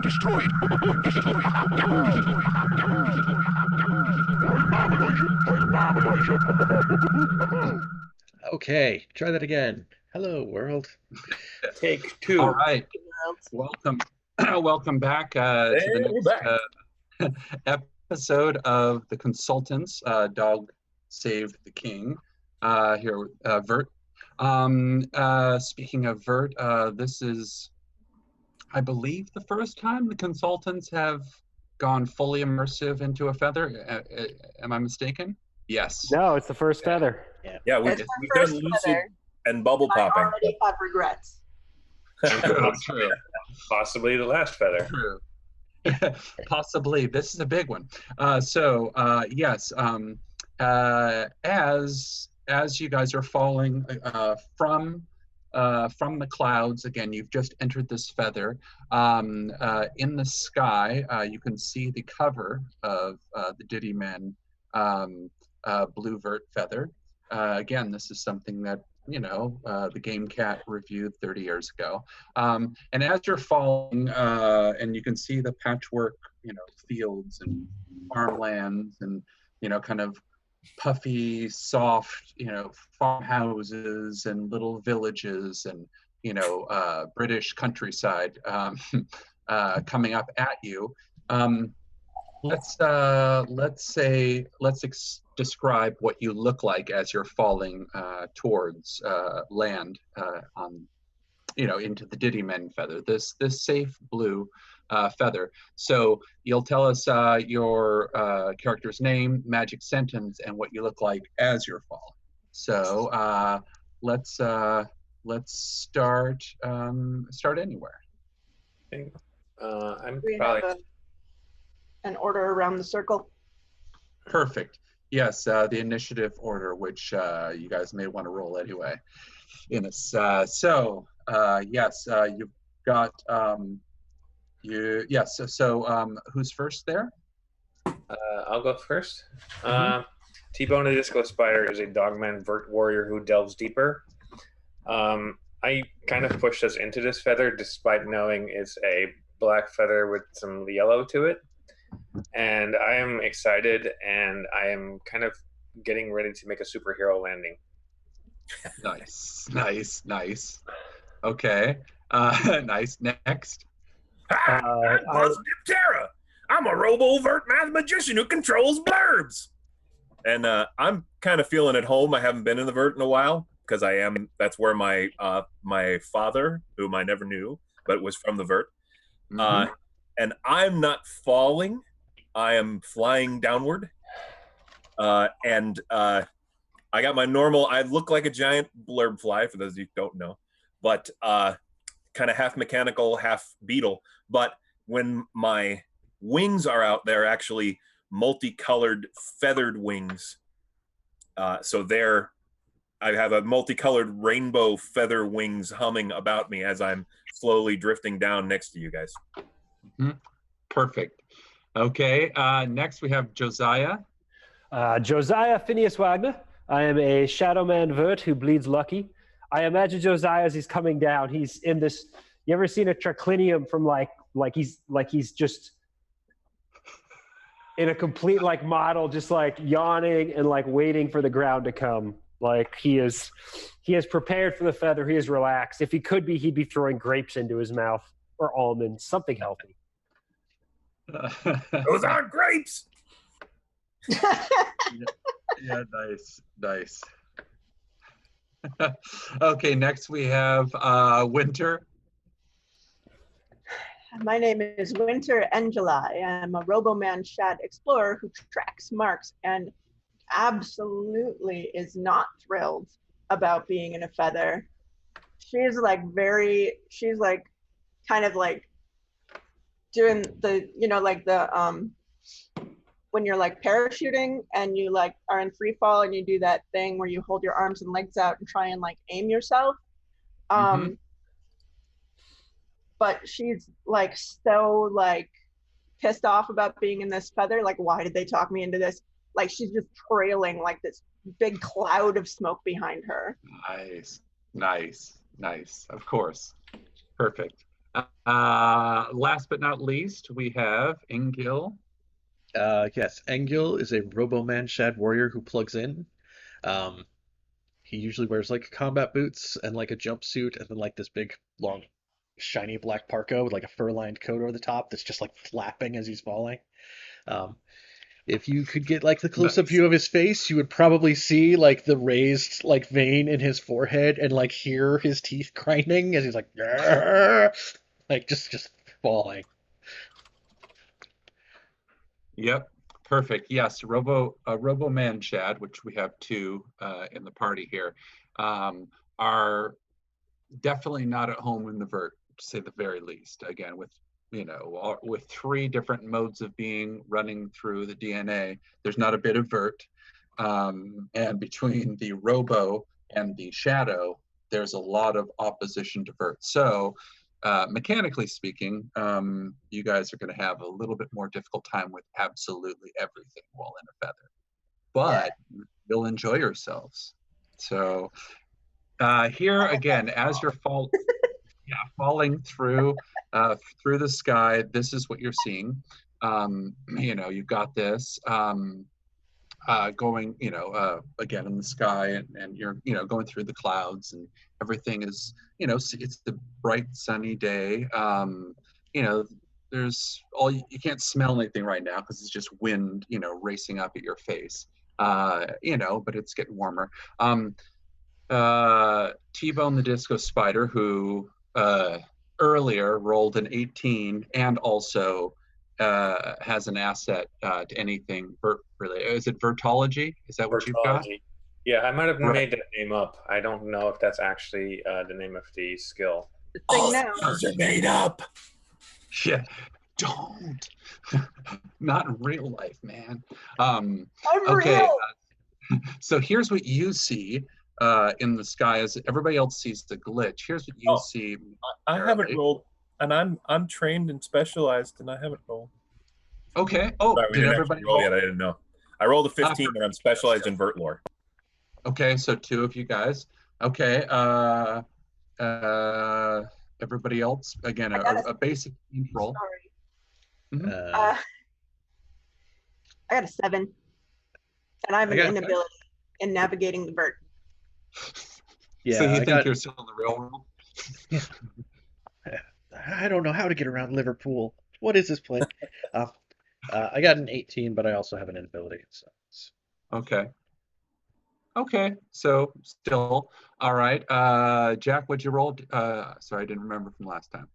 Destroyed. Okay, try that again. Hello, world. Take two. All right. Welcome. Welcome back to the next episode of The Consultants, Dog Saved the King, here with Vurt. Speaking of Vurt, this is, I believe, the first time the Consultants have gone fully immersive into a feather. Am I mistaken? Yes. No, it's the first feather. Yeah, we've done lucid and bubble popping. I already have regrets. True. Possibly the last feather. True. Possibly. This is a big one. Yes. As you guys are falling from the clouds, again, you've just entered this feather. In the sky, you can see the cover of the Diddy Men Blue Vurt feather. Again, this is something that the Game Cat reviewed 30 years ago. And as you're falling, and you can see the patchwork, fields and farmlands and, kind of puffy, soft, farmhouses and little villages and, British countryside coming up at you. Let's describe what you look like as you're falling towards land into the Diddy Men feather. This safe blue feather. So you'll tell us your character's name, magic sentence, and what you look like as you're falling. So let's start anywhere. I'm We probably have an order around the circle. Perfect. Yes, the initiative order, which you guys may want to roll anyway. Yes, you've got who's first there? I'll go first. T-Bone the Disco Spider is a dogman Vurt warrior who delves deeper. I kind of pushed us into this feather despite knowing it's a black feather with some yellow to it. And I am excited, and I am kind of getting ready to make a superhero landing. Nice. Okay. Nice. Next. Positive Terra. I'm a robo-vert math magician who controls blurbs. And I'm kind of feeling at home. I haven't been in the Vurt in a while because that's where my my father, whom I never knew, but was from the Vurt. Mm-hmm. And I'm not falling. I am flying downward. And I got my normal, I look like a giant blurb fly, for those of you who don't know, but kind of half mechanical, half beetle. But when my wings are out, they're actually multicolored feathered wings. So I have a multicolored rainbow feather wings humming about me as I'm slowly drifting down next to you guys. Mm-hmm. Perfect. Okay. Next we have Josiah. Josiah Phineas Wagner. I am a Shadowman Vurt who bleeds lucky. I imagine Josiah as he's coming down. He's in this. You ever seen a triclinium from like he's just in a complete model, just yawning and waiting for the ground to come. He is prepared for the feather. He is relaxed. If he could be, he'd be throwing grapes into his mouth or almonds, something healthy. Those aren't grapes. Yeah, nice. Okay, next we have Winter. My name is Winter Angela. I am a Roboman Shad explorer who tracks marks and absolutely is not thrilled about being in a feather. She's kind of doing the when you're parachuting and you are in free fall and you do that thing where you hold your arms and legs out and try and aim yourself. But she's so pissed off about being in this feather. Why did they talk me into this? She's just trailing this big cloud of smoke behind her. Nice. Of course. Perfect. Last but not least, we have Engil. Yes, Engil is a Robo-Man Shad warrior who plugs in. He usually wears like combat boots and like a jumpsuit and then like this big, long, shiny black parka with like a fur-lined coat over the top that's just like flapping as he's falling. If you could get like the close-up view of his face, you would probably see like the raised like vein in his forehead and like hear his teeth grinding as he's like, "Grrr," like just falling. Yep, perfect. Yes, Robo Man Shad, which we have two in the party here, are definitely not at home in the Vurt, to say the very least. Again, with with three different modes of being running through the DNA, there's not a bit of Vurt, and between the Robo and the Shadow, there's a lot of opposition to Vurt. So. Mechanically speaking, you guys are going to have a little bit more difficult time with absolutely everything while in a feather, but you'll enjoy yourselves. So here again, as you're falling through the sky, this is what you're seeing. You've got this going, again in the sky, and you're, going through the clouds, and everything is, it's the bright sunny day. There's you can't smell anything right now because it's just wind, racing up at your face. But it's getting warmer. T-Bone the Disco Spider, who earlier rolled an 18 and also has an asset to anything Vurt related. Is it Vurtology? Is that what you've got? Yeah, I might have made that name up. I don't know if that's actually the name of the skill. Those are made up. Yeah, don't. Not in real life, man. I'm okay. real. So here's what you see in the sky as everybody else sees the glitch. Here's what you see. I haven't rolled, and I'm trained and specialized, and I haven't rolled. Okay. Oh, sorry, did everybody roll yet? I didn't know. I rolled a 15, and I'm specialized in Vurt lore. Okay, so two of you guys. Okay. Everybody else, again, a basic roll. Sorry. Mm-hmm. I got a 7, and I have an inability in navigating the Vurt. Yeah. So you think you're still in the real world? Yeah. I don't know how to get around Liverpool. What is this place? I got an 18, but I also have an inability. So. Okay, so still all right. Jack, what'd you roll? Sorry, I didn't remember from last time.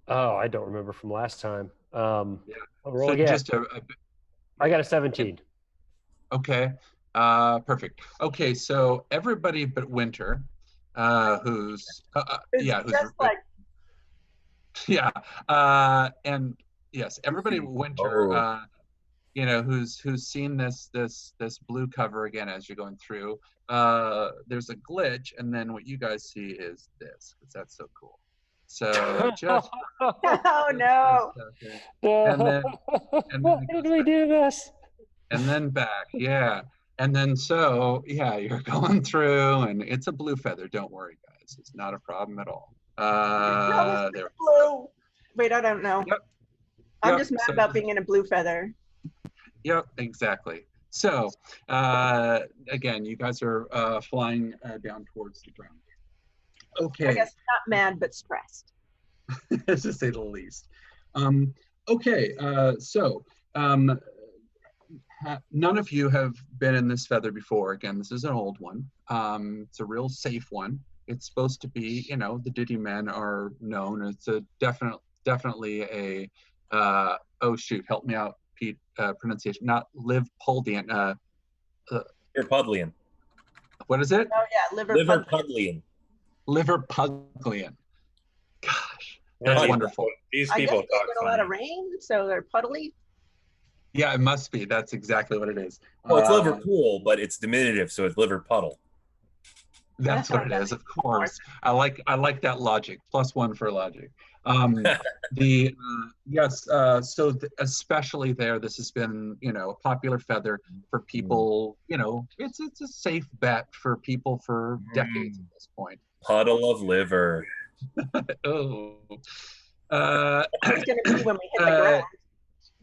Oh, I don't remember from last time. I'll roll so again. Just I got a 17. Okay, perfect. Okay, so everybody but Winter, who's and yes, everybody but Winter. Who's seen this blue cover again as you're going through. There's a glitch, and then what you guys see is this, because that's so cool. So just oh no! And then why did we do this? And then back, and then you're going through, and it's a blue feather. Don't worry, guys, it's not a problem at all. There. Blue. Wait, I don't know. Yep. I'm just mad about being in a blue feather. Yep, exactly. So, again, you guys are flying down towards the ground. Okay. I guess not mad, but stressed. To say the least. Okay, so none of you have been in this feather before. Again, this is an old one. It's a real safe one. It's supposed to be, the Diddy men are known. It's a definitely a, oh shoot, help me out. Pete, pronunciation, not Liverpudlian. Liverpudlian. What is it? Oh yeah, Liverpudlian. Liverpudlian. Gosh, that's wonderful. These I people guess they get a lot of rain, so they're puddly. Yeah, it must be. That's exactly what it is. Well, it's Liverpool, but it's diminutive, so it's Liverpuddle. That's what it is, of course. I like that logic. +1 for logic. Especially there, this has been, a popular feather for people. It's a safe bet for people for decades at this point. Puddle of liver. Oh, It's going to be when we hit the ground.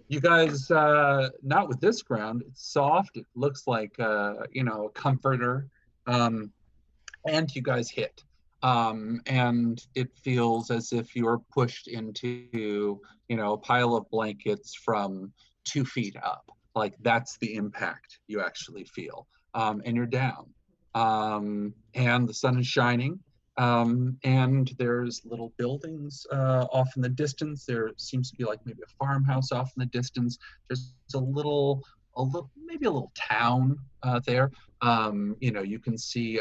You guys, not with this ground. It's soft. It looks like, a comforter. And you guys hit. And it feels as if you're pushed into, a pile of blankets from 2 feet up. Like that's the impact you actually feel. And you're down. And the sun is shining. And there's little buildings off in the distance. There seems to be like maybe a farmhouse off in the distance. There's maybe a little town there. You can see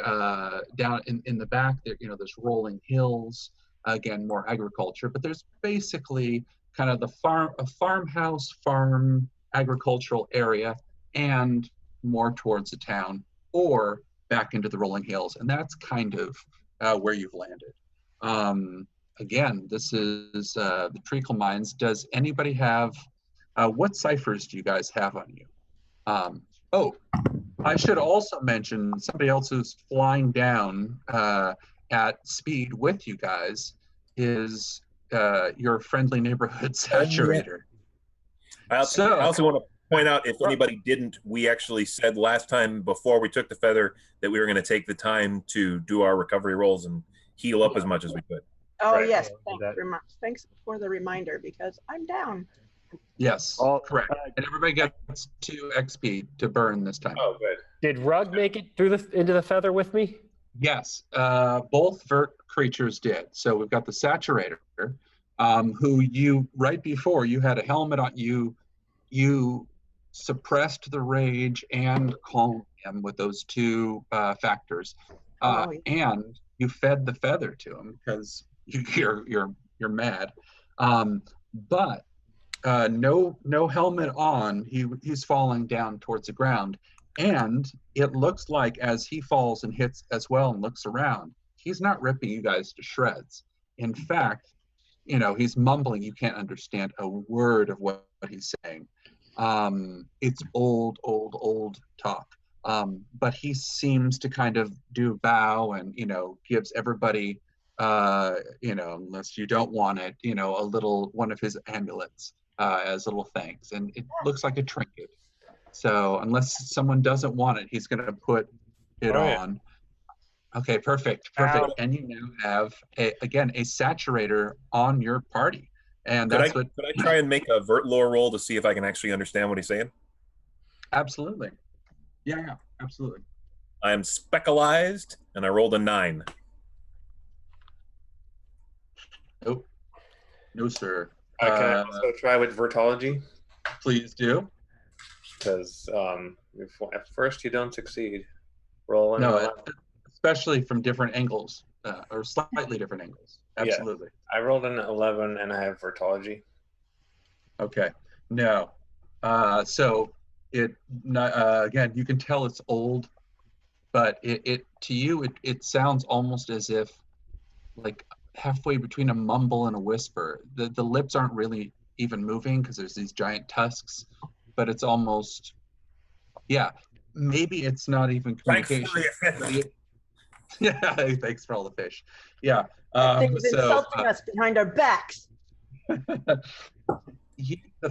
down in the back there, there's rolling hills, again, more agriculture, but there's basically kind of a farmhouse, farm agricultural area and more towards the town or back into the rolling hills. And that's kind of where you've landed. Again, this is the treacle mines. Does anybody have, what ciphers do you guys have on you? I should also mention somebody else who's flying down at speed with you guys is your friendly neighborhood saturator. I also want to point out, if anybody didn't, we actually said last time before we took the feather that we were going to take the time to do our recovery rolls and heal up as much as we could. Oh, Right. yes. Thanks for the reminder because I'm down. Yes, correct. And everybody gets 2 XP to burn this time. Oh, good. Did Rug make it through into the feather with me? Yes, both Vurt creatures did. So we've got the Saturator, who right before you had a helmet on, you suppressed the rage and calmed him with those 2 factors. And you fed the feather to him because you're mad. But no helmet on. He's falling down towards the ground, and it looks like as he falls and hits as well and looks around, he's not ripping you guys to shreds. In fact, he's mumbling. You can't understand a word of what he's saying. It's old talk. But he seems to kind of do bow and gives everybody unless you don't want it, a little one of his amulets as little thanks, and it looks like a trinket. So unless someone doesn't want it, he's going to put it on. Okay, perfect. Ow. And you now have a saturator on your party, and Could I try and make a Vurt lore roll to see if I can actually understand what he's saying? Absolutely. Yeah, absolutely. I am specalized, and I rolled a 9. Nope. No, sir. Can I also try with Vertology? Please do. Because at first you don't succeed. Roll an No, 11. especially from different angles, or slightly different angles. Absolutely. I rolled an 11 and I have Vertology. Okay. No. So it again, you can tell it's old, but it to you it sounds almost as if like halfway between a mumble and a whisper. The lips aren't really even moving because there's these giant tusks, but it's almost, maybe it's not even communication. Yeah, thanks for all the fish. Yeah. Things insulting us behind our backs. The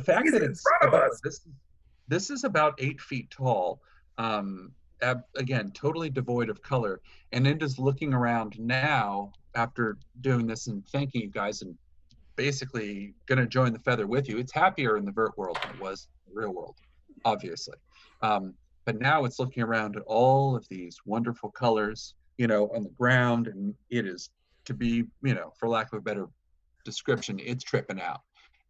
fact that it's this is about 8 feet tall. Again, totally devoid of color, and it is looking around now after doing this and thanking you guys and basically going to join the feather with you. It's happier in the Vurt world than it was in the real world, obviously. But now it's looking around at all of these wonderful colors, on the ground, and it is, to be, for lack of a better description, it's tripping out.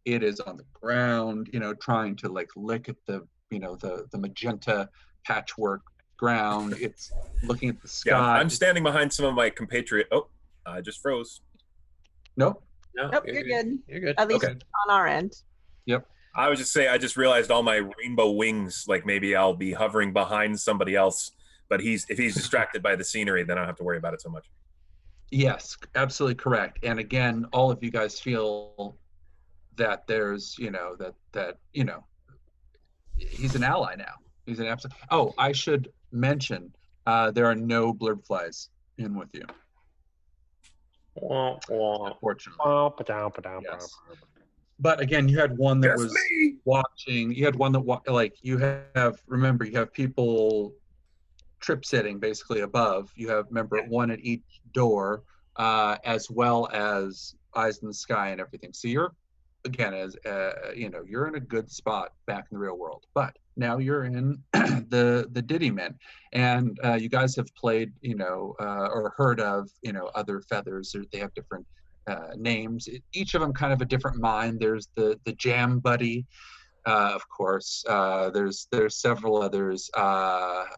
It is on the ground, trying to like lick at the, the magenta patchwork ground. It's looking at the sky. Yeah, I'm standing behind some of my compatriot. Oh, I just froze. Nope. No, Nope, you're good. You're good. At least Okay. on our end. Yep. I was just saying, I just realized all my rainbow wings, like maybe I'll be hovering behind somebody else, but if he's distracted by the scenery, then I don't have to worry about it so much. Yes, absolutely correct. And again, all of you guys feel that there's, that he's an ally now. He's an absolute. Oh, I should mention, there are no blurb flies in with you. Wah, wah. unfortunately. Ba-dum. Yes. But again, you had one that Just was me. watching. You had one that like you have. Remember, you have people trip sitting basically above. You have one at each door, as well as eyes in the sky and everything. So you're again as you're in a good spot back in the real world. But now you're in the Diddy Men, and you guys have played or heard of other feathers. They have different names. Each of them kind of a different mind. There's the Jam Buddy. Of course, there's several others, but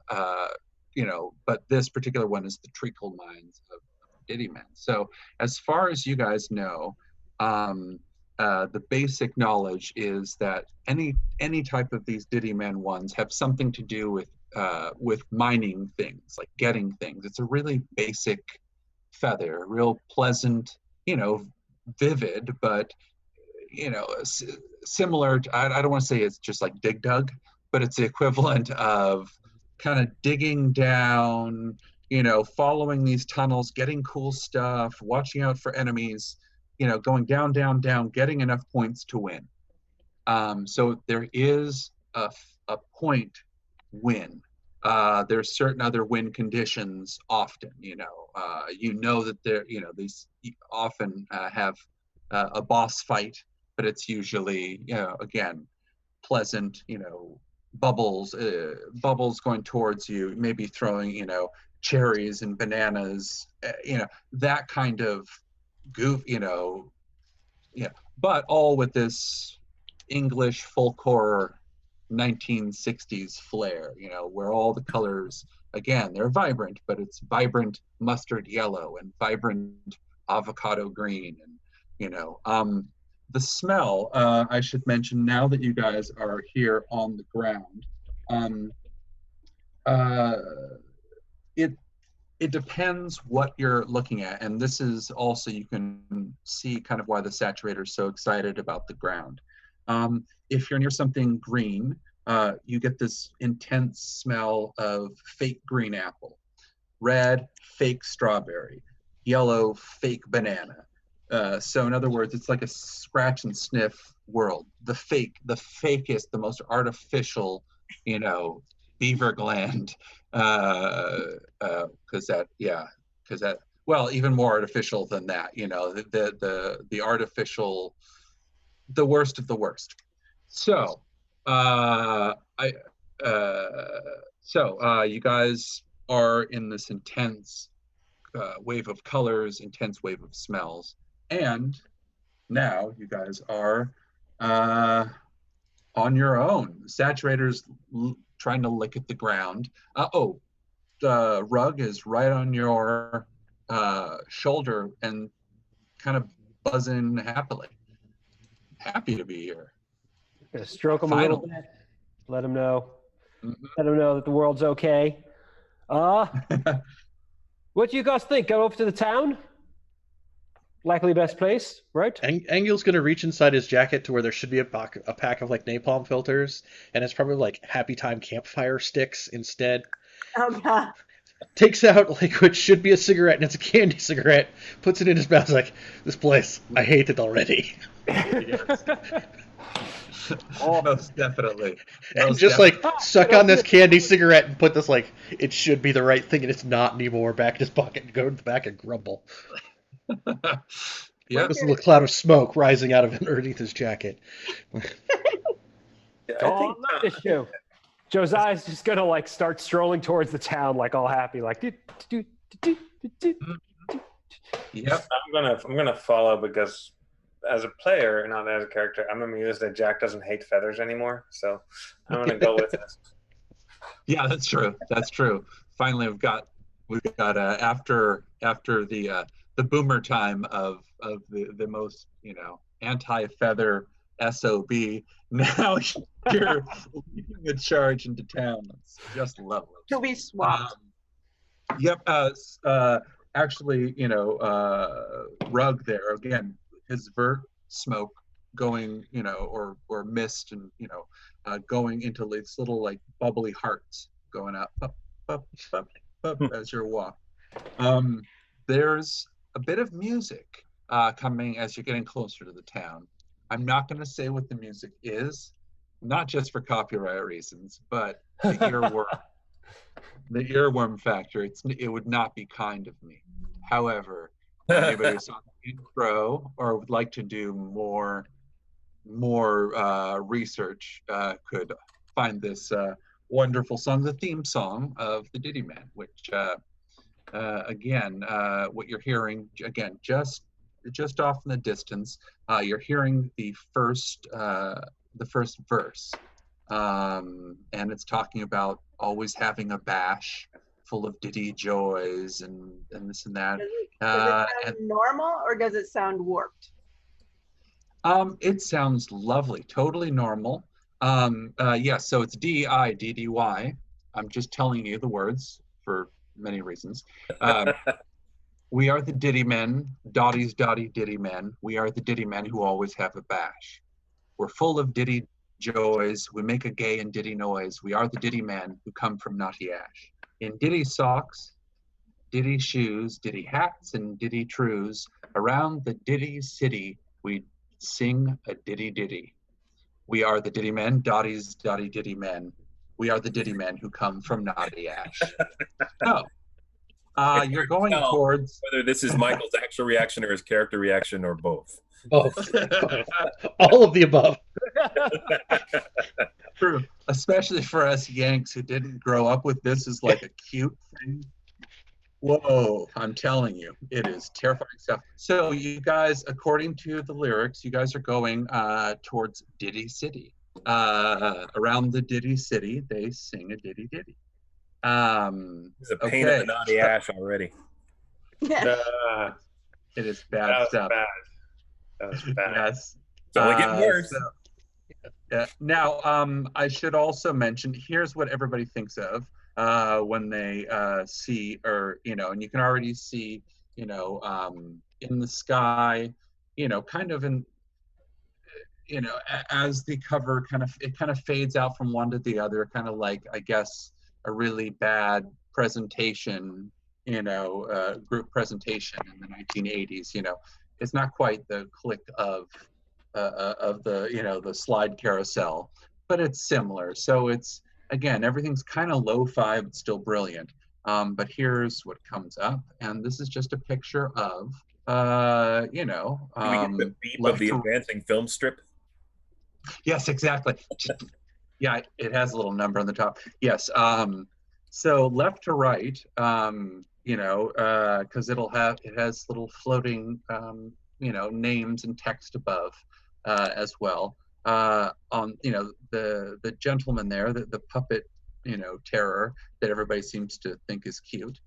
this particular one is the Treacle Mines of Diddy Men. So as far as you guys know, the basic knowledge is that any type of these Diddy Men ones have something to do with mining things, like getting things. It's a really basic feather, real pleasant, vivid, but similar to, I don't want to say it's just like Dig Dug, but it's the equivalent of kind of digging down, following these tunnels, getting cool stuff, watching out for enemies, going down, down, down, getting enough points to win. So there is a point win. There's certain other win conditions often, that there, these often have a boss fight, but it's usually, again, pleasant, bubbles going towards you, maybe throwing, cherries and bananas, that kind of goof, but all with this English folk horror 1960s flair, where all the colors, again, they're vibrant, but it's vibrant mustard yellow and vibrant avocado green, and the smell, I should mention, now that you guys are here on the ground, it depends what you're looking at, and this is also, you can see kind of why the saturator is so excited about the ground. If you're near something green, you get this intense smell of fake green apple, red, fake strawberry, yellow, fake banana. So in other words, it's like a scratch and sniff world. The fakest, the most artificial, beaver gland, well, even more artificial than that, the artificial, the worst of the worst. So, you guys are in this intense wave of colors, intense wave of smells. And now you guys are on your own. Saturator's trying to lick at the ground. The rug is right on your shoulder and kind of buzzing happily. Happy to be here. Gonna stroke him a little bit. Let him know. Mm-hmm. Let him know that the world's okay. What do you guys think? Go over to the town? Likely best place, right? Angel's gonna reach inside his jacket to where there should be a pack of like napalm filters, and it's probably like Happy Time campfire sticks instead. Oh god. Takes out like what should be a cigarette, and it's a candy cigarette. Puts it in his mouth, like, this place, I hate it already. Yes. Most definitely. And just like suck on this candy cigarette and put this like it should be the right thing, and it's not anymore. Back in his pocket and go to the back and grumble. Yeah. This little cloud of smoke rising out of underneath his jacket. Oh, not this show. Josiah's just gonna like start strolling towards the town, like all happy, like. Yep. I'm gonna follow, because as a player, not as a character, I'm amused that Jack doesn't hate feathers anymore. So I'm gonna go with it. Yeah, that's true. That's true. Finally, we've got after the boomer time of the most anti-feather SOB. Now you're leading the charge into town. That's just lovely. To be swapped. Yep. Actually, Rug there again. His Vurt smoke going, or mist, and going into these little like bubbly hearts going up, up, up, up, up as you walk. There's a bit of music coming as you're getting closer to the town. I'm not going to say what the music is, not just for copyright reasons, but the earworm factor. It would not be kind of me. However, anybody who saw the intro or would like to do more research could find this wonderful song, the theme song of the Ditty Man, which again, what you're hearing again, just off in the distance, you're hearing the first verse, and it's talking about always having a bash full of ditty joys and this and that. Does it sound normal or does it sound warped? It sounds lovely, totally normal. Yeah, so it's D-I-D-D-Y. I'm just telling you the words for many reasons. We are the ditty men, dotties dotty ditty men. We are the ditty men who always have a bash. We're full of ditty joys. We make a gay and ditty noise. We are the ditty men who come from Naughty Ash. In ditty socks, ditty shoes, ditty hats, and ditty trews, around the ditty city, we sing a ditty ditty. We are the ditty men, dotties dotty ditty men. We are the ditty men who come from Naughty Ash. So, you're going towards whether this is Michael's actual reaction or his character reaction or both. Both. All of the above. True, especially for us Yanks who didn't grow up with this as like a cute thing. Whoa, I'm telling you, it is terrifying stuff. So you guys, according to the lyrics, you guys are going towards Ditty City. Around the Ditty City, they sing a ditty ditty. It's a pain in the Naughty Ash already. It is bad stuff. That was bad. Yes. It's only getting worse. Yeah. Now, I should also mention, here's what everybody thinks of when they see, or, and you can already see, in the sky, kind of in, as the cover kind of fades out from one to the other, kind of like, I guess, a really bad presentation, group presentation in the 1980s, it's not quite the click of the, the slide carousel, but it's similar. So it's, again, everything's kind of lo-fi, but still brilliant. But here's what comes up. And this is just a picture of, Do we get the beep of the advancing film strip? Yes, exactly. Yeah, it has a little number on the top. Yes. So left to right, because it has little floating, names and text above as well. On the gentleman there, the puppet, terror that everybody seems to think is cute,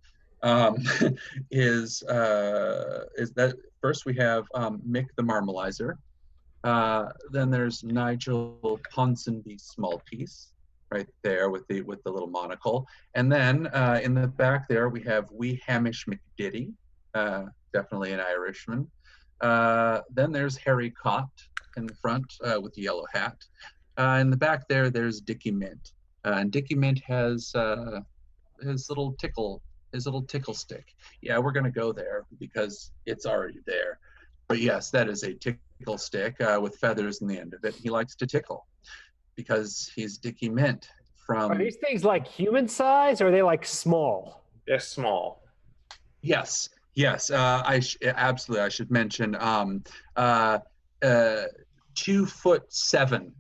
is that first we have Mick the Marmalizer. Then there's Nigel Ponsonby Smallpiece right there with the little monocle, and then in the back there we have Wee Hamish McDiddy, definitely an Irishman. Then there's Harry Cott in the front with the yellow hat. In the back there's Dickie Mint, and Dickie Mint has his little tickle stick. Yeah, we're gonna go there because it's already there. But yes, that is a tickle stick with feathers in the end of it. He likes to tickle because he's Dickie Mint from... Are these things like human size or are they like small? They're small. Yes. Absolutely. I should mention 2'7",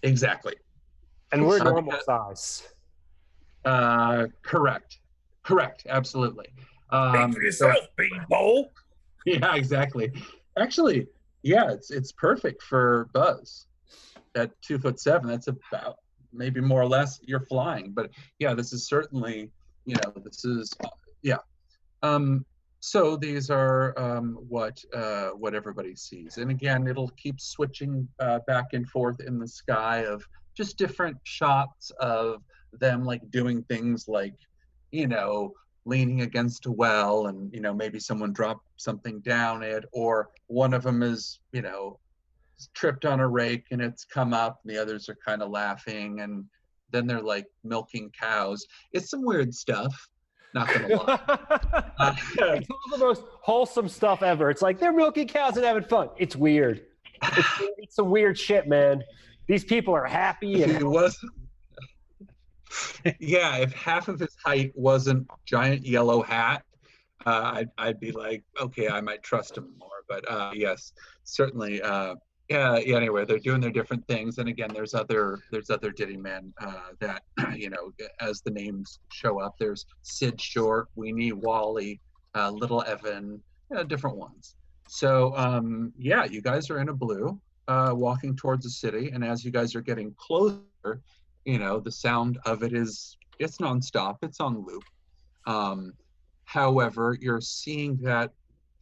exactly. And we're normal size. Correct. Absolutely. Think for yourself, beanpole. Yeah, exactly. Actually, yeah, it's perfect for Buzz. At 2'7", that's about maybe more or less you're flying. But yeah, this is certainly, so these are what everybody sees, and again, it'll keep switching back and forth in the sky of just different shots of them like doing things like, leaning against a well and, maybe someone dropped something down it, or one of them is, tripped on a rake and it's come up and the others are kind of laughing, and then they're like milking cows. It's some weird stuff. Not gonna lie. It's all the most wholesome stuff ever. It's like they're milking cows and having fun. It's weird. It's some weird shit, man. These people are happy. If And he wasn't, yeah, if half of his height wasn't giant yellow hat, I'd be like, okay, I might trust him more. But yes, certainly. Yeah. Anyway, they're doing their different things, and again, there's other Ditty men that as the names show up. There's Sid Short, Weenie, Wally, Little Evan, different ones. So yeah, you guys are in a blue, walking towards the city, and as you guys are getting closer, the sound of it's nonstop, it's on loop. However, you're seeing that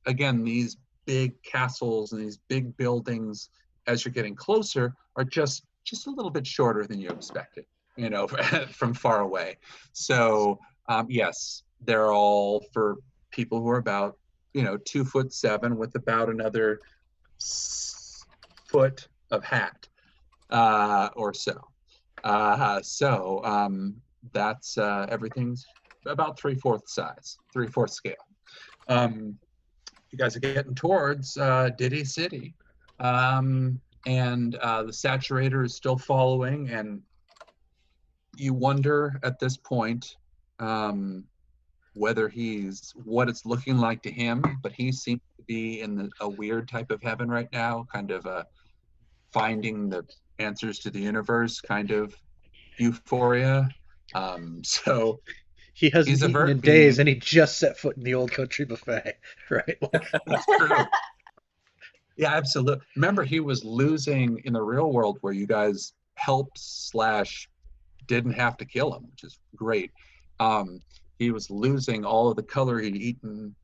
again, these big castles and these big buildings, as you're getting closer, are just a little bit shorter than you expected, from far away. So yes, they're all for people who are about 2'7" with about another foot of hat or so. So that's everything's about 3/4 size, 3/4 scale. You guys are getting towards Ditty City, and the Saturator is still following, and you wonder at this point what it's looking like to him, but he seems to be in a weird type of heaven right now, kind of finding the answers to the universe kind of euphoria. So he hasn't he's a eaten Vurt in days, being- and he just set foot in the old country buffet, right? That's true. Yeah, absolutely. Remember, he was losing in the real world where you guys helped / didn't have to kill him, which is great. He was losing all of the color he'd eaten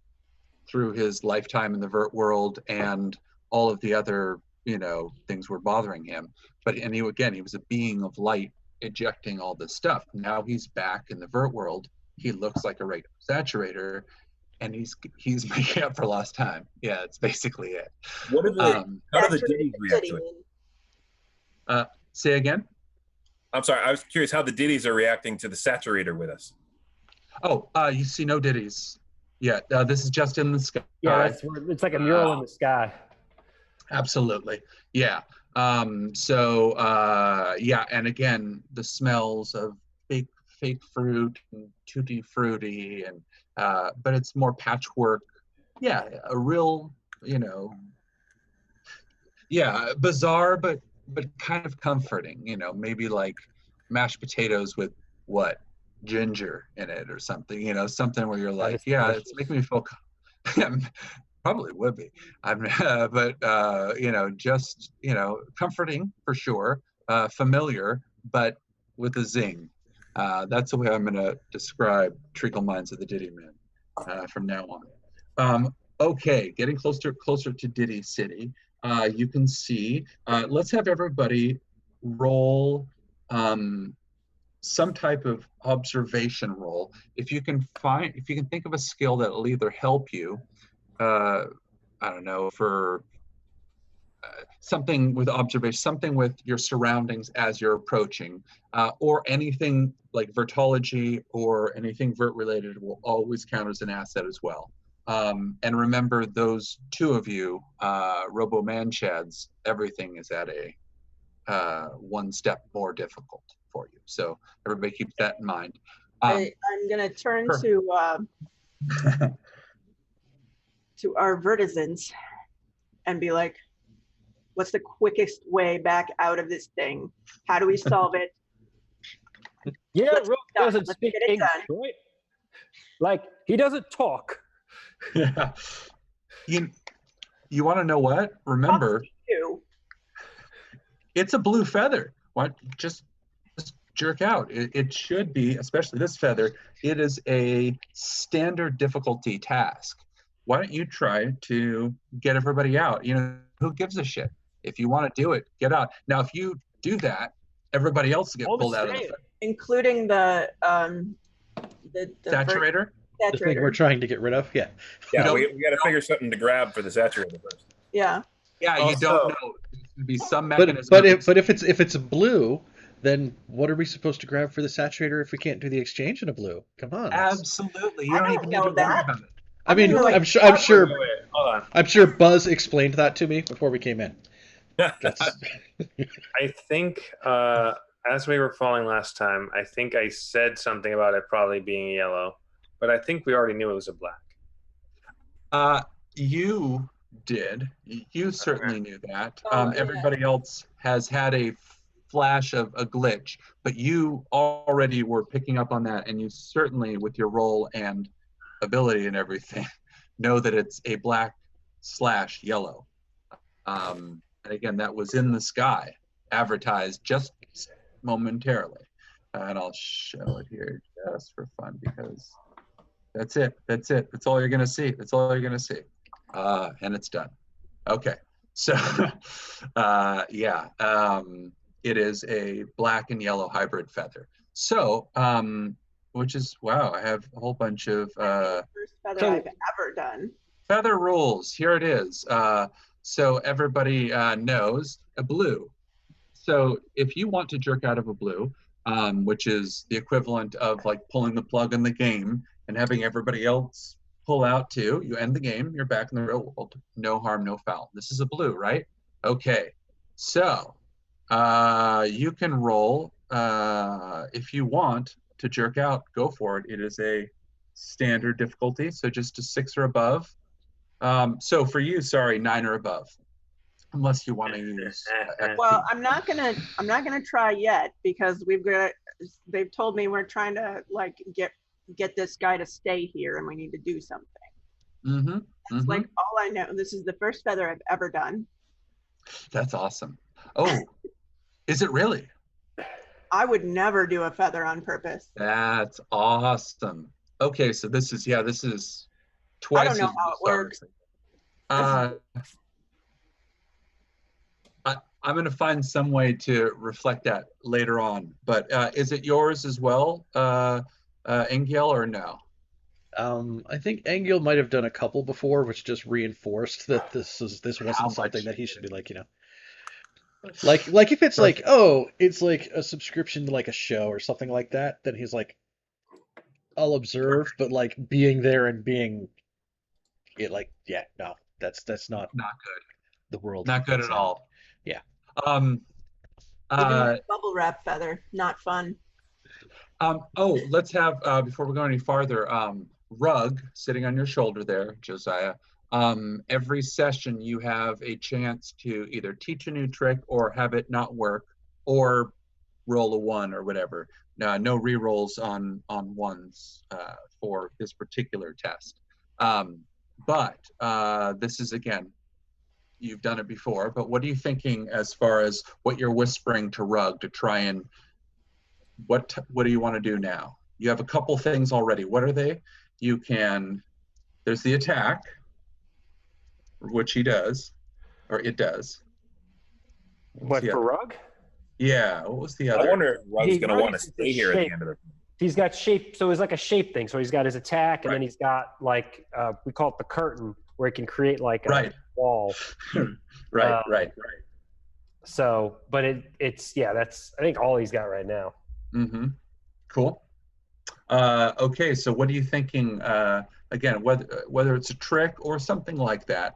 through his lifetime in the Vurt world, and all of the other, things were bothering him. But he was a being of light, ejecting all this stuff. Now he's back in the Vurt world. He looks like a regular Saturator, and he's making up for lost time. Yeah, it's basically it. What are the how do the ditties react to it? Say again? I'm sorry, I was curious how the ditties are reacting to the Saturator with us. Oh, you see no ditties. Yeah, this is just in the sky. yeah, it's like a mural in the sky. Absolutely. Yeah. So yeah, and again, the smells of fake fruit and tutti frutti, and but it's more patchwork. Yeah, a real, yeah, bizarre, but kind of comforting. Maybe like mashed potatoes with ginger in it or something. Something where you're like, yeah, it's making me feel. Probably would be. But just comforting for sure, familiar, but with a zing. That's the way I'm going to describe Treacle Mines of the Ditty Men from now on. Okay, getting closer to Ditty City. You can see. Let's have everybody roll some type of observation roll. If you can think of a skill that will either help you. I don't know, for something with observation, something with your surroundings as you're approaching, or anything like Vertology or anything Vurt related will always count as an asset as well. And remember, those two of you, Robo Manchads, everything is at a one step more difficult for you. So everybody keep that in mind. I'm going to turn to our Vertisans and be like, what's the quickest way back out of this thing? How do we solve it? Yeah, Let's Rook get it doesn't done. speak Let's get it English, done. right? Like, he doesn't talk. Yeah. You want to know what? Remember, it's a blue feather. What? Just jerk out. It should be, especially this feather, it is a standard difficulty task. Why don't you try to get everybody out? Who gives a shit? If you want to do it, get out. Now, if you do that, everybody else will get pulled out of the feather. Including the Saturator? The thing we're trying to get rid of? Yeah. Yeah, we got to figure something to grab for the Saturator first. Yeah. Yeah, you Also- don't know. There's going to be some But mechanism. but if it's blue, Then what are we supposed to grab for the saturator if we can't do the exchange in a blue? Come on. Absolutely. You I don't don't even need know to worry that. about it. I mean, gonna, like, I'm sure Wait, hold on. I'm sure Buzz explained that to me before we came in. That's I think as we were falling last time, I think I said something about it probably being yellow, but I think we already knew it was a black. You did. You certainly knew that. Oh, yeah. Everybody else has had a flash of a glitch, but you already were picking up on that, and you certainly, with your role and ability and everything, know that it's a black/yellow. And again, that was in the sky, advertised just momentarily. And I'll show it here just for fun because that's it. That's it. That's all you're going to see. That's all you're going to see. And it's done. Okay. So, yeah, it is a black and yellow hybrid feather. So, which is, wow, I have a whole bunch of First feather I've ever done. feather rules. Here it is. So everybody knows a blue. So if you want to jerk out of a blue, which is the equivalent of like pulling the plug in the game and having everybody else pull out too, you end the game, you're back in the real world. No harm, no foul. This is a blue, right? Okay. So you can roll if you want to jerk out, go for it. It is a standard difficulty, so just a 6 or above. So for you, sorry, 9 or above, unless you want to use. Well, I'm not gonna try yet because they've told me we're trying to like get this guy to stay here, and we need to do something. Mm-hmm. That's like all I know. This is the first feather I've ever done. That's awesome. Oh, is it really? I would never do a feather on purpose. That's awesome. Okay, so this is twice. I don't know as how it works. I'm going to find some way to reflect that later on. But is it yours as well, Engiel, or no? I think Angel might have done a couple before, which just reinforced that this wasn't something that he should be like, like if it's like, oh, it's like a subscription to like a show or something like that, then he's like, I'll observe, but like being there and being it, like, yeah, no, that's not good. The world. Not good at all. Yeah. Even a bubble wrap feather, not fun. Oh, let's have before we go any farther, Rug sitting on your shoulder there, Josiah. Every session you have a chance to either teach a new trick or have it not work, or roll a 1 or whatever. No re-rolls on ones for this particular test. But this is, again, you've done it before, but what are you thinking as far as what you're whispering to Rug to try and what do you want to do now? You have a couple things already. What are they? There's the attack, which he does, or it does. What, for Rug? Yeah, what was the other? I wonder if Rug's going to want to stay here at the end of it. He's got shape, so it's like a shape thing. So he's got his attack, and then he's got like we call it the curtain, where he can create like a wall. Right. So, but it's that's I think all he's got right now. Mm-hmm. Cool. Okay, so what are you thinking? Again, whether it's a trick or something like that,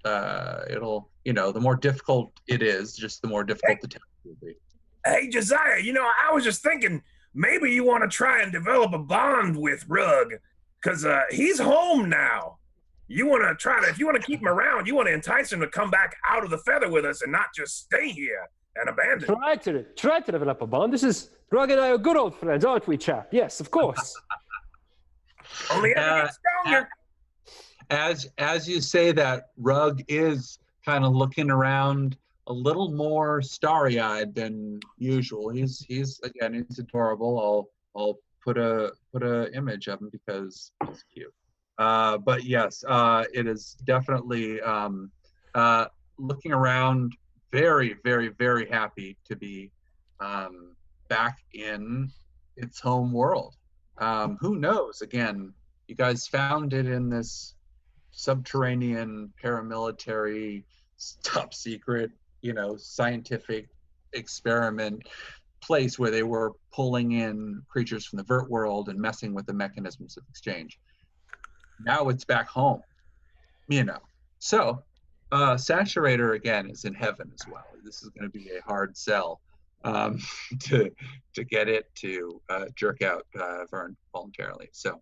it'll the more difficult it is, just the more difficult the test will be. Hey, Josiah, I was just thinking maybe you want to try and develop a bond with Rug, because he's home now. You want to if you want to keep him around, you want to entice him to come back out of the feather with us and not just stay here and abandon. Try to develop a bond. This is Rug and I are good old friends, aren't we, chap? Yes, of course. Only gets stronger. As you say that, Rug is kind of looking around a little more starry-eyed than usual. He's adorable. I'll put a image of him because he's cute. But yes, it is definitely looking around, very, very, very happy to be back in its home world. Who knows? Again, you guys found it in this subterranean paramilitary top secret, scientific experiment place where they were pulling in creatures from the Vurt world and messing with the mechanisms of exchange. Now it's back home, you know. So Saturator again is in heaven as well. This is going to be a hard sell to get it to jerk out Vern voluntarily. So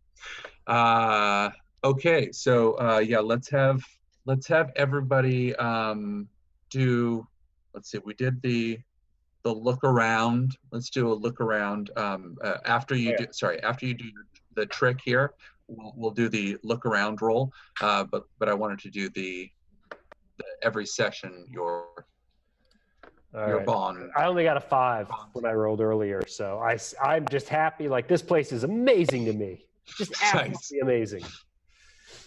okay, so yeah, let's have everybody do. Let's see, we did the look around. Let's do a look around after you do. Sorry, after you do the trick here, we'll do the look around roll. But I wanted to do the every session your right. bond. I only got a 5 when I rolled earlier, so I'm just happy. Like, this place is amazing to me. Just absolutely amazing.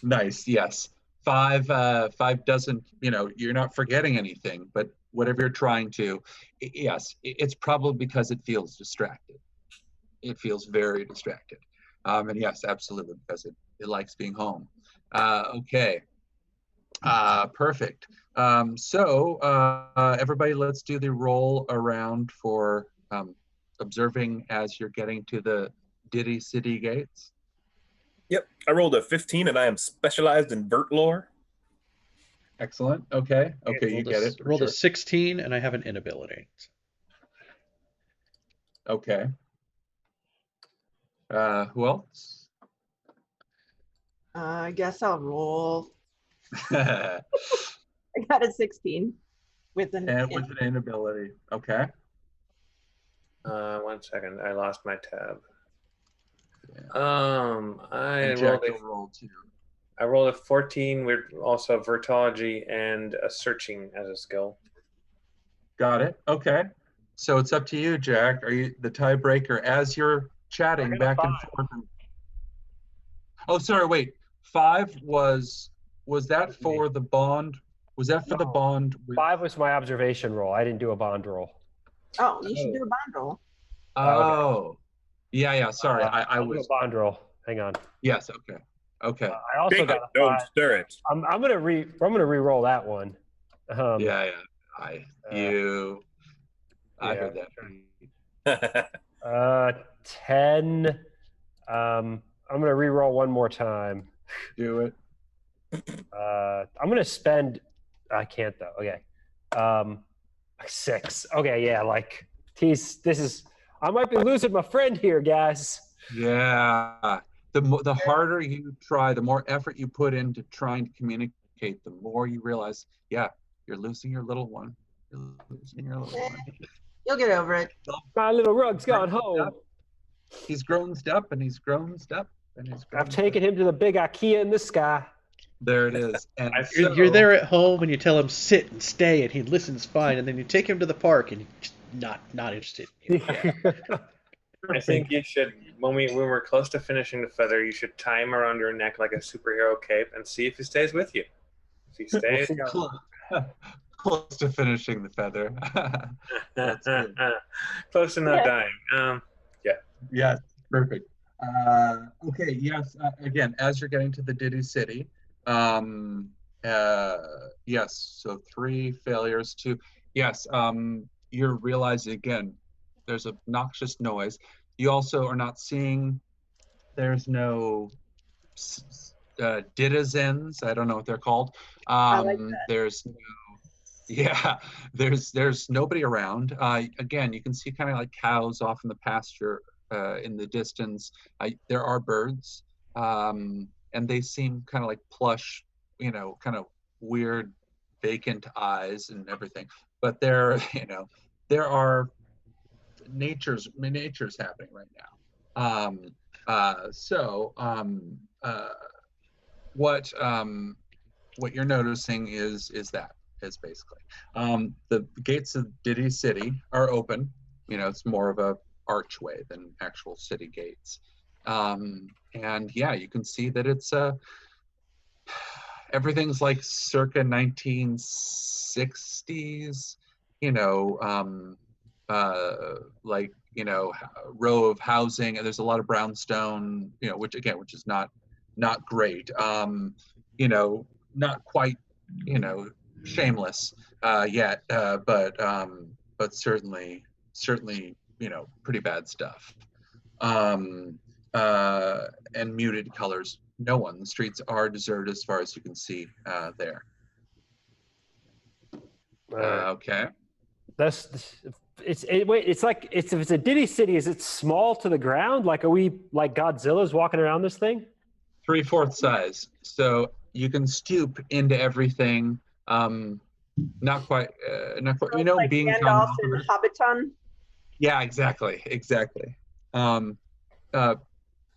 Nice. Yes. 5 doesn't, you know, you're not forgetting anything, but whatever you're trying to, yes, it's probably because it feels distracted. It feels very distracted. And yes, absolutely, because it likes being home. Okay. Perfect. So everybody, let's do the roll around for observing as you're getting to the Diddy City gates. Yep, I rolled a 15, and I am specialized in Vurt lore. Excellent. Okay. Okay, you get it. Rolled a 16, and I have an inability. Okay. Who else? I guess I'll roll. And I got a 16 with an with an inability. Okay. 1 second, I lost my tab. Yeah. I rolled a 14 with also Vertology and a searching as a skill. Got it. Okay. So it's up to you, Jack. Are you the tiebreaker as you're chatting back and forth? Oh, sorry. Wait. 5 was that for the bond? Was that for the bond? 5 was my observation roll. I didn't do a bond roll. Oh, you should do a bond roll. Oh. Okay. Yeah. Sorry. I was a bond roll. Hang on. Yes. Okay. Okay. I also got a 5. Don't stir it. I'm gonna re-roll that one. Yeah. I heard that. 10. I'm gonna re-roll one more time. Do it. I'm gonna spend. I can't though. Okay. 6. Okay. Yeah. Like, this is. I might be losing my friend here, guys. Yeah. The harder you try, the more effort you put into trying to communicate, the more you realize, yeah, you're losing your little one. You're losing your little one. You'll get over it. My little rug's gone home. He's grown up and he's grown up. I've taken him to the big IKEA in the sky. There it is. And you're there at home and you tell him sit and stay and he listens fine, and then you take him to the park and he's just not interested. I think you should, when we're close to finishing the feather, you should tie him around your neck like a superhero cape and see if he stays with you. If he stays, close to finishing the feather. That's good. Close enough dying. Yeah. Yes, perfect. Okay, yes. Again, as you're getting to the Diddy City, yes. So 3 failures, 2. Yes. You're realizing again, there's a noxious noise. You also are not seeing. There's no citizens. I don't know what they're called. I like that. There's no. Yeah, there's nobody around. Again, you can see kind of like cows off in the pasture in the distance. There are birds, and they seem kind of like plush, you know, kind of weird, vacant eyes and everything. But there are nature's happening right now. What you're noticing is basically the gates of Diddy City are open. You know, it's more of a archway than actual city gates. And yeah, you can see that it's everything's like circa 1960s. You know, like, you know, row of housing, and there's a lot of brownstone, you know, which is not great. You know, not quite, you know, shameless yet, but certainly pretty bad stuff. And muted colors. No one. The streets are deserted as far as you can see there. Okay. It's like if it's a ditty city, is it small to the ground? Like, are we like Godzilla's walking around this thing? 3/4 size. So you can stoop into everything. Not quite. Like being Gandalf in Hobbiton. Yeah, exactly.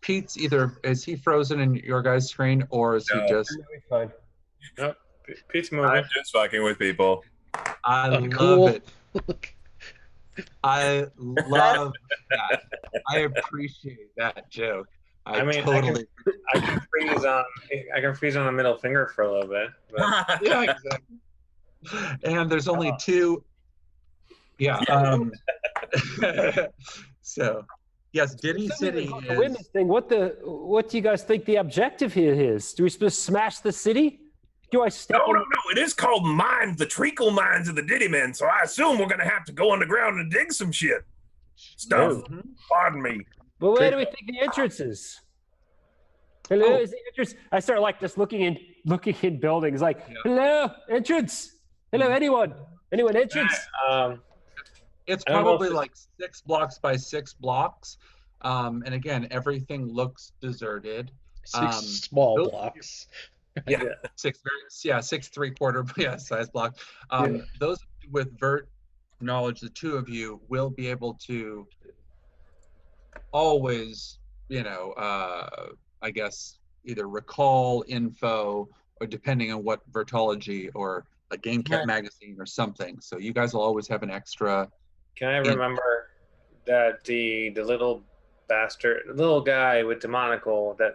Pete's is he frozen in your guys' screen, or is he just? Fine. Nope. Pete's moving. I'm just fucking with people. I love cool. it. I love that. I appreciate that joke. I totally. I can freeze on a middle finger for a little bit. But... Yeah, exactly. And there's only two. Yeah. So, yes, Ditty City is. Win this thing. What do you guys think the objective here is? Do we supposed to smash the city? Do I step on? No. It is called mines, the treacle mines of the Ditty Men. So I assume we're gonna have to go underground and dig some stuff. Mm-hmm. Pardon me. Well, where do we think the entrance is? Hello, is the entrance? I start like just looking in buildings, like, hello, entrance. Hello, anyone entrance? It's probably like 6 blocks by 6 blocks, and again, everything looks deserted. 6 small blocks. Yeah, 6 3/4 size block. Those with Vurt knowledge, the two of you will be able to always, I guess either recall info or depending on what Vertology or a Game Cat magazine or something. So you guys will always have an extra. Can I remember that the little bastard, the little guy with demonical, that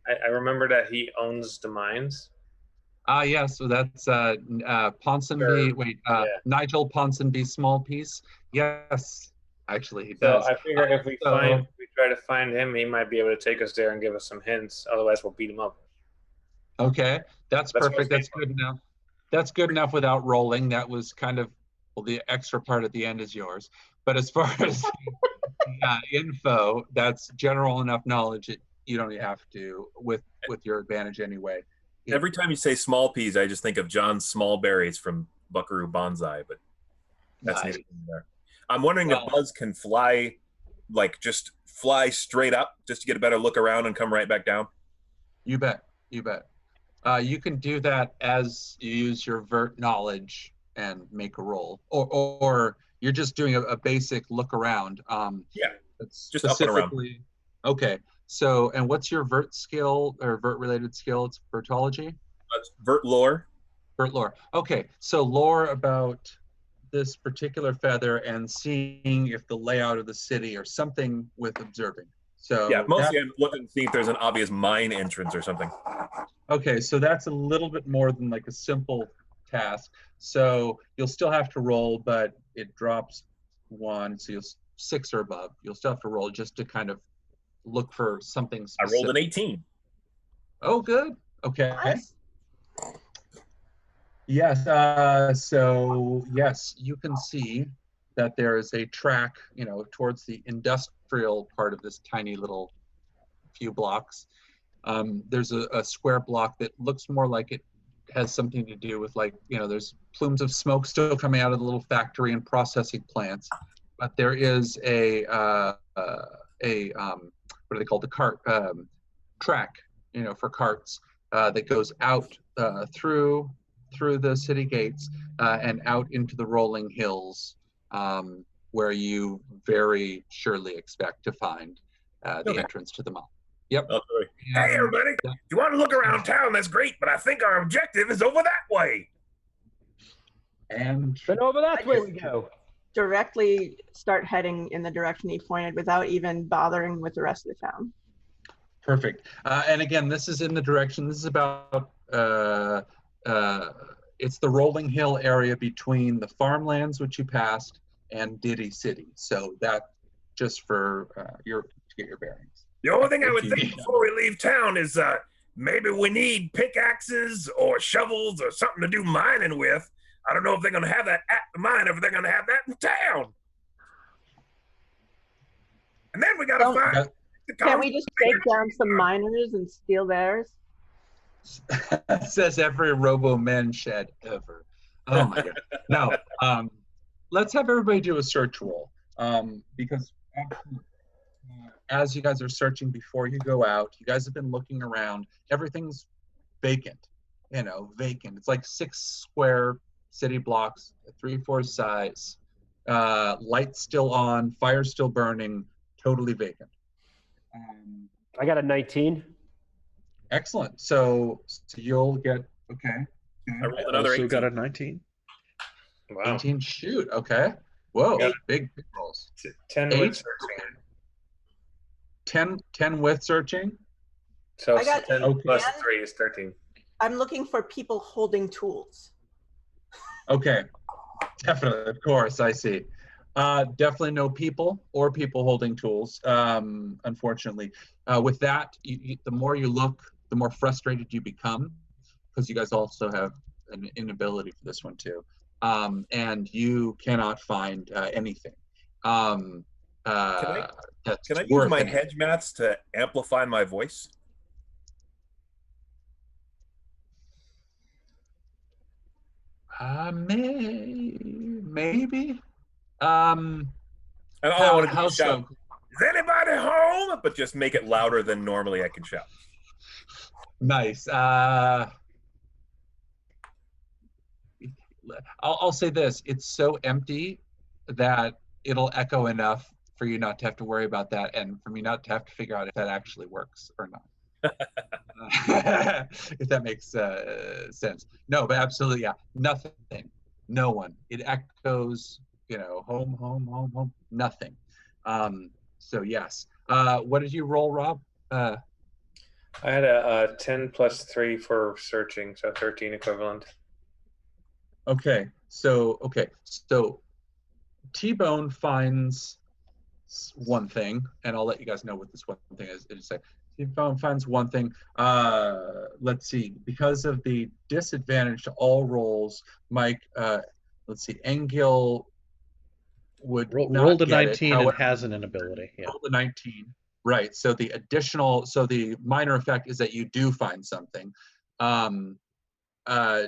I remember that he owns the mines. Yes, so that's Ponsonby. Nigel Ponsonby Small Piece. Yes, actually he does. So I figure if we try to find him, he might be able to take us there and give us some hints. Otherwise, we'll beat him up. Okay, that's perfect. That's good enough. That's good enough without rolling. That was kind of the extra part at the end is yours. But as far as info, that's general enough knowledge. You don't have to with your advantage anyway. Every time you say small peas, I just think of John Smallberries from Buckaroo Banzai, but that's neither here nor there. I'm wondering if Buzz can fly, like just fly straight up just to get a better look around and come right back down. You bet. You can do that as you use your Vurt knowledge and make a roll, or you're just doing a basic look around. Just up and around. Okay. So, and what's your Vurt skill or Vurt related skill? It's Vertology? It's Vurt lore. Vurt lore. Okay. So lore about this particular feather and seeing if the layout of the city or something with observing. So yeah, mostly I'm looking to see if there's an obvious mine entrance or something. Okay. So that's a little bit more than like a simple task. So you'll still have to roll, but it drops 1. So you'll 6 or above. You'll still have to roll just to kind of look for something specific. I rolled an 18. Oh, good. Okay. Nice. Yes. So yes, you can see that there is a track, towards the industrial part of this tiny little few blocks. There's a square block that looks more like it has something to do with there's plumes of smoke still coming out of the little factory and processing plants, but there is a what do they call the cart track, for carts that goes out through the city gates and out into the rolling hills, where you very surely expect to find the entrance to the mall. Yep. Hey, everybody! If you want to look around town, that's great, but I think our objective is over that way. And over that way we go. Directly start heading in the direction he pointed without even bothering with the rest of the town. Perfect. And again, this is in the direction. This is about it's the rolling hill area between the farmlands which you passed and Ditty City. So that just for to get your bearings. The only thing I would think before we leave town is maybe we need pickaxes or shovels or something to do mining with. I don't know if they're going to have that at the mine or if they're going to have that in town. And then we gotta Don't- find the Can't we just take down some miners and steal theirs? Says every Robo-Man shed ever. Oh my god. Now, let's have everybody do a search roll. Because as you guys are searching before you go out, you guys have been looking around. Everything's vacant. Vacant. It's like 6 square city blocks, 3/4 size. Lights still on, fire still burning, totally vacant. I got a 19. Excellent. So you'll get okay. I rolled another Also 18. got a 19. Wow. 18. Shoot. Okay. Whoa. Yeah. Big rolls. 10 8. with searching. 10 with searching. So I got 10 okay. plus 3 is 13. I'm looking for people holding tools. Okay. Definitely. Of course. I see. Definitely no people or people holding tools. Unfortunately, with that, the more you look, the more frustrated you become, because you guys also have an inability for this one too, and you cannot find anything. Can I use worth my anything. hedge maths to amplify my voice? Maybe. And all I want to do How is shout, so? "Is anybody home?" But just make it louder than normally I can shout. Nice. I'll say this: it's so empty that it'll echo enough for you not to have to worry about that, and for me not to have to figure out if that actually works or not. If that makes sense. No, but absolutely, yeah. Nothing. No one. It echoes. Home, home, home, home. Nothing. So yes. What did you roll, Rob? I had a 10 plus 3 for searching, so 13 equivalent. Okay. So T-Bone finds one thing, and I'll let you guys know what this one thing is in a sec. T-Bone finds one thing. Let's see. Because of the disadvantage to all rolls, Mike, let's see. Engil would not rolled a get 19 it. and However, has an inability. Yeah. rolled a 19. Right. So the minor effect is that you do find something.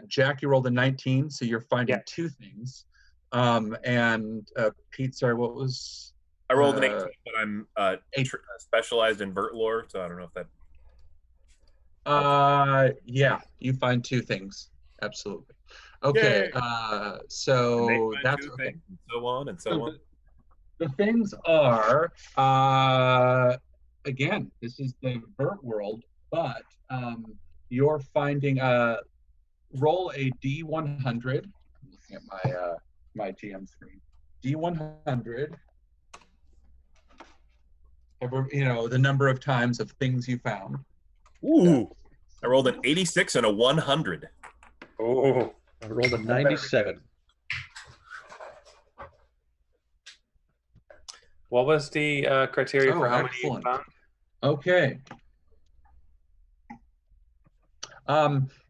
Jack, you rolled a 19, so you're finding 2 things. And Pete, sorry, what was? I rolled an 18, but I'm 8. specialized in Vurt lore, so I don't know if that. Yeah, you find 2 things. Absolutely. Okay. Yay. So And they find that's 2 okay. things, and so on and so So on. The things are, again, this is the Vurt world, but you're finding, roll a D100. I'm looking at my GM screen. D100. The number of times of things you found. Ooh. I rolled an 86 and a 100. Oh, I rolled a 97. what was the criteria for how many you excellent. found? Okay.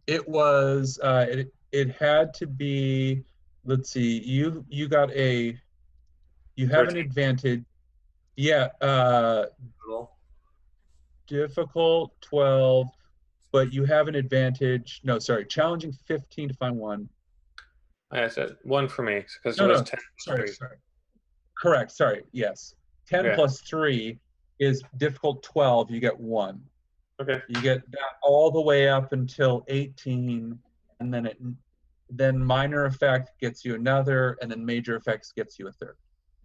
It was it had to be, let's see, you have 13. an advantage. Yeah, difficult 12, but you have an advantage. No, sorry, challenging 15 to find one. I said 1 for me because No, it was no, 10. sorry. Correct, sorry, yes. 10 Okay. plus 3 is difficult 12, you get 1. Okay. You get that all the way up until 18, and then minor effect gets you another, and then major effects gets you a third.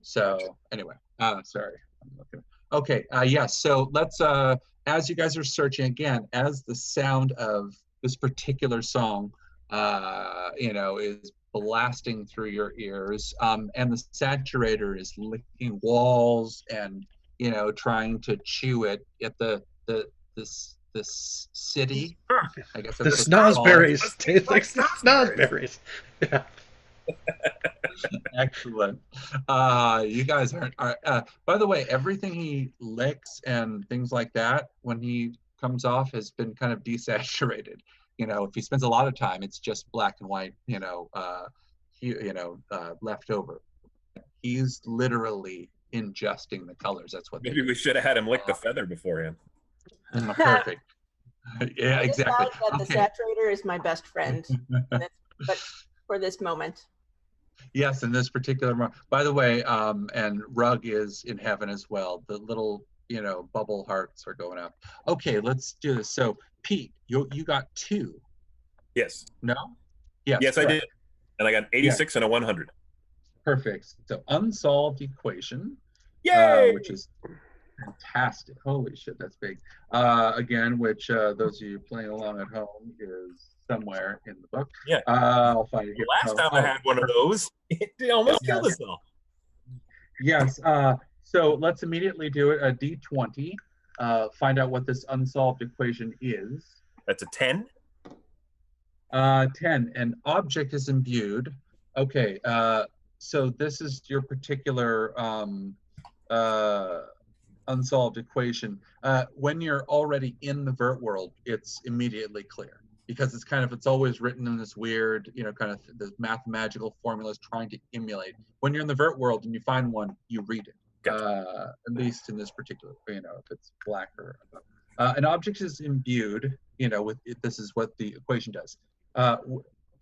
So anyway, sorry. I'm looking. Okay, yes. So let's, as you guys are searching again, as the sound of this particular song, is blasting through your ears, and the saturator is licking walls and trying to chew it at this city. I guess The that's what they call it. snozberries taste like snozberries. Yeah. Excellent. You guys are by the way, everything he licks and things like that, when he comes off, has been kind of desaturated. If he spends a lot of time, it's just black and white, left over. He's literally ingesting the colors. That's what Maybe we should have had him lick the feather beforehand. Perfect. Yeah, I just exactly. found that the saturator is my best friend, but for this moment. Yes, in this particular moment. By the way, and Rug is in heaven as well. The little, bubble hearts are going up. Okay, let's do this. So, Pete, you got 2. Yes. No? Yes. Yes, correct. I did. And I got an 86 and a 100. Perfect. So, unsolved equation, Yay! which is fantastic. Holy shit, that's big. Again, which those of you playing along at home is somewhere in the book. Yeah. I'll find it here. Last time I had one of those, it almost killed us all. Yes. So let's immediately do it. A D20. Find out what this unsolved equation is. That's a 10. 10. An object is imbued. Okay. So this is your particular unsolved equation. When you're already in the Vurt world, it's immediately clear because it's always written in this weird, kind of the mathematical formulas trying to emulate. When you're in the Vurt world and you find one, you read it. Gotcha. At least in this particular, if it's black or an object is imbued, this is what the equation does,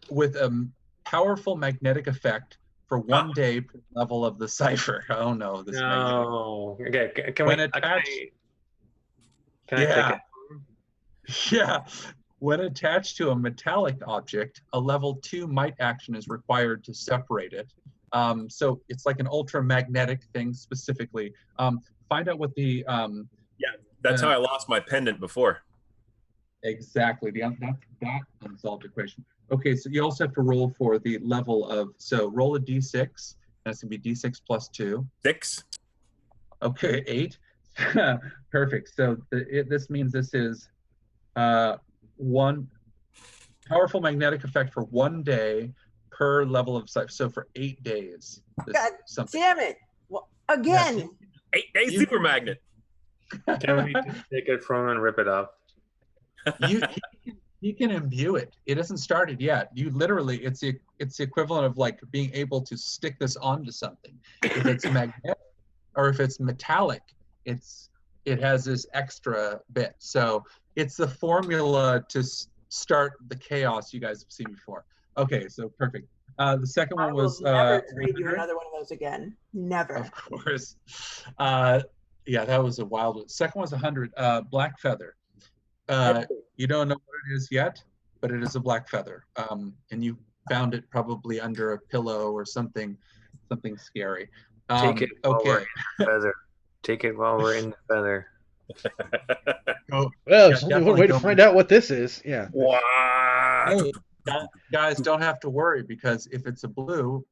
with a powerful magnetic effect for 1 day per level of the cipher. Oh no, this no. Okay, can when we attached? Can I take it? Yeah. When attached to a metallic object, a level 2 might action is required to separate it. So it's like an ultramagnetic thing specifically. Find out what the that's how I lost my pendant before. Exactly. That unsolved equation. Okay, so you also have to roll for the level of, so roll a d6. That's gonna be d6 plus 2. 6. Okay, 8. Perfect. So this means this is 1 powerful magnetic effect for 1 day per level of cipher. So for 8 days. God damn it! Well, again. Yes. 8 days super magnet. Can we just take it from and rip it up? He can imbue it. It hasn't started yet. You literally, it's the equivalent of like being able to stick this onto something. If it's magnetic or if it's metallic, it has this extra bit. So it's the formula to start the chaos you guys have seen before. Okay, so perfect. The second one was never trade you another one of those again. Never. Of course. Yeah, that was a wild one. Second was 100. Black feather. You don't know what it is yet, but it is a black feather. And you found it probably under a pillow or something scary. Take it while okay. we're in the feather. Take it while we're in the feather. Well, Yeah, there's only one way to find out what this is. Yeah. Wow. Guys, don't have to worry because if it's a blue,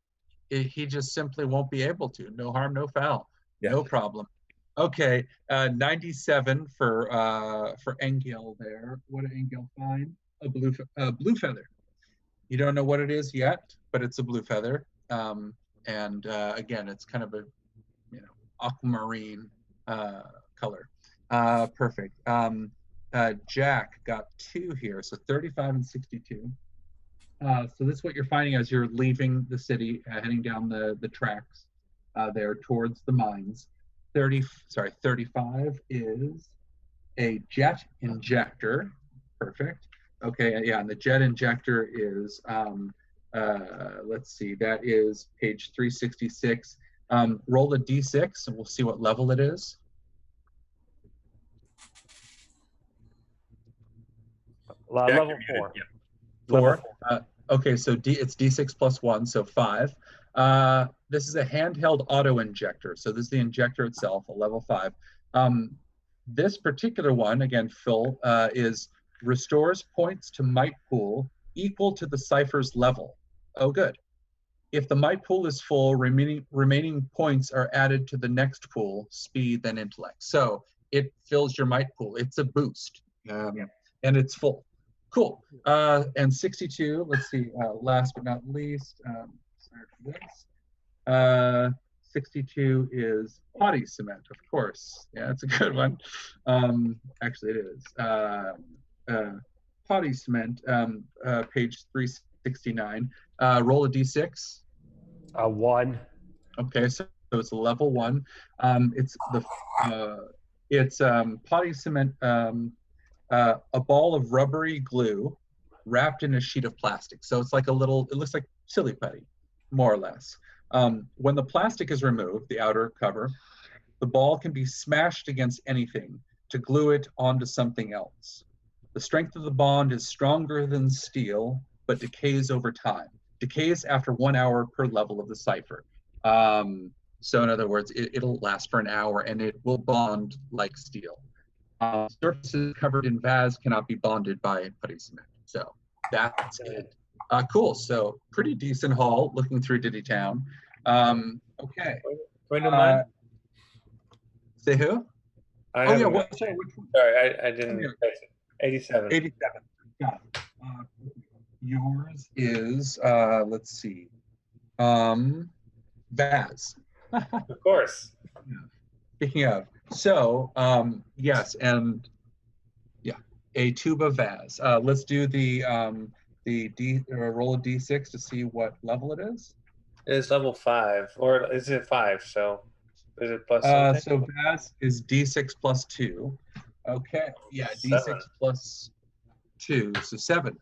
he just simply won't be able to. No harm, no foul. Yeah. No problem. Okay, 97 for Engel there. What did Engel find? A blue feather. You don't know what it is yet, but it's a blue feather. And again, it's kind of a aquamarine color. Perfect. Jack got 2 here, so 35 and 62. So this is what you're finding as you're leaving the city, heading down the tracks there towards the mines. 35 is a jet injector. Perfect. Okay, yeah, and the jet injector is, let's see, that is page 366. Roll a d6 and we'll see what level it is. Level 4. Yeah. 4. Okay, so it's d6 plus 1, so 5. This is a handheld auto injector. So this is the injector itself, a level 5. This particular one, again, Phil, is restores points to might pool equal to the cipher's level. Oh, good. If the might pool is full, remaining points are added to the next pool, speed, then intellect. So it fills your might pool. It's a boost, and it's full. Cool. And 62, let's see, last but not least, sorry for this. 62 is potty cement, of course. Yeah, it's a good one. Actually, it is. Potty cement, page 369. Roll a d6. A 1. Okay, so So it's a level 1. It's potty cement, a ball of rubbery glue wrapped in a sheet of plastic. So it's like it looks like silly putty, more or less. When the plastic is removed, the outer cover, the ball can be smashed against anything to glue it onto something else. The strength of the bond is stronger than steel, but decays over time. Decays after 1 hour per level of the cipher. So in other words, it'll last for an hour and it will bond like steel. Surfaces covered in vase cannot be bonded by putty cement. So that's it. Cool. So pretty decent haul looking through Diddy Town. Okay. Point of mine? Say who? Sorry, Which one? Sorry, I didn't. 87. 87. Got it. Yours is, let's see, vase. Of course. Speaking of, so yes, and yeah, a tuba vase. Let's do the roll a d6 to see what level it is. It is level 5, or is it 5? So is it plus something? So vase is d6 plus 2. Okay, yeah, d6 7. plus 2, so 7.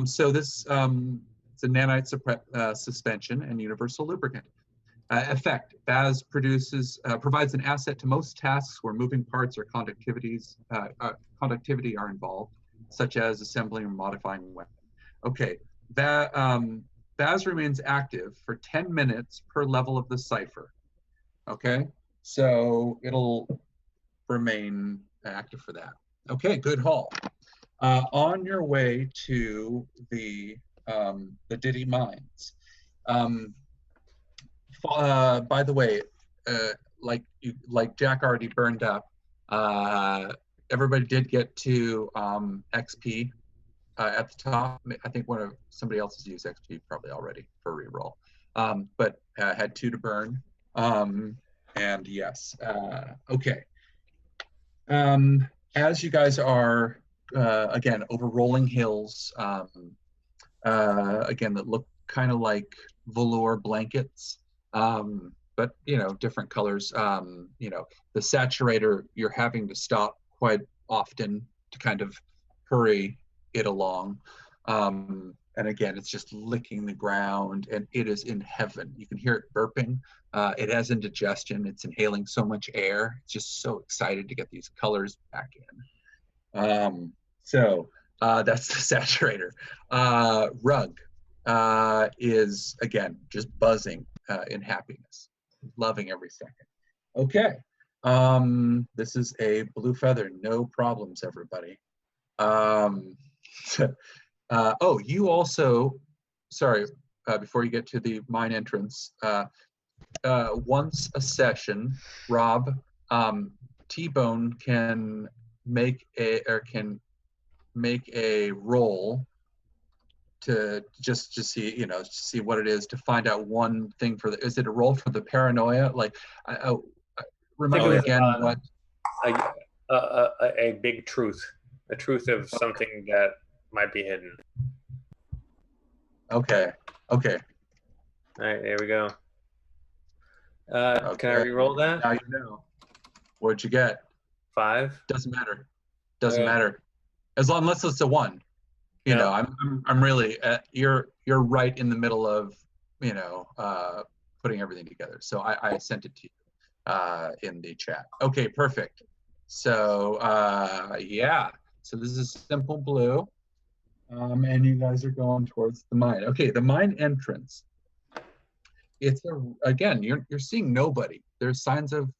So this it's a nanite suspension and universal lubricant. Effect: vase provides an asset to most tasks where moving parts or conductivity are involved, such as assembling or modifying a weapon. Okay, vase remains active for 10 minutes per level of the cipher. Okay, so it'll remain active for that. Okay, good haul. On your way to the Diddy Mines. By the way, like Jack already burned up, everybody did get to XP at the top. I think somebody else has used XP probably already for reroll, but had 2 to burn. And yes, okay. As you guys are again over rolling hills, again that look kind of like velour blankets. But different colors. The saturator, you're having to stop quite often to kind of hurry it along. And again, it's just licking the ground, and it is in heaven. You can hear it burping. It has indigestion. It's inhaling so much air. It's just so excited to get these colors back in. So that's the saturator. Rug is, again, just buzzing in happiness, loving every second. Okay, this is a blue feather, no problems, everybody. Oh, you also, sorry, before you get to the mine entrance, once a session, Rob, T-Bone can make a roll to just see see what it is, to find out one thing for is it a roll for the paranoia? Like, remind me again what a big truth, the truth of something that might be hidden. Okay. All right, there we go. Okay. Can I re-roll that? Now you know. What'd you get? 5. Doesn't matter. Doesn't matter. Unless it's a 1. You know, I'm really you're right in the middle of putting everything together. So I sent it to you in the chat. Okay, perfect. So yeah. So this is simple blue. And you guys are going towards the mine. Okay, the mine entrance. It's again, you're seeing nobody. There's signs of,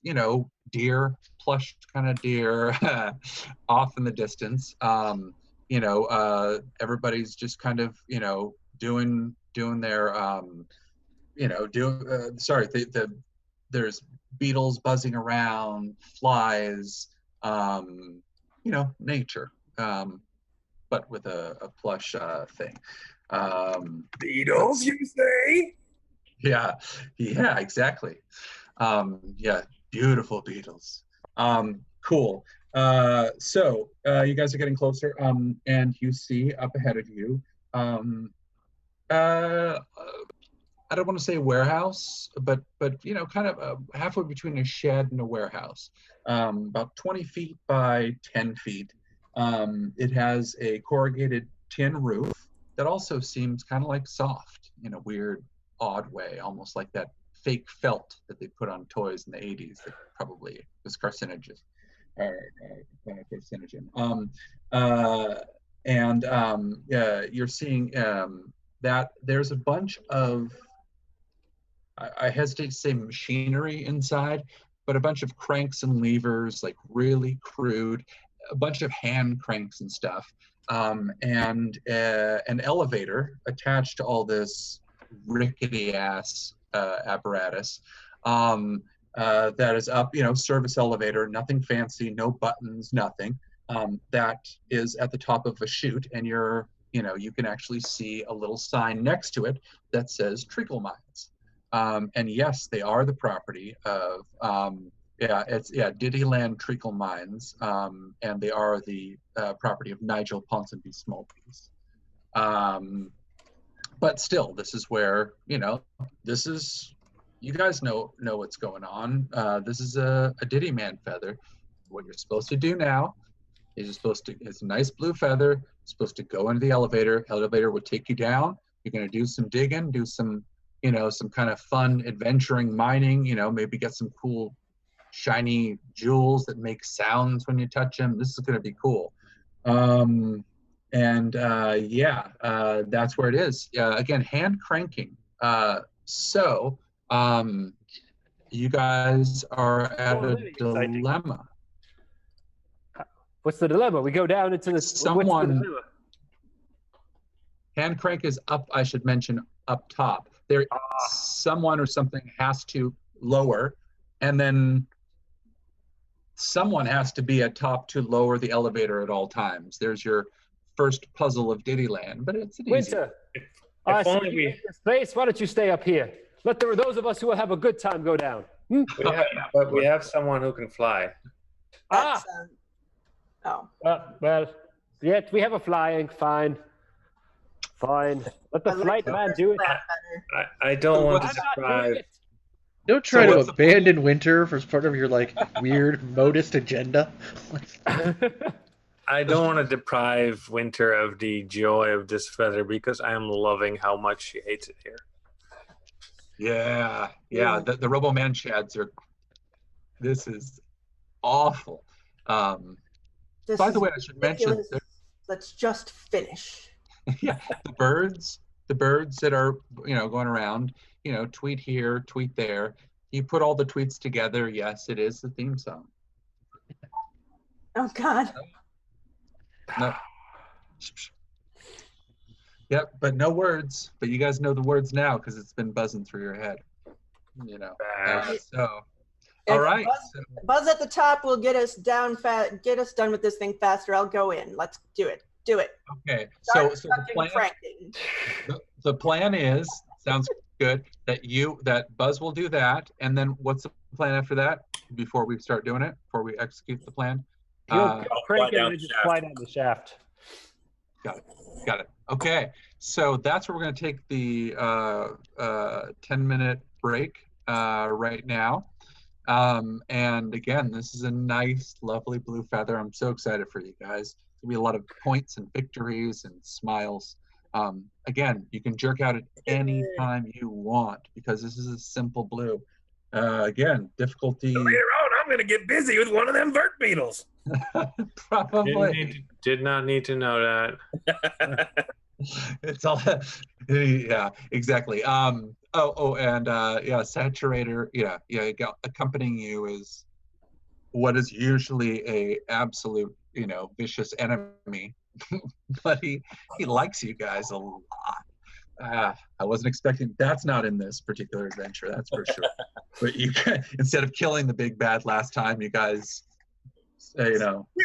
deer, plush kind of deer off in the distance. Everybody's just kind of, doing their, there's beetles buzzing around, flies, nature, but with a plush thing. Beetles, you say? Yeah, exactly. Yeah, beautiful beetles. Cool. So you guys are getting closer, and you see up ahead of you I don't want to say warehouse, but you know, kind of halfway between a shed and a warehouse. About 20 feet by 10 feet. It has a corrugated tin roof that also seems kind of like soft in a weird, odd way, almost like that fake felt that they put on toys in the 80s that probably was carcinogen. You're seeing that there's a bunch of, I hesitate to say machinery inside, but a bunch of cranks and levers, like really crude, a bunch of hand cranks and stuff, and an elevator attached to all this rickety ass apparatus that is up, you know, service elevator, nothing fancy, no buttons, nothing. That is at the top of a chute, and you know, you can actually see a little sign next to it that says Treacle Mines. And yes, they are the property of Diddyland Treacle Mines, and they are the property of Nigel Ponsonby Smallpiece. But still, this is where, you know, you guys know what's going on. This is a Diddy Man feather. What you're supposed to do now is it's a nice blue feather. You're supposed to go into the elevator. Elevator will take you down. You're going to do some digging, do some, you know, some kind of fun adventuring mining, you know, maybe get some cool shiny jewels that make sounds when you touch them. This is going to be cool. That's where it is. Again, hand cranking. You guys are at a dilemma. What's the dilemma? We go down into the hand crank is up, I should mention, up top. Someone or something has to lower, and then someone has to be at top to lower the elevator at all times. There's your first puzzle of Diddyland, but it's an Winter. Why don't you stay up here? Let those of us who will have a good time go down. We have someone who can fly. Well, yeah, we have a flying. Fine. Let the flight man do it. I don't want to deprive. Don't try to abandon Winter for part of your like weird modist agenda. I don't want to deprive Winter of the joy of this feather because I am loving how much she hates it here. Yeah. The Robo Man Shads are. This is awful. By the way, I should mention. Let's just finish. Yeah, the birds that are, you know, going around, you know, tweet here, tweet there. You put all the tweets together. Yes, it is the theme song. Oh God. No. Yep, but no words. But you guys know the words now because it's been buzzing through your head. You know. All right. Buzz at the top will get us down fast. Get us done with this thing faster. I'll go in. Let's do it. Okay. So the plan is, sounds good, that Buzz will do that, and then what's the plan after that? Before we start doing it, before we execute the plan. Crank it and just fly down the shaft. Got it. Okay. So that's where we're going to take the 10-minute break right now. And again, this is a nice, lovely blue feather. I'm so excited for you guys. There'll be a lot of points and victories and smiles. Again, you can jerk out at any time you want because this is a simple blue. Again, difficulty. So later on, I'm going to get busy with one of them Vurt beetles. Probably. Did not need to know that. It's all, yeah, exactly. Saturator, accompanying you is what is usually a absolute, vicious enemy, but he likes you guys a lot. I wasn't expecting, that's not in this particular adventure, that's for sure. But you instead of killing the big bad last time, you guys, we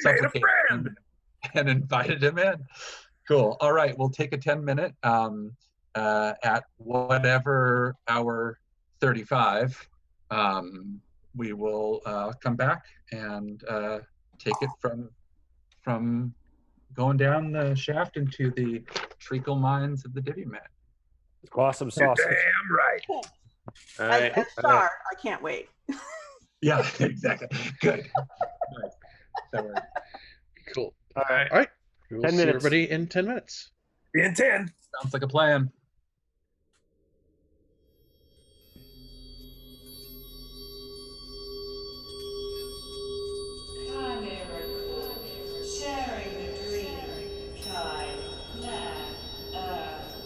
made a friend and invited him in. Cool. All right, we'll take a 10-minute at whatever hour 35. We will come back and take it from going down the shaft into the treacle mines of the Diddy Man. Awesome You're sausage. damn right. All As, right. as Char, I can't wait. Yeah, exactly. Good. Nice. That worked. Cool. All right. All right. We will 10 see minutes. everybody in 10 minutes. In 10. Sounds like a plan. Sharing the dream, time, land, earth.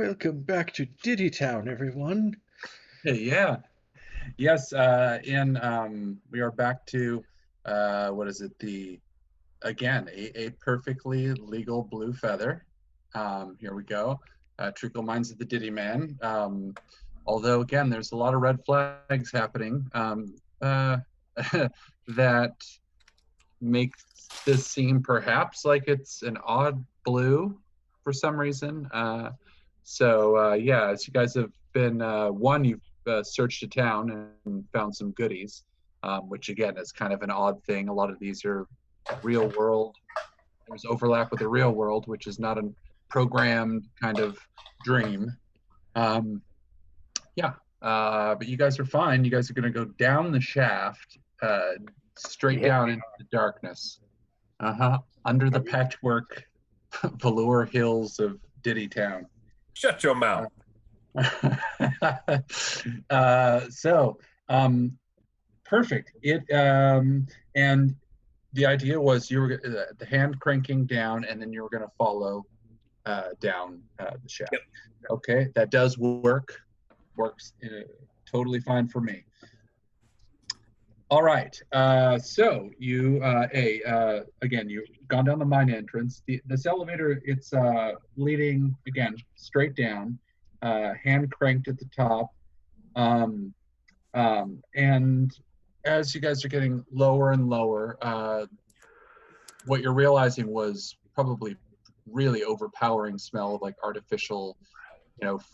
Welcome back to Diddy Town, everyone. Yeah. Yes. We are back to what is it? A perfectly legal blue feather. Here we go. Treacle Mines of the Diddy Man. Although again, there's a lot of red flags happening that makes this seem perhaps like it's an odd blue for some reason. As you guys have been, you've searched a town and found some goodies, which again is kind of an odd thing. A lot of these are real world. There's overlap with the real world, which is not a programmed kind of dream. But you guys are fine. You guys are going to go down the shaft, straight down into the darkness. Under the patchwork velour hills of Diddy Town. Shut your mouth. Perfect. And the idea was you were the hand cranking down, and then you were going to follow down the shaft. Yep. Okay, that does work. Works totally fine for me. All right. So you again, you've gone down the mine entrance. This elevator, it's leading again straight down, hand cranked at the top, and as you guys are getting lower and lower, what you're realizing was probably really overpowering smell of like artificial,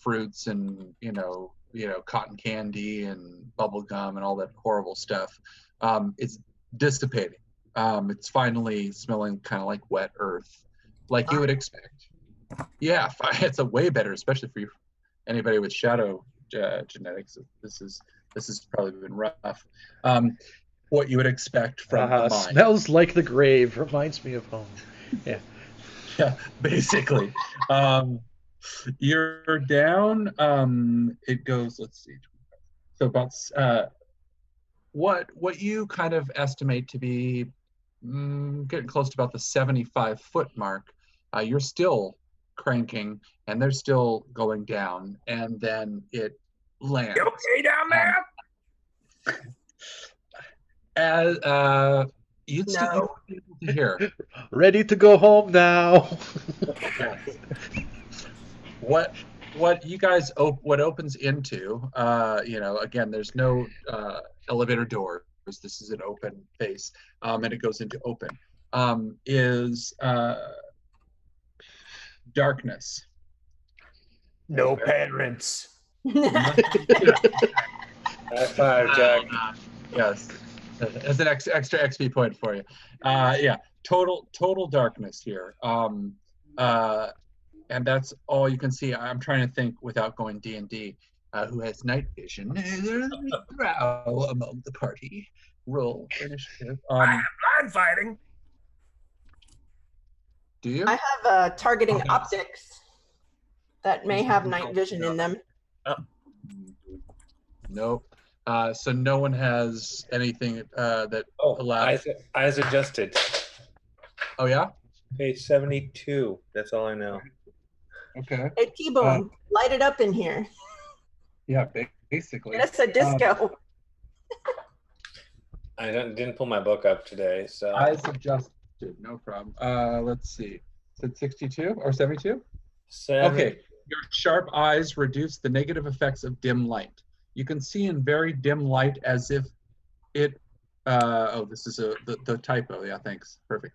fruits and cotton candy and bubble gum and all that horrible stuff. It's dissipating. It's finally smelling kind of like wet earth, like you would expect. Yeah, it's a way better, especially for anybody with shadow genetics. This has probably been rough. What you would expect from a mine. Smells like the grave. Reminds me of home. Yeah. Yeah, basically. You're down. It goes. Let's see. So about what you kind of estimate to be getting close to about the 75-foot mark. You're still cranking, and they're still going down, and then it lands. You okay down there? As you'd still be able to hear. Ready to go home now. Yes. What you guys what opens into, again, there's no elevator doors. This is an open face, and it goes into open. Is darkness. No parents. High five, Jack. Yes, as an extra XP point for you. Total darkness here. And that's all you can see. I'm trying to think without going D&D. Who has night vision? Row among the party. Roll initiative. I have blind fighting. Do you? I have targeting optics that may have night vision in them. Nope. So no one has anything that allows. Eyes adjusted. Oh yeah. Page 72. That's all I know. Okay. Hey, T-Bone, light it up in here. Yeah, basically. Get us a disco. I didn't pull my book up today, so. Eyes adjusted, no problem. Let's see. Is it 62 or 72? Okay. Your sharp eyes reduce the negative effects of dim light. You can see in very dim light as if it. This is the typo. Yeah, thanks. Perfect.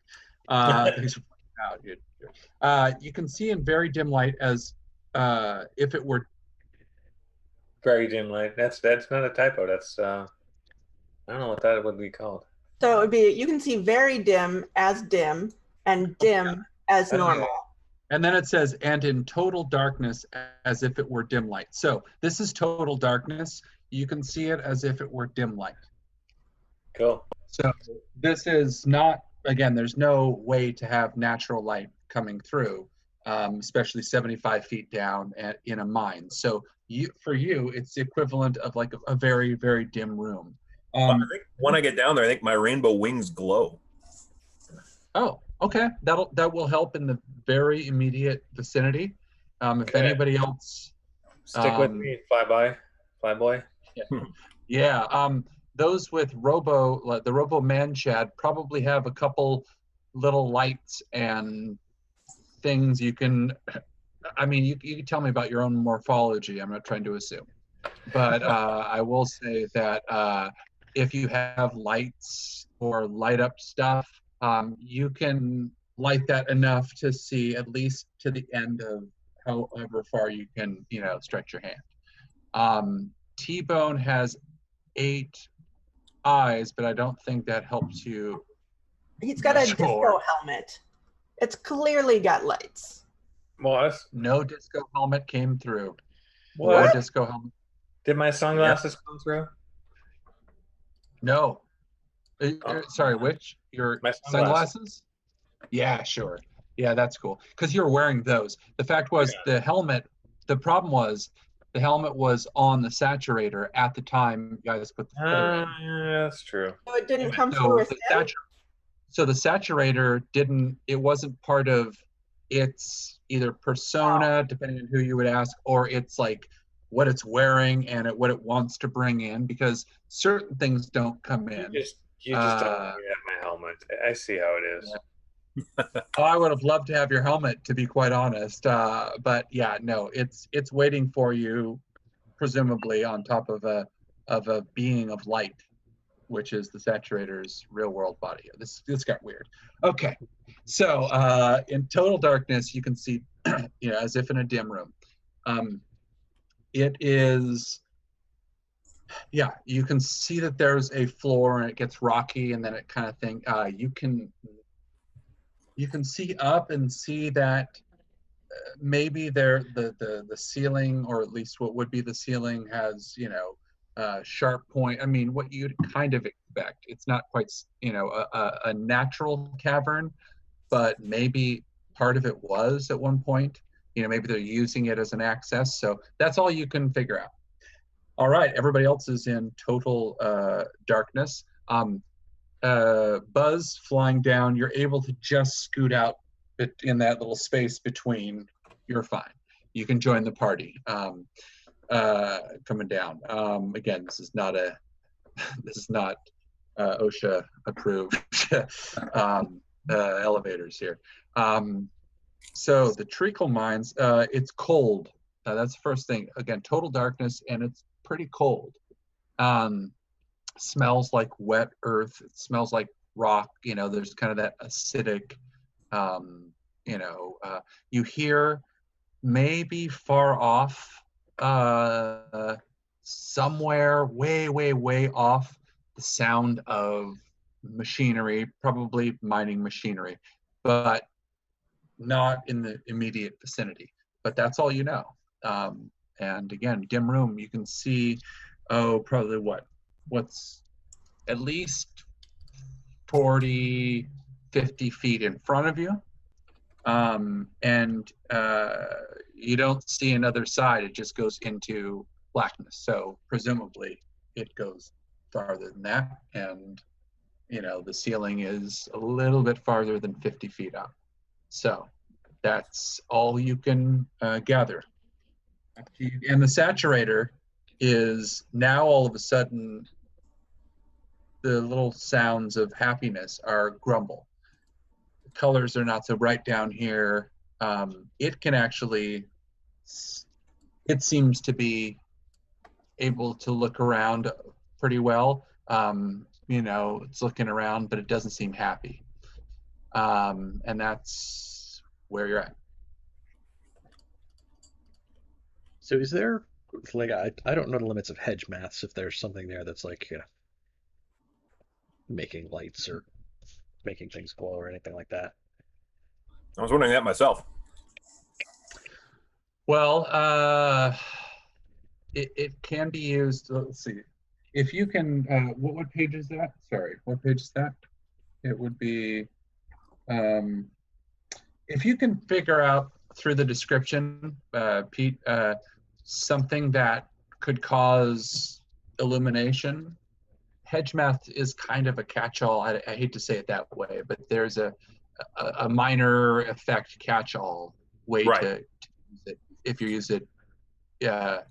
Thanks for pointing out. You can see in very dim light as if it were. Very dim light. That's not a typo. That's I don't know what that would be called. So it would be, you can see very dim as dim and dim as normal. And then it says, and in total darkness as if it were dim light. So this is total darkness. You can see it as if it were dim light. Cool. So this is not, again, there's no way to have natural light coming through, especially 75 feet down in a mine. So for you, it's the equivalent of like a very, very dim room. I think when I get down there, I think my rainbow wings glow. Oh, okay. That will help in the very immediate vicinity. If Okay. anybody else, Stick with me, Flyboy. yeah, those with the Robo Man Chad probably have a couple little lights and things you can. I mean, you can tell me about your own morphology. I'm not trying to assume, but I will say that if you have lights or light up stuff, you can light that enough to see at least to the end of however far you can, stretch your hand. T-Bone has 8 eyes, but I don't think that helps you. He's got a Sure. disco helmet. It's clearly got lights. Well, No disco helmet came through. what? No disco helmet. Did my sunglasses come through? No. Oh. Sorry, which? Your My sunglasses. sunglasses? Yeah, sure. Yeah, that's cool. Because you're wearing those. The fact was the problem was the helmet was on the saturator at the time you guys put the feather in. Yeah, that's true. So it didn't come So through with the, him? the saturator it wasn't part of its either persona, depending on who you would ask, or it's like what it's wearing and what it wants to bring in, because certain things don't come in. You just don't want me to have my helmet. I see how it is. Yeah. I would have loved to have your helmet, to be quite honest. But yeah, no, it's waiting for you, presumably on top of a being of light, which is the saturator's real world body. This got weird. Okay, so in total darkness, you can see, as if in a dim room. It is, you can see that there's a floor and it gets rocky and then it kind of thing. You can see up and see that maybe the ceiling, or at least what would be the ceiling, has sharp point. I mean, what you'd kind of expect. It's not quite a natural cavern, but maybe part of it was at one point. Maybe they're using it as an access. So that's all you can figure out. All right, everybody else is in total darkness. Buzz flying down, you're able to just scoot out in that little space between. You're fine. You can join the party coming down. Again, this is not OSHA approved elevators here. So the treacle mines, it's cold. That's the first thing. Again, total darkness, and it's pretty cold. Smells like wet earth. It smells like rock. There's kind of that acidic, you hear maybe far off, somewhere way, way, way off, the sound of machinery, probably mining machinery, but not in the immediate vicinity. But that's all you know. And again, dim room, you can see, probably what's at least 40, 50 feet in front of you. And you don't see another side. It just goes into blackness. So presumably it goes farther than that. And, the ceiling is a little bit farther than 50 feet up. So that's all you can gather. And the saturator is now all of a sudden, the little sounds of happiness are grumble. The colors are not so bright down here. It can actually, it seems to be able to look around pretty well. It's looking around, but it doesn't seem happy. And that's where you're at. So is there, I don't know the limits of hedge maths, if there's something there that's making lights or making things glow or anything like that. I was wondering that myself. Well, it can be used. Let's see. If you can, what page is that? Sorry, what page is that? It would be, if you can figure out through the description, Pete, something that could cause illumination. Hedge math is kind of a catch-all. I hate to say it that way, but there's a minor effect catch-all way to use it if you use it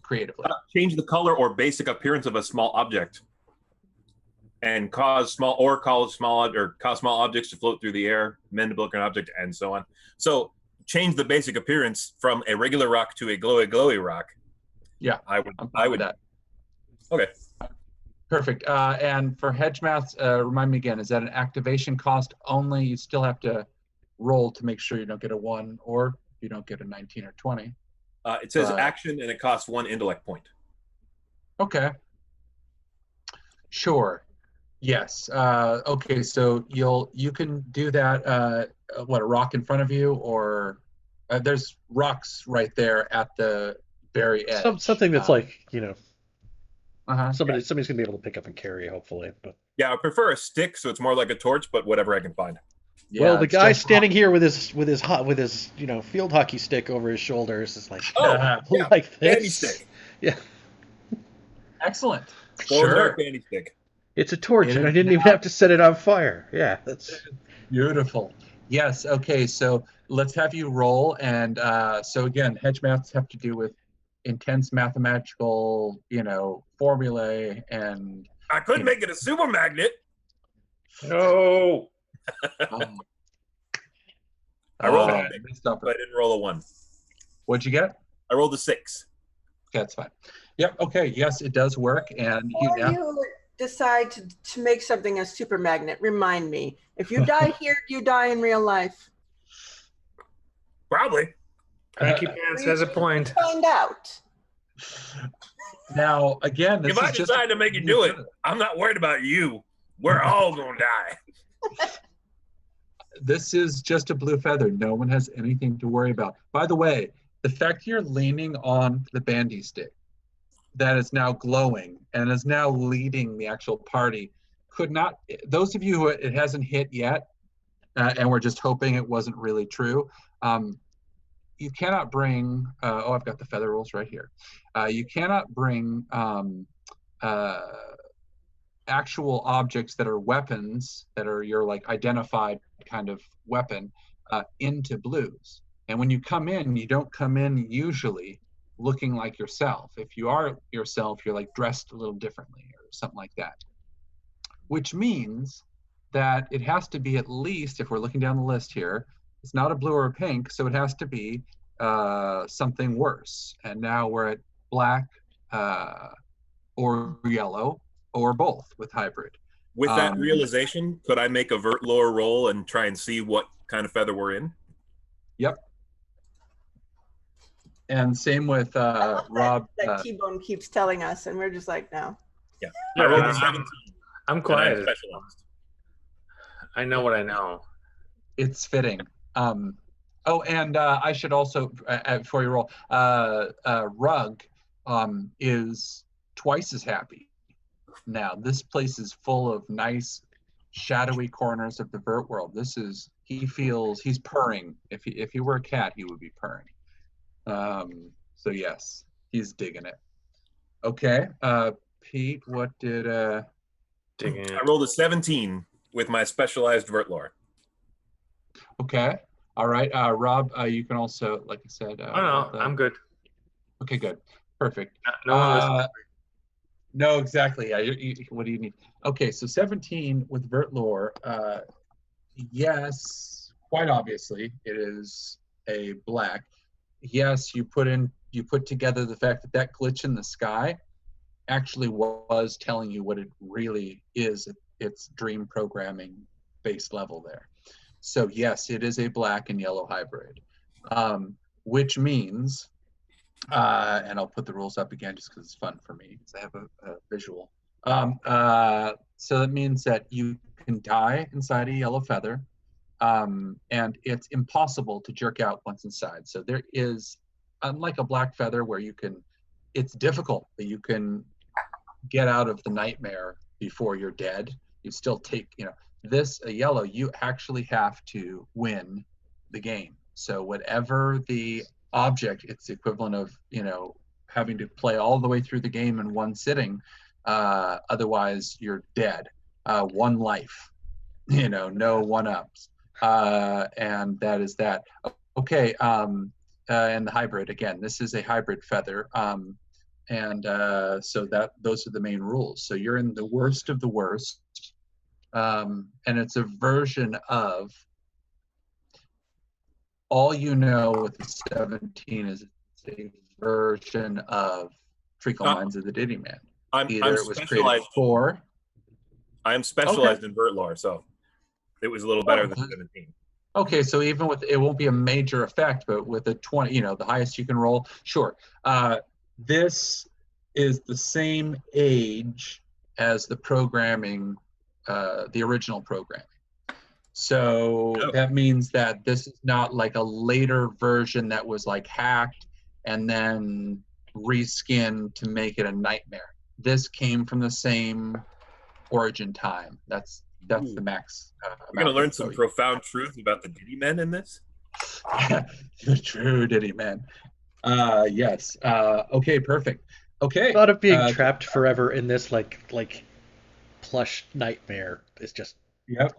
creatively. Change the color or basic appearance of a small object, and cause small objects to float through the air, mendable an object, and so on. So change the basic appearance from a regular rock to a glowy rock. Yeah, I would. That. Okay. Perfect. And for hedge maths, remind me again, is that an activation cost only? You still have to roll to make sure you don't get a 1 or you don't get a 19 or 20. It says action and it costs 1 intellect point. Okay. Sure. Yes. Okay, so you can do that. What, a rock in front of you, or there's rocks right there at the very edge. Something that's Uh-huh. somebody's gonna be able to pick up and carry, hopefully. But Yeah, I prefer a stick, so it's more like a torch, but whatever I can find. Yeah, well, the it's guy just standing here with his field hockey stick over his shoulders is like, Oh, yeah, like bandy this. stick. Yeah, excellent. Dark bandy stick. it's a torch, It and I is didn't even have to set it on fire. Yeah, that's Beautiful. Yes. Okay. So let's have you roll. And so again, hedge maths have to do with intense mathematical, formulae and. I could make it a super magnet. No. I rolled uh, a 6, messed up. but I didn't roll a 1. What'd you get? I rolled a 6. Okay, that's fine. Yep. Okay. Yes, it does work. And Before you decide to make something a super magnet, remind me. If you die here, do you die in real life? Probably. Cranky Pants has a point. Find out. Now, again, this If I is just decide to make you do it, I'm not worried about you. We're all gonna die. This is just a blue feather. No one has anything to worry about. By the way, the fact you're leaning on the bandy stick that is now glowing and is now leading the actual party could not, those of you who it hasn't hit yet, and we're just hoping it wasn't really true, you cannot bring, I've got the feather rules right here. You cannot bring actual objects that are weapons, that are your identified kind of weapon, into blues. And when you come in, you don't come in usually looking like yourself. If you are yourself, you're dressed a little differently or something like that. Which means that it has to be, at least if we're looking down the list here, it's not a blue or a pink, so it has to be something worse. And now we're at black or yellow or both with hybrid. With that realization, could I make a vert lore roll and try and see what kind of feather we're in? Yep. And same with Rob. That T-Bone keeps telling us, and we're just like, no. Yeah. I rolled a 17. I'm quiet. Specialized. I know what I know. It's fitting. Oh, and I should also, before you roll, Rug is twice as happy now. This place is full of nice, shadowy corners of the Vurt world. He's purring. If he were a cat, he would be purring. So yes, he's digging it. Okay, Pete, what did Digging it. I rolled a 17 with my specialized vert lore. Okay, all right, Rob, you can also, like I said. Oh no, I'm good. Okay, good, perfect. No one listens. No, exactly. Yeah, what do you need? Okay, so 17 with vert lore. Yes, quite obviously, it is a black. Yes, you put together the fact that glitch in the sky actually was telling you what it really is. It's dream programming base level there. So yes, it is a black and yellow hybrid, which means, and I'll put the rules up again just because it's fun for me, because I have a visual. So that means that you can die inside a yellow feather. And it's impossible to jerk out once inside. So there is, unlike a black feather where it's difficult, but you can get out of the nightmare before you're dead. You still take, a yellow, you actually have to win the game. So whatever the object, it's the equivalent of, having to play all the way through the game in one sitting. Otherwise you're dead. One life, no one-ups. And that is that. Okay, and the hybrid. Again, this is a hybrid feather. And so those are the main rules. So you're in the worst of the worst. And it's a version of, all you know with the 17 is it's a version of Treacle Mines of the Ditty Man. Either it was created for. I am specialized in Vurt lore, so it was a little better than 17. Okay, so even with, it won't be a major effect, but with a 20, you know, the highest you can roll, sure. This is the same age as the programming, the original programming. So that means that this is not like a later version that was like hacked and then reskinned to make it a nightmare. This came from the same origin time. That's the max. We're gonna learn some profound truth about the Ditty Men in this. The true Ditty Men. Yes. Okay. Perfect. Okay. Thought of being trapped forever in this like plush nightmare is just. Yep.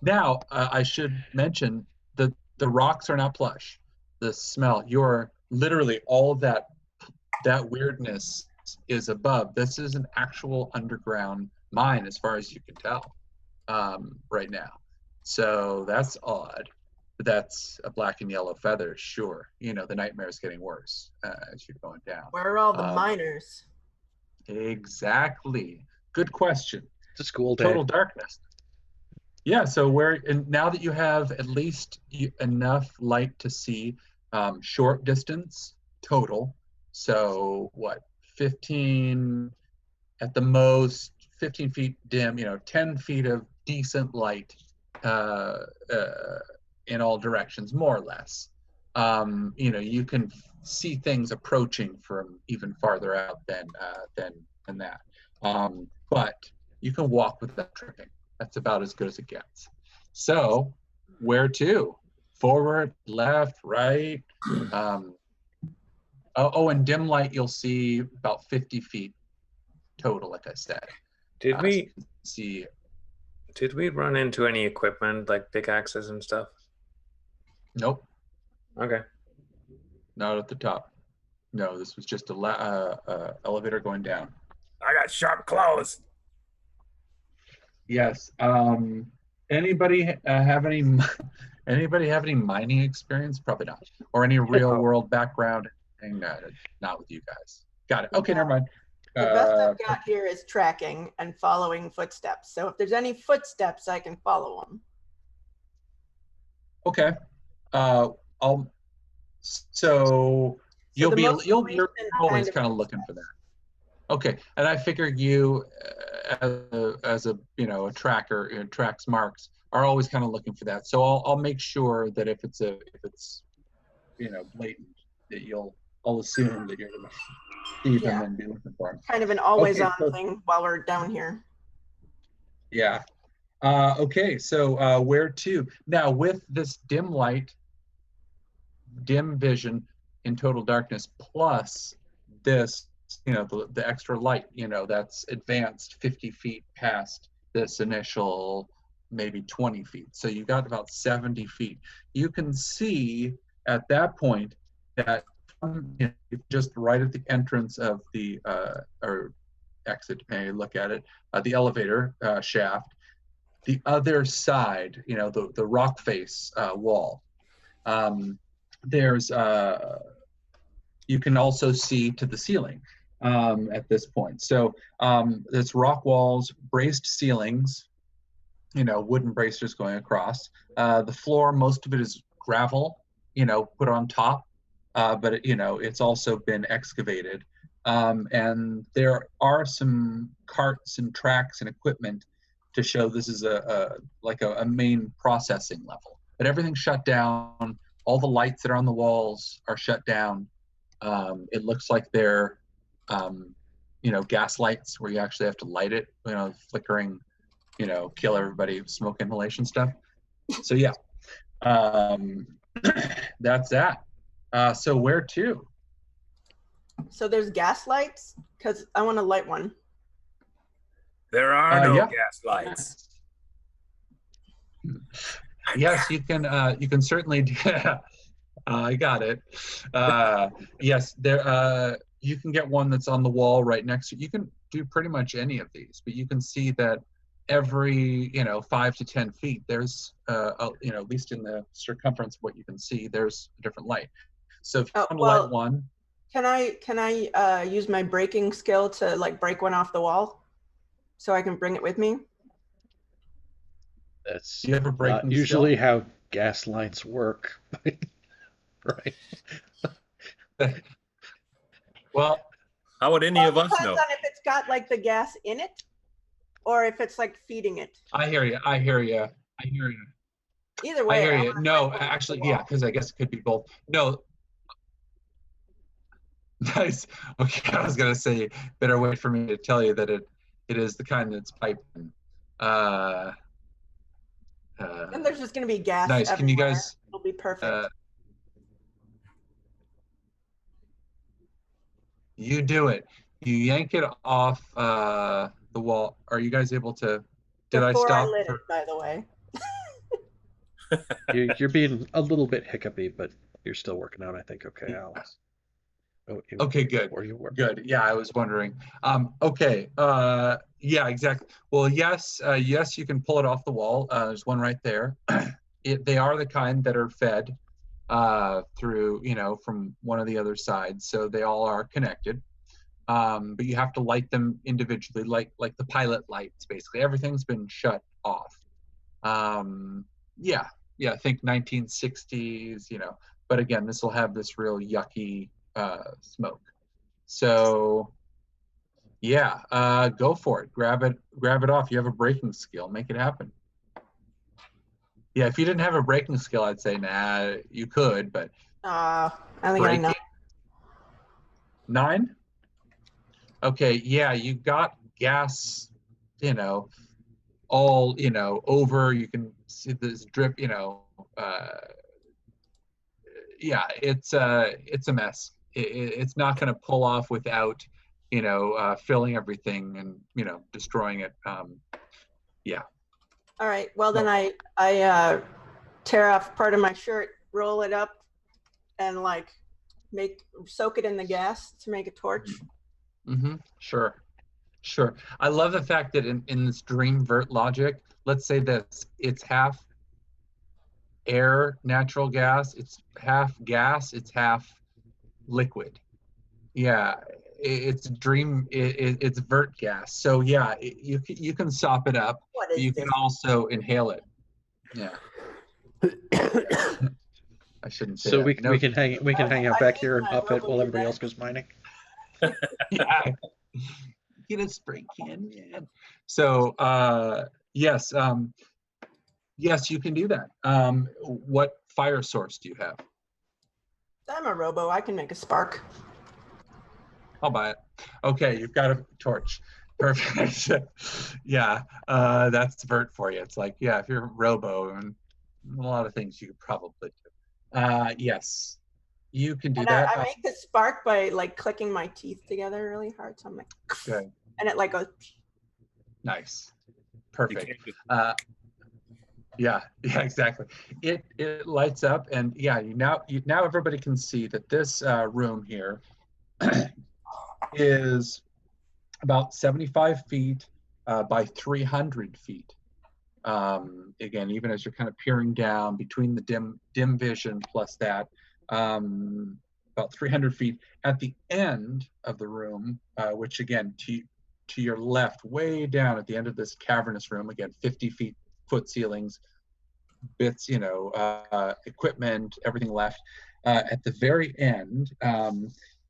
Now I should mention that the rocks are not plush. The smell. You're literally all of that weirdness is above. This is an actual underground mine as far as you can tell right now. So that's odd. But that's a black and yellow feather, sure. You know, the nightmare is getting worse as you're going down. Where are all the miners? Exactly. Good question. It's a school day. Total darkness. Yeah, so now that you have at least enough light to see short distance total, so what, 15 at the most, 15 feet dim, 10 feet of decent light in all directions, more or less. You can see things approaching from even farther out than that. But you can walk without tripping. That's about as good as it gets. So where to? Forward, left, right. And dim light, you'll see about 50 feet total, like I said. Did we see? Did we run into any equipment like pickaxes and stuff? Nope. Okay. Not at the top. No, this was just a elevator going down. I got sharp claws. Yes. Anybody have any mining experience? Probably not. Or any real world background? Not with you guys. Got it. Okay, never mind. The best I've got here is tracking and following footsteps. So if there's any footsteps, I can follow them. Okay. You're always kind of looking for that. Okay, and I figure you, as a tracker, tracks marks, are always kind of looking for that. So I'll make sure that if it's blatant, that I'll assume that you're going to see them and be looking for them. Kind of an always-on thing while we're down here. Yeah. Okay, so where to? Now with this dim light, dim vision in total darkness, plus this, the extra light, that's advanced 50 feet past this initial maybe 20 feet. So you got about 70 feet. You can see at that point that just right at the entrance of the or exit, depending how you look at it, the elevator shaft, the other side, the rock face wall. There's you can also see to the ceiling at this point. So there's rock walls, braced ceilings, wooden bracers going across. The floor, most of it is gravel, put on top. But it's also been excavated, and there are some carts and tracks and equipment to show this is a main processing level. But everything's shut down. All the lights that are on the walls are shut down. It looks like they're, gas lights where you actually have to light it. Flickering, kill everybody, smoke inhalation stuff. So yeah, that's that. So where to? So there's gas lights? Because I want to light one. There are no gas lights. Yes, you can certainly I got it. Yes, there. You can get one that's on the wall right next to you. You can do pretty much any of these, but you can see that every 5 to 10 feet, there's at least in the circumference of what you can see, there's a different light. So if you want to light one, can I use my breaking skill to like break one off the wall, so I can bring it with me? That's do you have a breaking not usually how gas lines work, right? Well, how would any of us know? Depends on if it's got like the gas in it, or if it's like feeding it. I hear you. Either way. I hear you. No, actually, yeah, because I guess it could be both. No. Nice. Okay, I was gonna say, better wait for me to tell you that it is the kind that's piped in. And there's just gonna be gas. Nice. Everywhere. Can you guys? It'll be perfect. You do it. You yank it off the wall. Are you guys able to? Did Before I stop? I lit it, by the way. You're being a little bit hiccupy, but you're still working out, I think. Okay, Alex. Oh, okay, good. Where you were. Good. Yeah, I was wondering. Okay. Yeah, exactly. Well, yes, yes, you can pull it off the wall. There's one right there. They are the kind that are fed through, from one of the other sides, so they all are connected. But you have to light them individually, like the pilot lights. Basically, everything's been shut off. Yeah. Think 1960s. But again, this will have this real yucky smoke. So yeah, go for it. Grab it off. You have a breaking skill. Make it happen. Yeah, if you didn't have a breaking skill, I'd say nah. You could, but I think I know. 9. Okay, yeah, you got gas. All over. You can see this drip. Yeah, it's a mess. It's not going to pull off without filling everything and destroying it. Yeah. All right. Well, then I tear off part of my shirt, roll it up, and like soak it in the gas to make a torch. Mm-hmm. Sure. I love the fact that in this dream Vurt logic, let's say that it's half air, natural gas, it's half gas, it's half liquid. Yeah, it's dream. It's Vurt gas. So yeah, you can sop it up. You can also inhale it. Yeah. I shouldn't say so that. we can hang out back here and puff it while everybody else goes mining. Yeah. Get a spray can, man. So yes, yes, you can do that. What fire source do you have? I'm a robo. I can make a spark. I'll buy it. Okay, you've got a torch. Perfect. Yeah, that's Vurt for you. It's like, yeah, if you're a robo, and a lot of things you could probably do. Yes, you can do that. I make the spark by like clicking my teeth together really hard. So I'm like, good. And it like goes. Nice. Perfect. Yeah, exactly. It lights up, and yeah, now everybody can see that this room here is about 75 feet by 300 feet. Again, even as you're kind of peering down between the dim vision plus that, about 300 feet at the end of the room, which again to your left, way down at the end of this cavernous room, again 50 foot ceilings, bits, equipment, everything left. At the very end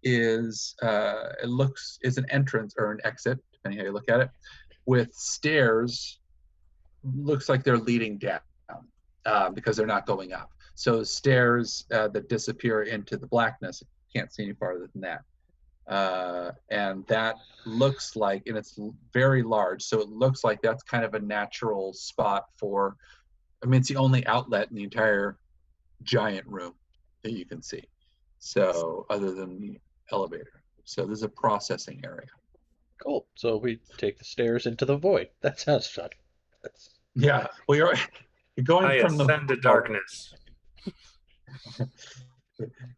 is an entrance or an exit, depending how you look at it, with stairs. Looks like they're leading down because they're not going up. So stairs that disappear into the blackness. Can't see any farther than that. And that looks like, and it's very large, so it looks like that's kind of a natural spot for, it's the only outlet in the entire giant room that you can see. So other than the elevator. So there's a processing area. Cool. So we take the stairs into the void. That sounds fun. Yeah. Well, you're going from ascend to darkness.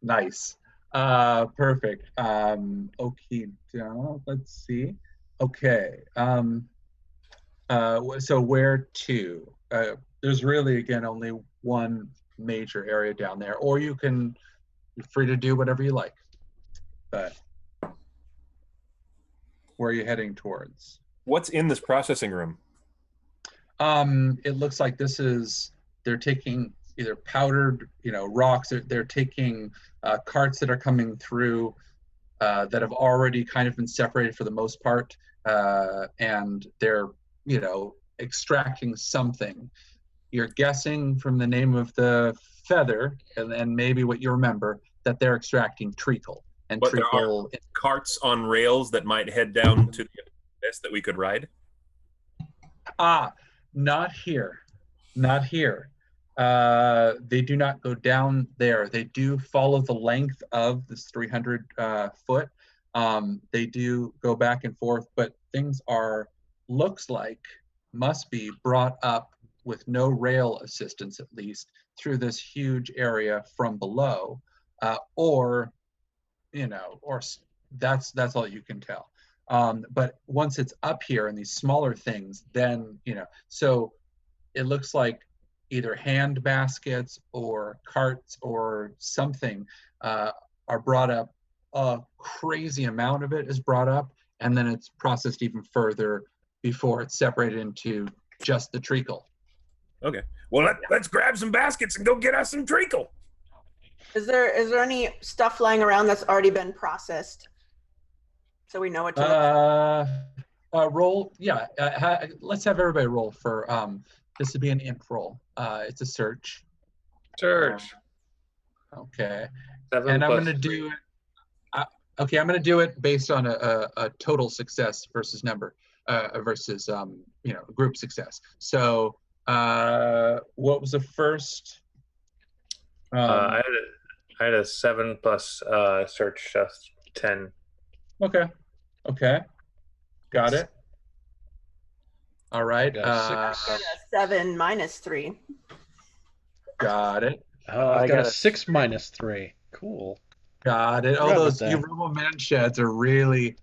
Nice. Perfect. Okay, let's see. Okay. So where to? There's really, again, only one major area down there, or you're free to do whatever you like. But where are you heading towards? What's in this processing room? It looks like they're taking either powdered, rocks. They're taking carts that are coming through that have already kind of been separated for the most part, and they're, extracting something. You're guessing from the name of the feather and maybe what you remember that they're extracting treacle. And But treacle. there are carts on rails that might head down to the abyss that we could ride. Not here. Not here. They do not go down there. They do follow the length of this 300 foot. They do go back and forth, but things must be brought up with no rail assistance, at least, through this huge area from below, or that's all you can tell. But once it's up here and these smaller things, then, so it looks like either hand baskets or carts or something are brought up. A crazy amount of it is brought up, and then it's processed even further before it's separated into just the treacle. Okay. Well, let's grab some baskets and go get us some treacle. Is there any stuff lying around that's already been processed, so we know what to look? Roll. Yeah. Let's have everybody roll for. This would be an int roll. It's a search. Search. Okay. 7 and I'm plus going to 3. do. Okay, I'm going to do it based on a total success versus number, versus group success. So, what was the first? I had a 7 plus search 10. Okay. Got it. All right. Got a 6. I got a 7 minus 3. Got it. Oh, I got a 6 minus 3. Cool. Got it. Forgot Oh, those about that. Robo Man sheds are really,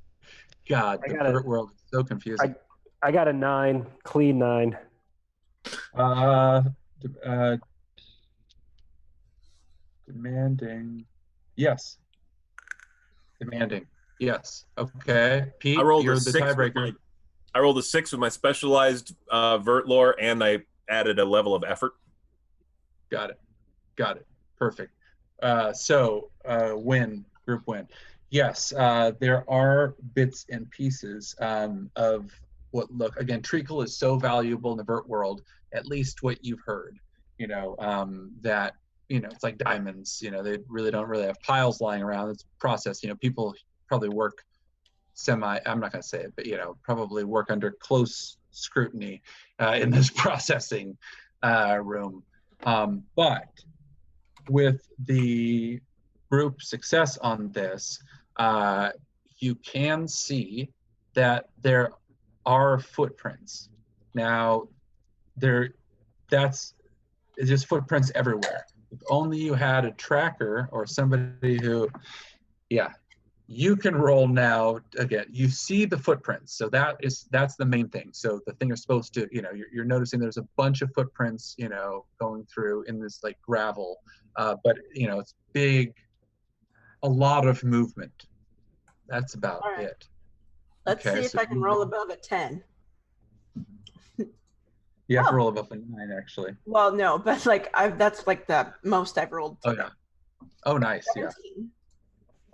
God, I the got Vurt world is so confusing. I got a 9, clean 9. Demanding. Yes. Demanding. Yes. Okay. Pete, I rolled you're a the 6 with tiebreaker. I rolled a 6 with my specialized Vurt lore, and I added a level of effort. Got it. Perfect. So group win. Yes, there are bits and pieces of what look, again, treacle is so valuable in the Vurt world, at least what you've heard, that, it's like diamonds, they really don't have piles lying around. It's processed, people probably work I'm not going to say it, but, probably work under close scrutiny in this processing room. But with the group success on this, you can see that there are footprints. Now, it's just footprints everywhere. If only you had a tracker or somebody who, you can roll now. Again, you see the footprints, so that's the main thing. So the thing you're supposed to, you're noticing there's a bunch of footprints, going through in this like gravel, but it's big, a lot of movement. That's about it. Let's see if I can roll above a 10. You have to roll above a 9, actually. Well, no, but that's like the most I've rolled. Oh yeah. Oh, nice. 17. Yeah.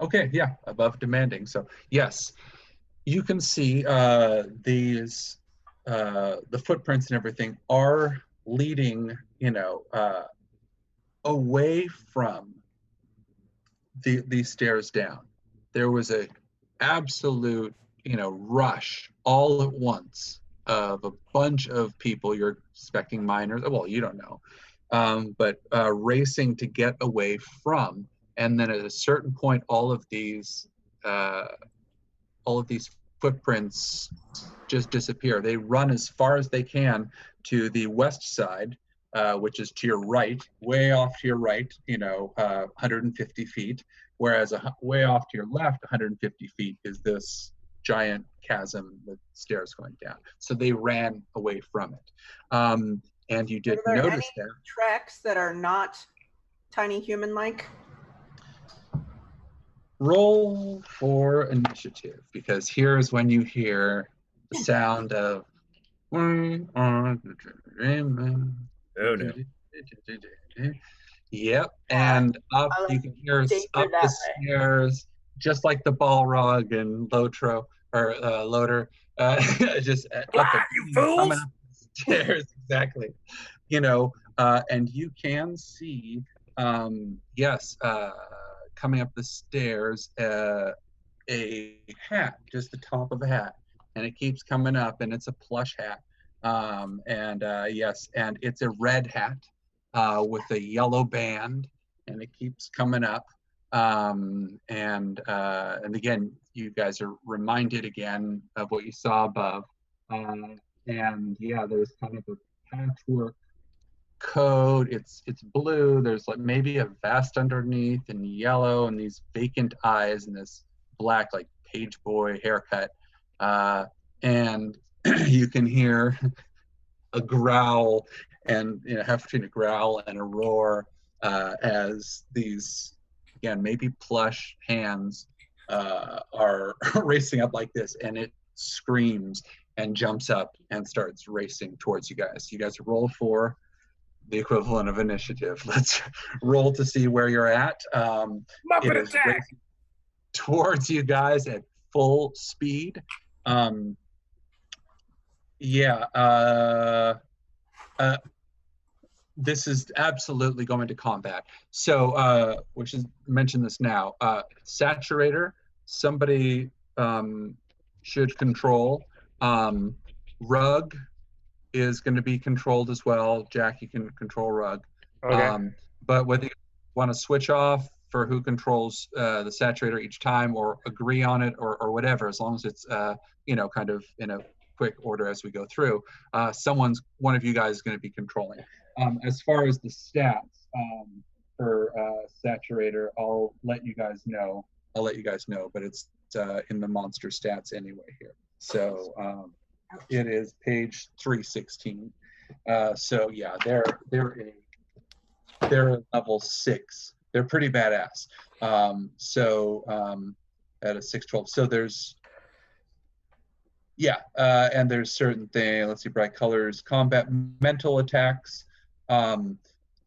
Okay, yeah, above demanding. So yes, you can see these the footprints and everything are leading, away from these stairs down. There was a absolute, rush all at once of a bunch of people. You're expecting minors. Well, you don't know, but racing to get away from. And then at a certain point, all of these footprints just disappear. They run as far as they can to the west side, which is to your right, way off to your right, 150 feet, whereas way off to your left, 150 feet, is this giant chasm with stairs going down. So they ran away from it. And you did Are there notice any there. tracks that are not tiny human-like? Roll for initiative, because here's when you hear the sound of Oh no. Yep, and up I like you can hear danger up that the way. stairs, just like the Balrog and Lotro or Loader, just Ah, you fools! coming up the stairs, exactly. And you can see, yes, coming up the stairs, a hat, just the top of a hat, and it keeps coming up, and it's a plush hat. Yes, and it's a red hat with a yellow band, and it keeps coming up. And again, you guys are reminded again of what you saw above. And yeah, there's kind of a patchwork code. It's blue. There's like maybe a vest underneath and yellow, and these vacant eyes and this black like page boy haircut. And you can hear a growl, and half between a growl and a roar as these, again, maybe plush hands are racing up like this, and it screams and jumps up and starts racing towards you guys. You guys roll for the equivalent of initiative. Let's roll to see where you're at. It is racing towards you guys at full speed. This is absolutely going to combat. So, which is, mention this now. Saturator, somebody should control. Rug is going to be controlled as well. Jack, you can control Rug. Okay. But whether you want to switch off for who controls the Saturator each time, or agree on it, or whatever, as long as it's kind of in a quick order as we go through, one of you guys is going to be controlling. As far as the stats for Saturator, I'll let you guys know, but it's in the monster stats anyway here. So it is page 316. So yeah, they're level 6. They're pretty badass. At a 612. So there's and there's certain things. Let's see, bright colors, combat, mental attacks.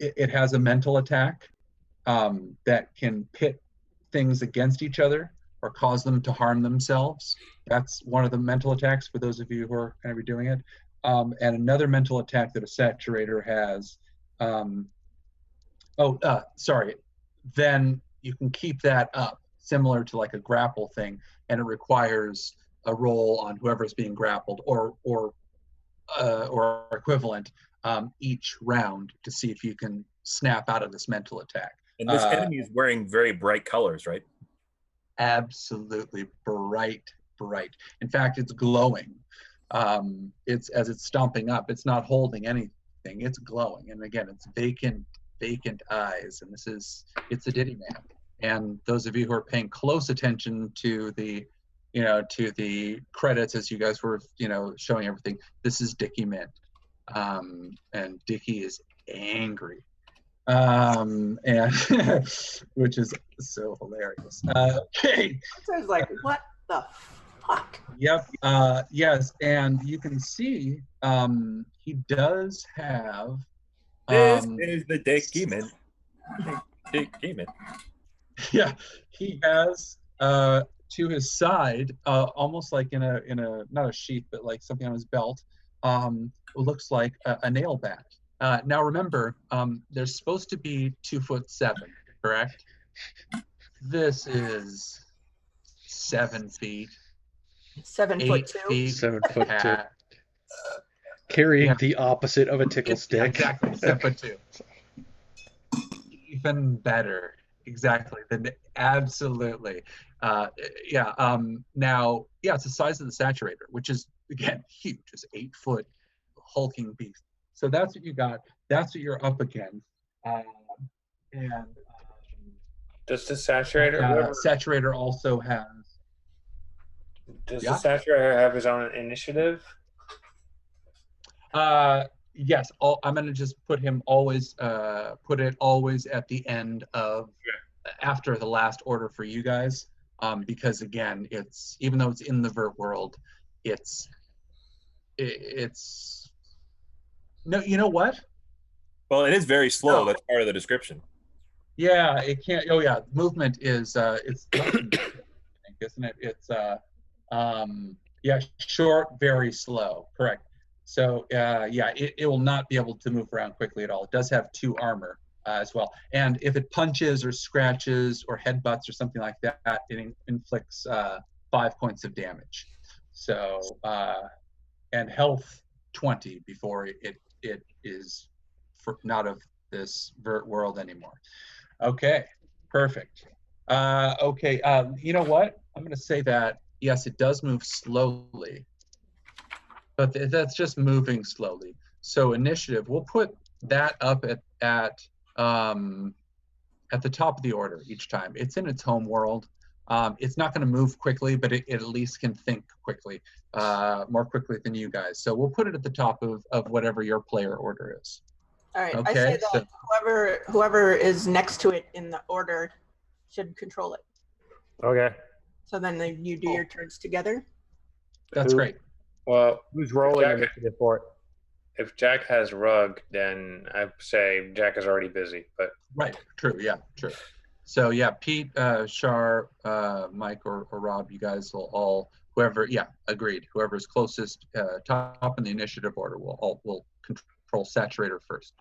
It has a mental attack that can pit things against each other or cause them to harm themselves. That's one of the mental attacks for those of you who are going to be doing it. And another mental attack that a Saturator has. Then you can keep that up, similar to like a grapple thing, and it requires a roll on whoever's being grappled or equivalent each round to see if you can snap out of this mental attack. And this enemy is wearing very bright colors, right? Absolutely bright. In fact, it's glowing. It's as it's stomping up, it's not holding anything, it's glowing. And again, it's vacant eyes, and it's a Diddy Man. And those of you who are paying close attention to the credits as you guys were showing everything, this is Dickie Mint. And Dickie is angry, and which is so hilarious. Okay. So I was like, what the fuck? Yep. Yes, and you can see he does have. This is the Dickie Mint. Dickie Mint. Yeah, he has to his side, almost like in a not a sheath, but like something on his belt. Looks like a nail bat. Now remember, they're supposed to be 2'7", correct? This is 7 feet. 7'2". 7'2". Carrying the opposite of a tickle stick. Exactly, 7'2". Even better. Exactly. Absolutely. Now, it's the size of the Saturator, which is, again, huge. It's 8-foot hulking beast. So that's what you got. that's what you're up against. And Does the saturator Saturator also has. does Yeah. the saturator have his own initiative? Yes, I'm gonna just put him always put it always at the end of after the last order for you guys. Because again, it's even though it's in the Vurt world, it's no, you know what? Well, it is very slow. No. That's part of the description. Yeah, it can't. Oh yeah, movement is it's isn't it? It's yeah, short, very slow. Correct. So yeah, it will not be able to move around quickly at all. It does have 2 armor as well, and if it punches or scratches or headbutts or something like that, it inflicts 5 points of damage. So and health 20 before it is not of this Vurt world anymore. Okay, perfect. Okay, you know what? I'm going to say that, yes, it does move slowly, but that's just moving slowly. So initiative, we'll put that up at the top of the order each time. It's in its home world. It's not going to move quickly, but it at least can think quickly, more quickly than you guys. So we'll put it at the top of whatever your player order is. All right. Okay, I say that so- whoever is next to it in the order should control it. Okay. So then you do your turns together. That's Who- great. Well, Who's rolling Jack- initiative for it? if Jack has rug, then I say Jack is already busy. But Right. True. Yeah. True. So yeah, Pete, Shar, Mike, or Rob, you guys will all whoever. Yeah, agreed. Whoever's closest, top in the initiative order will control Saturator first.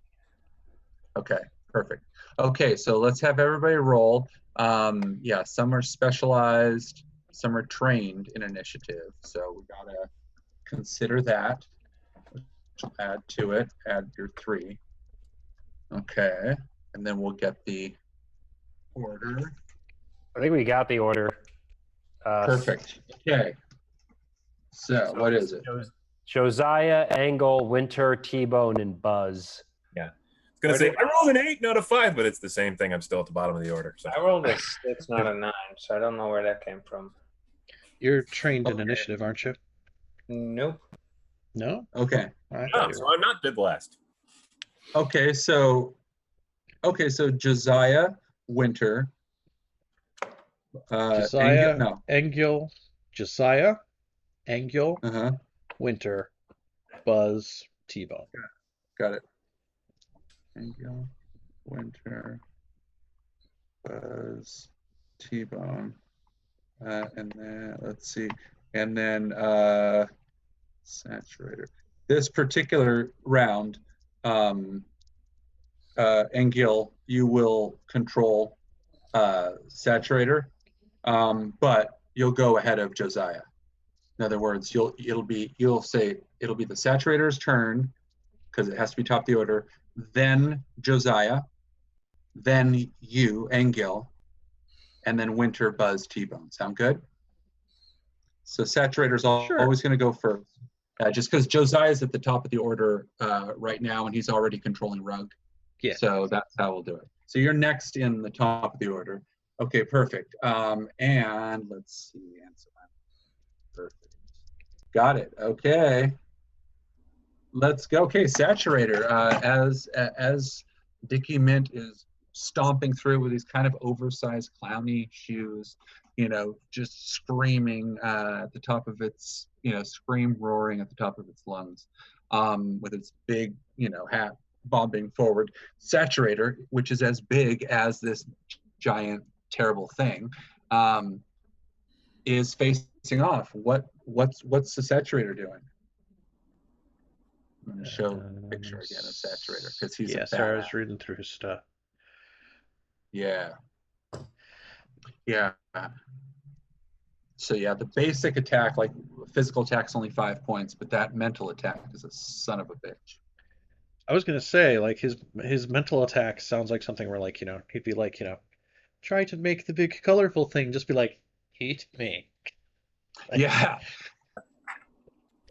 Okay. Perfect. Okay. So let's have everybody roll. Yeah. Some are specialized. Some are trained in initiative. So we gotta consider that. Add to it. Add your 3. Okay. And then we'll get the order. I think we got the order. Perfect. Okay. So what is it? Josiah, Angle, Winter, T-Bone, and Buzz. I was gonna say I rolled an 8, not a 5, but it's the same thing. I'm still at the bottom of the order. So I rolled a 6, not a 9, so I don't know where that came from. You're trained in Okay. initiative, aren't you? Nope. No? Okay. I oh, thought you so I'm not dead last. Okay. So Josiah, Winter, Josiah, no. Engel, Josiah, Engel, Uh-huh. Winter, Buzz, T-Bone. Got it. Angel, Winter, Buzz, T-Bone, and then let's see, and then Saturator. This particular round, Engil, you will control Saturator, but you'll go ahead of Josiah. In other words, you'll say it'll be the Saturator's turn because it has to be top of the order. Then Josiah, then you, Engil, and then Winter, Buzz, T-Bone. Sound good? So Saturator's Sure. always going to go first, just because Josiah's at the top of the order right now, and he's already controlling Rug. Yeah. So that's how we'll do it. So you're next in the top of the order. Okay, perfect. And let's see. Perfect. Got it. Okay. Let's go. Okay, Saturator. As Dickie Mint is stomping through with these kind of oversized clowny shoes, just screaming at the top of its, scream roaring at the top of its lungs, with its big, hat bobbing forward. Saturator, which is as big as this giant, terrible thing, is facing off. What's the Saturator doing? I'm going to show a picture again of Saturator because he's a sorry, I badass. was reading through his stuff. Yeah. So yeah, the basic attack, like physical attack's only 5 points, but that mental attack is a son of a bitch. I was gonna say, like his mental attack sounds like something where he'd be like, try to make the big colorful thing, just be like, eat me. Yeah.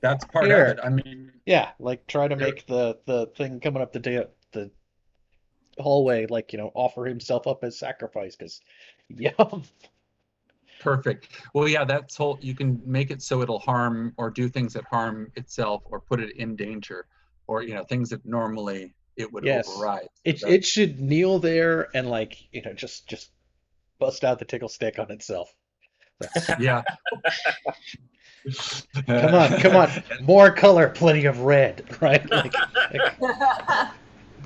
That's part Here. of it. I mean, Yeah, like try to make the thing coming up the hallway, like, offer himself up as sacrifice, because, yum. Perfect. Well, yeah, that's whole. You can make it so it'll harm or do things that harm itself or put it in danger, or things that normally it would Yes. override. It should kneel there and, like, just bust out the tickle stick on itself. Yeah. Come on. More color, plenty of red, right? Like,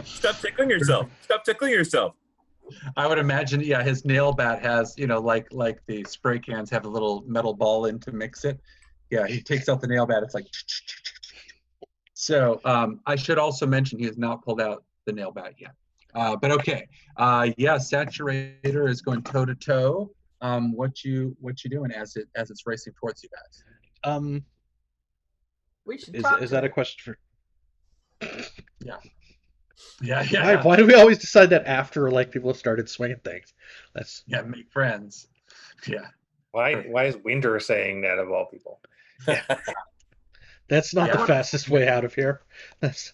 Stop tickling yourself. Stop tickling yourself. I would imagine, yeah, his nail bat has, like the spray cans have a little metal ball in to mix it. Yeah, he takes out the nail bat. It's like. So I should also mention he has not pulled out the nail bat yet. But okay, yeah, Saturator is going toe to toe. What you doing as it's racing towards you guys? We should is talk is to that a it. question for? Yeah. Why do we always decide that after, like, people have started swinging things? That's Make friends. Yeah. Why is Winder saying that of all people? that's not Yeah. the fastest way out of here. That's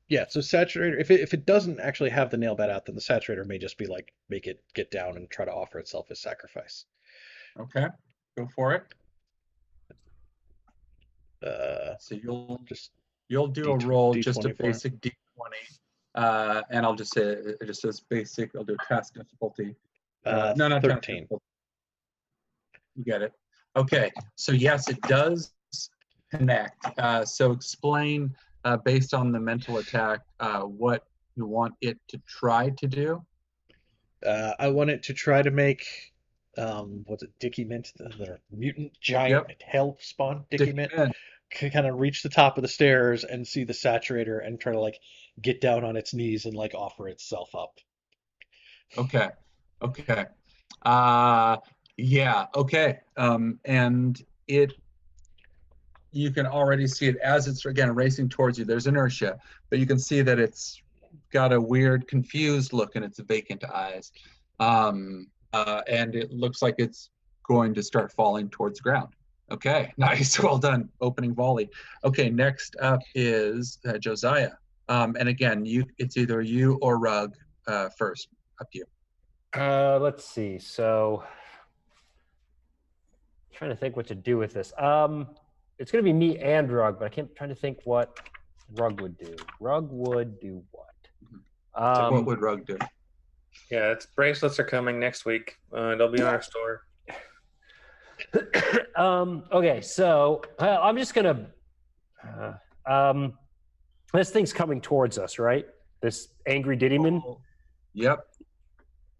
yeah. So Saturator, if it doesn't actually have the nail bat out, then the Saturator may just be like, make it get down and try to offer itself as sacrifice. Okay, go for it. So you'll do a roll, just a D20 for it. basic D20, and I'll just say it just says basic. I'll do a task difficulty. No, not task 13. difficulty. You get it. Okay, so yes, it does connect. So explain, based on the mental attack, what you want it to try to do. I want it to try to make, what's it, Dicky Mint, the mutant giant hell spawn Dicky Mint, kind of reach the top of the stairs and see the Saturator and try to, like, get down on its knees and, like, offer itself up. Okay. Yeah. Okay. And you can already see it as it's, again, racing towards you. There's inertia, but you can see that it's got a weird, confused look in its vacant eyes. And it looks like it's going to start falling towards the ground. Okay, nice. Well done. Opening volley. Okay, next up is Josiah. And again, it's either you or Rug first. Up to you. Let's see. So, trying to think what to do with this. It's going to be me and Rug, but trying to think what Rug would do. Rug would do what? So what would Rug do? Yeah, bracelets are coming next week. They'll be on our store. Okay, so I'm just gonna. This thing's coming towards us, right? This angry Diddyman. Yep.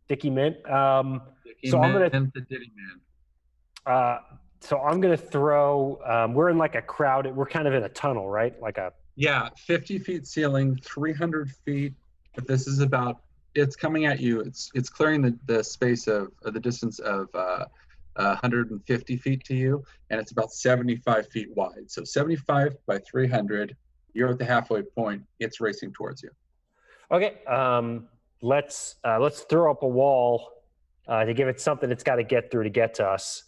Dicky Mint. So I'm gonna throw. We're in like a crowded. We're kind of in a tunnel, right? Like a. Yeah, 50 feet ceiling, 300 feet. But this is about. It's coming at you. It's clearing the space of the distance of 150 feet to you, and it's about 75 feet wide. So 75 by 300. You're at the halfway point. It's racing towards you. Okay. Let's throw up a wall to give it something it's got to get through to get to us.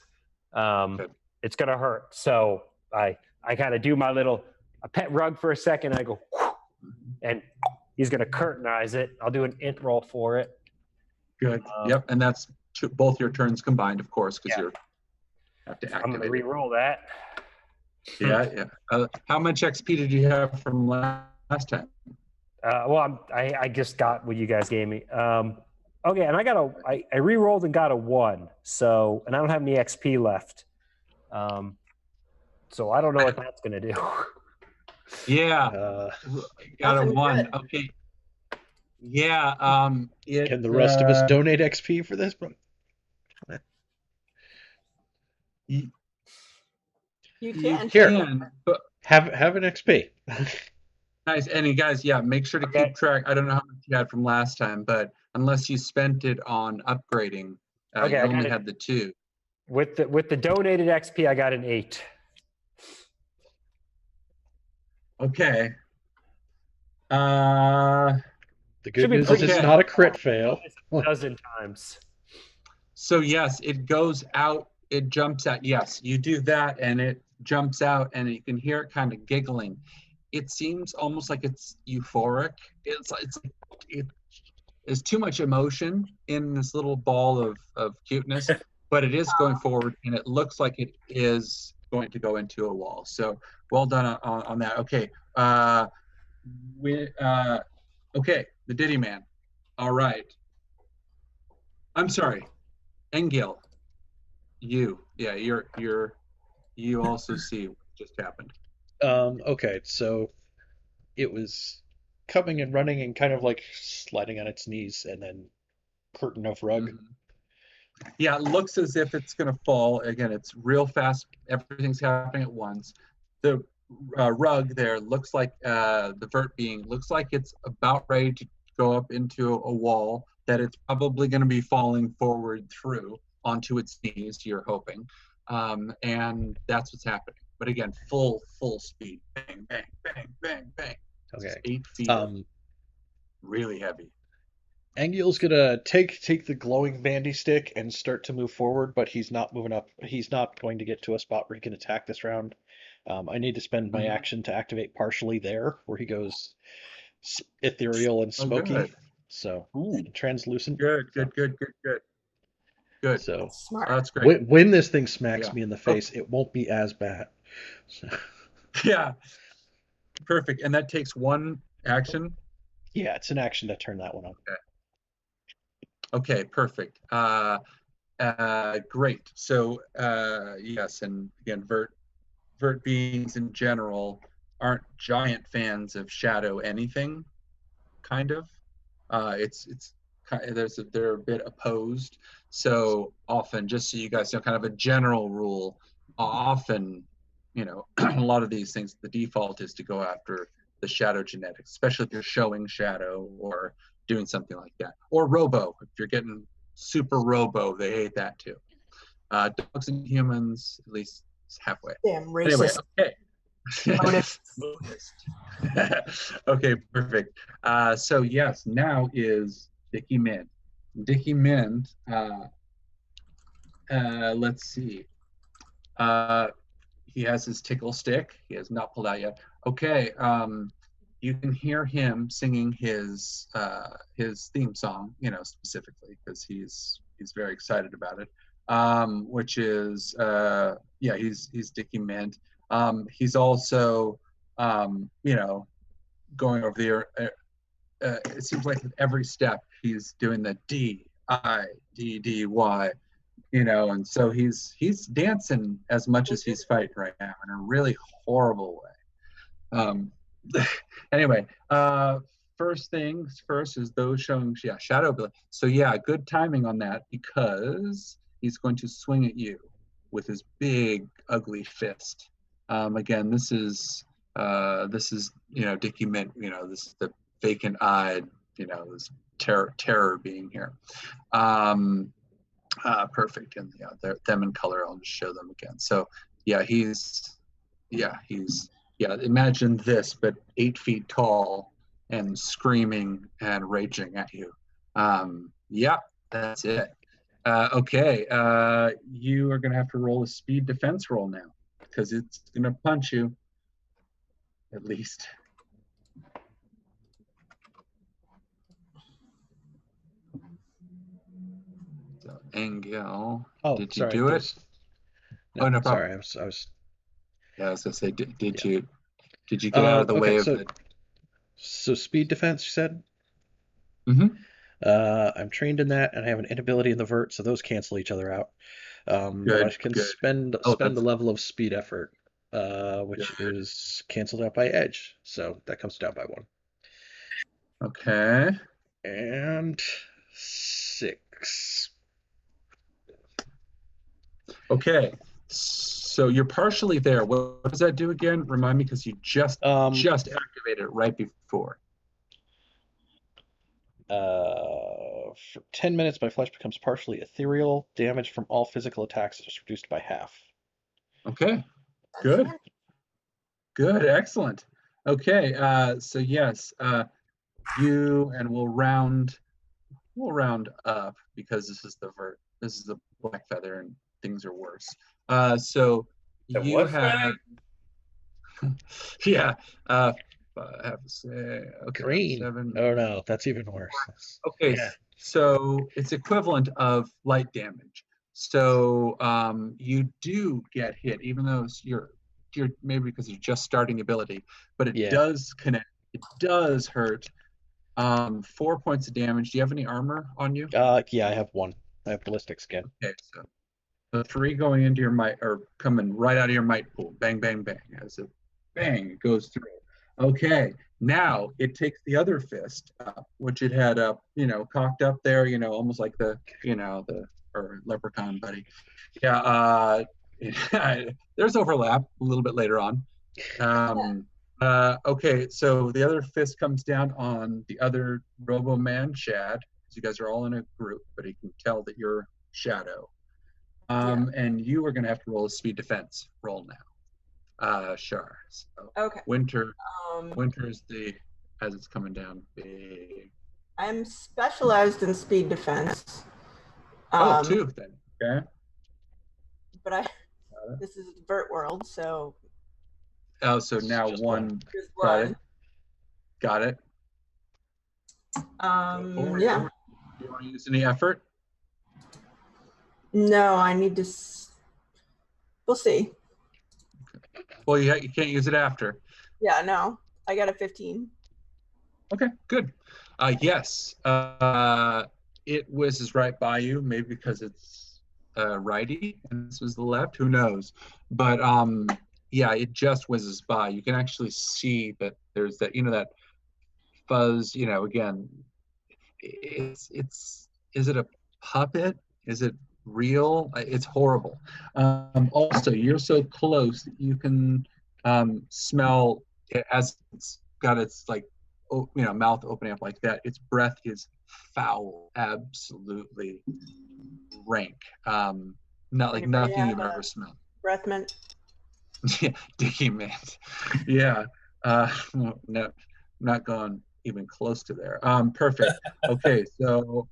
It's gonna hurt. So I kind of do my I pet Rug for a second. I go, and he's gonna curtainize it. I'll do an int roll for it. Good. Yep. And that's both your turns combined, of course, because you have to activate. I'm gonna re-roll that. Yeah. How much XP did you have from last time? Well, I just got what you guys gave me. Okay, and I re-rolled and got a 1. So, and I don't have any XP left. So I don't know what that's gonna do. Yeah. Got a 1. Good. Okay. Yeah. Can the rest of us donate XP for this? You can. Here. But Have an XP. nice. And you guys, make sure to keep track. I don't know how much you had from last time, but unless you spent it on upgrading, you only had the 2. With the donated XP, I got an 8. Okay. The good news is it's not a crit fail. A dozen times. So yes, it goes out. It jumps out. Yes, you do that, and it jumps out, and you can hear it kind of giggling. it seems almost like it's euphoric. It is too much emotion in this little ball of cuteness, but it is going forward, and it looks like it is going to go into a wall. So well done on that. Okay. Okay, the Diddy Man. All right. I'm sorry, Engil. You also see what just happened. Okay, so it was coming and running and kind of like sliding on its knees and then curtain of rug. Yeah, it looks as if it's going to fall. Again, it's real fast. Everything's happening at once. The rug there looks like the vert being looks like it's about ready to go up into a wall that it's probably going to be falling forward through onto its knees. You're hoping, and that's what's happening. But again, full speed, bang, bang, bang, bang, bang. Okay. It's 8 feet, really heavy. Angil's gonna take the glowing bandy stick and start to move forward, but he's not moving up. He's not going to get to a spot where he can attack this round. I need to spend my action to activate partially there, where he goes ethereal and smoky. Good. So translucent. Good. So Smart. That's great. when this thing smacks Yeah. me in the face, it won't be as bad. So, Yeah. Perfect. And that takes one action. yeah, it's an action to turn that one on. Okay, perfect. Great. So yes, and again, Vurt beings in general aren't giant fans of shadow anything, kind of. They're a bit opposed. So often, just so you guys know, kind of a general rule, often, a lot of these things, the default is to go after the shadow genetics, especially if you're showing shadow or doing something like that. Or robo, if you're getting super robo, they hate that too. Dogs and humans, at least it's halfway. Damn racist. Anyway, okay. Motive. Okay, perfect. So yes, now is Dickie Mint. Dickie Mint, let's see. He has his tickle stick. He has not pulled out yet. Okay, you can hear him singing his theme song, specifically because he's very excited about it. Which is he's Dickie Mint. He's also going over there. It seems like at every step he's doing the D-I-D-D-Y, and so he's dancing as much as he's fighting right now in a really horrible way. Anyway, first things first is those showing shadow ability. So good timing on that because he's going to swing at you with his big ugly fist. Again, this is Dickie Mint. This is the vacant-eyed, this terror being here. Perfect, and them in color. I'll just show them again. So imagine this, but 8 feet tall and screaming and raging at you. That's it. Okay, you are gonna have to roll a speed defense roll now because it's gonna punch you. At least. So Engel, did you do it? No, no problem. Sorry, I was. Yeah, I was gonna say, did you get out of the way of it? So speed defense, you said? Mm-hmm. I'm trained in that, and I have an inability in the vert, so those cancel each other out. But I can spend the level of speed effort, which is canceled out by edge, so that comes down by 1. Okay. And 6. Okay. So you're partially there. What does that do again? Remind me, because you just activated it right before. For 10 minutes, my flesh becomes partially ethereal. Damage from all physical attacks is reduced by half. Okay. Good. Excellent. Okay. So yes, we'll round up because this is the vert. This is the black feather, and things are worse. So The you what have Yeah. I have to say, okay, Green. 7. Oh no, that's even worse. Okay, Yeah. so it's equivalent of light damage. So you do get hit, even though you're maybe because you're just starting ability, but it Yeah. does connect. It does hurt. 4 points of damage. Do you have any armor on you? Yeah, I have 1. I have ballistic skin. Okay, so the 3 going into your might or coming right out of your might pool. Bang, bang, bang. As a bang, it goes through. Okay, now it takes the other fist, which it had up, cocked up there, almost like the or leprechaun buddy. Yeah, there's overlap a little bit later on. Okay, so the other fist comes down on the other Robo Man Shad. You guys are all in a group, but he can tell that you're Shadow. And you are going to have to roll a speed defense roll now. Shar. So Okay. Winter's as it's coming down. I'm specialized in speed defense. 2 then. Okay. But this is Vurt world, so. Oh, so now Just 1. Just Got 1. it. Got it. Yeah. Do you want to use any effort? No, I need to. We'll see. Well, you can't use it after. Yeah, no. I got a 15. Okay, good. Yes, it whizzes right by you, maybe because it's righty and this was the left, who knows? But yeah, it just whizzes by. You can actually see that there's that, that fuzz, again, is it a puppet? Is it real? It's horrible. Also, you're so close that you can smell it as it's got its mouth opening up like that. Its breath is foul, absolutely rank. Not like Anybody nothing have you've a ever smelled. breath mint? Yeah, Dicky mint. Yeah. No, not gone even close to there. Perfect. Okay, so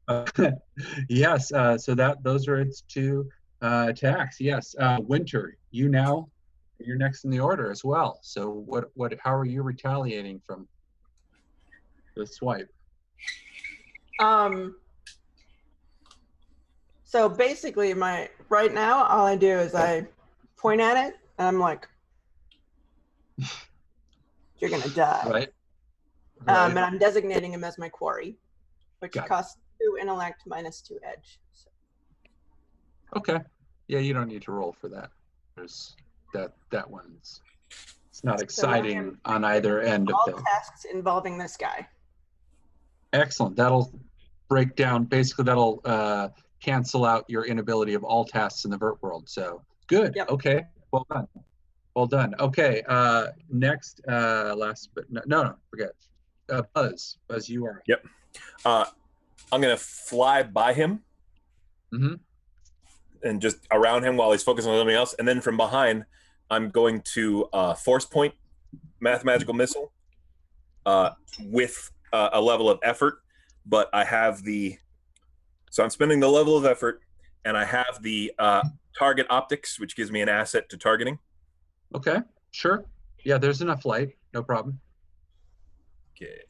yes, so those are its 2 attacks. Yes, Winter, you're next in the order as well. So how are you retaliating from the swipe? So basically right now all I do is I point at it and I'm like, you're gonna die. Right. And I'm designating him as my quarry, which Got it. costs 2 intellect minus 2 edge. So. Okay. Yeah, you don't need to roll for that. There's that one's. It's not exciting on either end of all the. tasks involving this guy. Excellent. That'll break down. Basically, that'll cancel out your inability of all tasks in the Vurt world. So good. Yep. Okay. Well done. Well done. Okay. Next, last, but no, forget. Buzz, you are. Yep. I'm gonna fly by him. Mm-hmm. And just around him while he's focusing on something else, and then from behind, I'm going to force point mathematical missile with a level of effort. But I have so I'm spending the level of effort, and I have the target optics, which gives me an asset to targeting. Okay, sure. Yeah, there's enough light. No problem. Okay.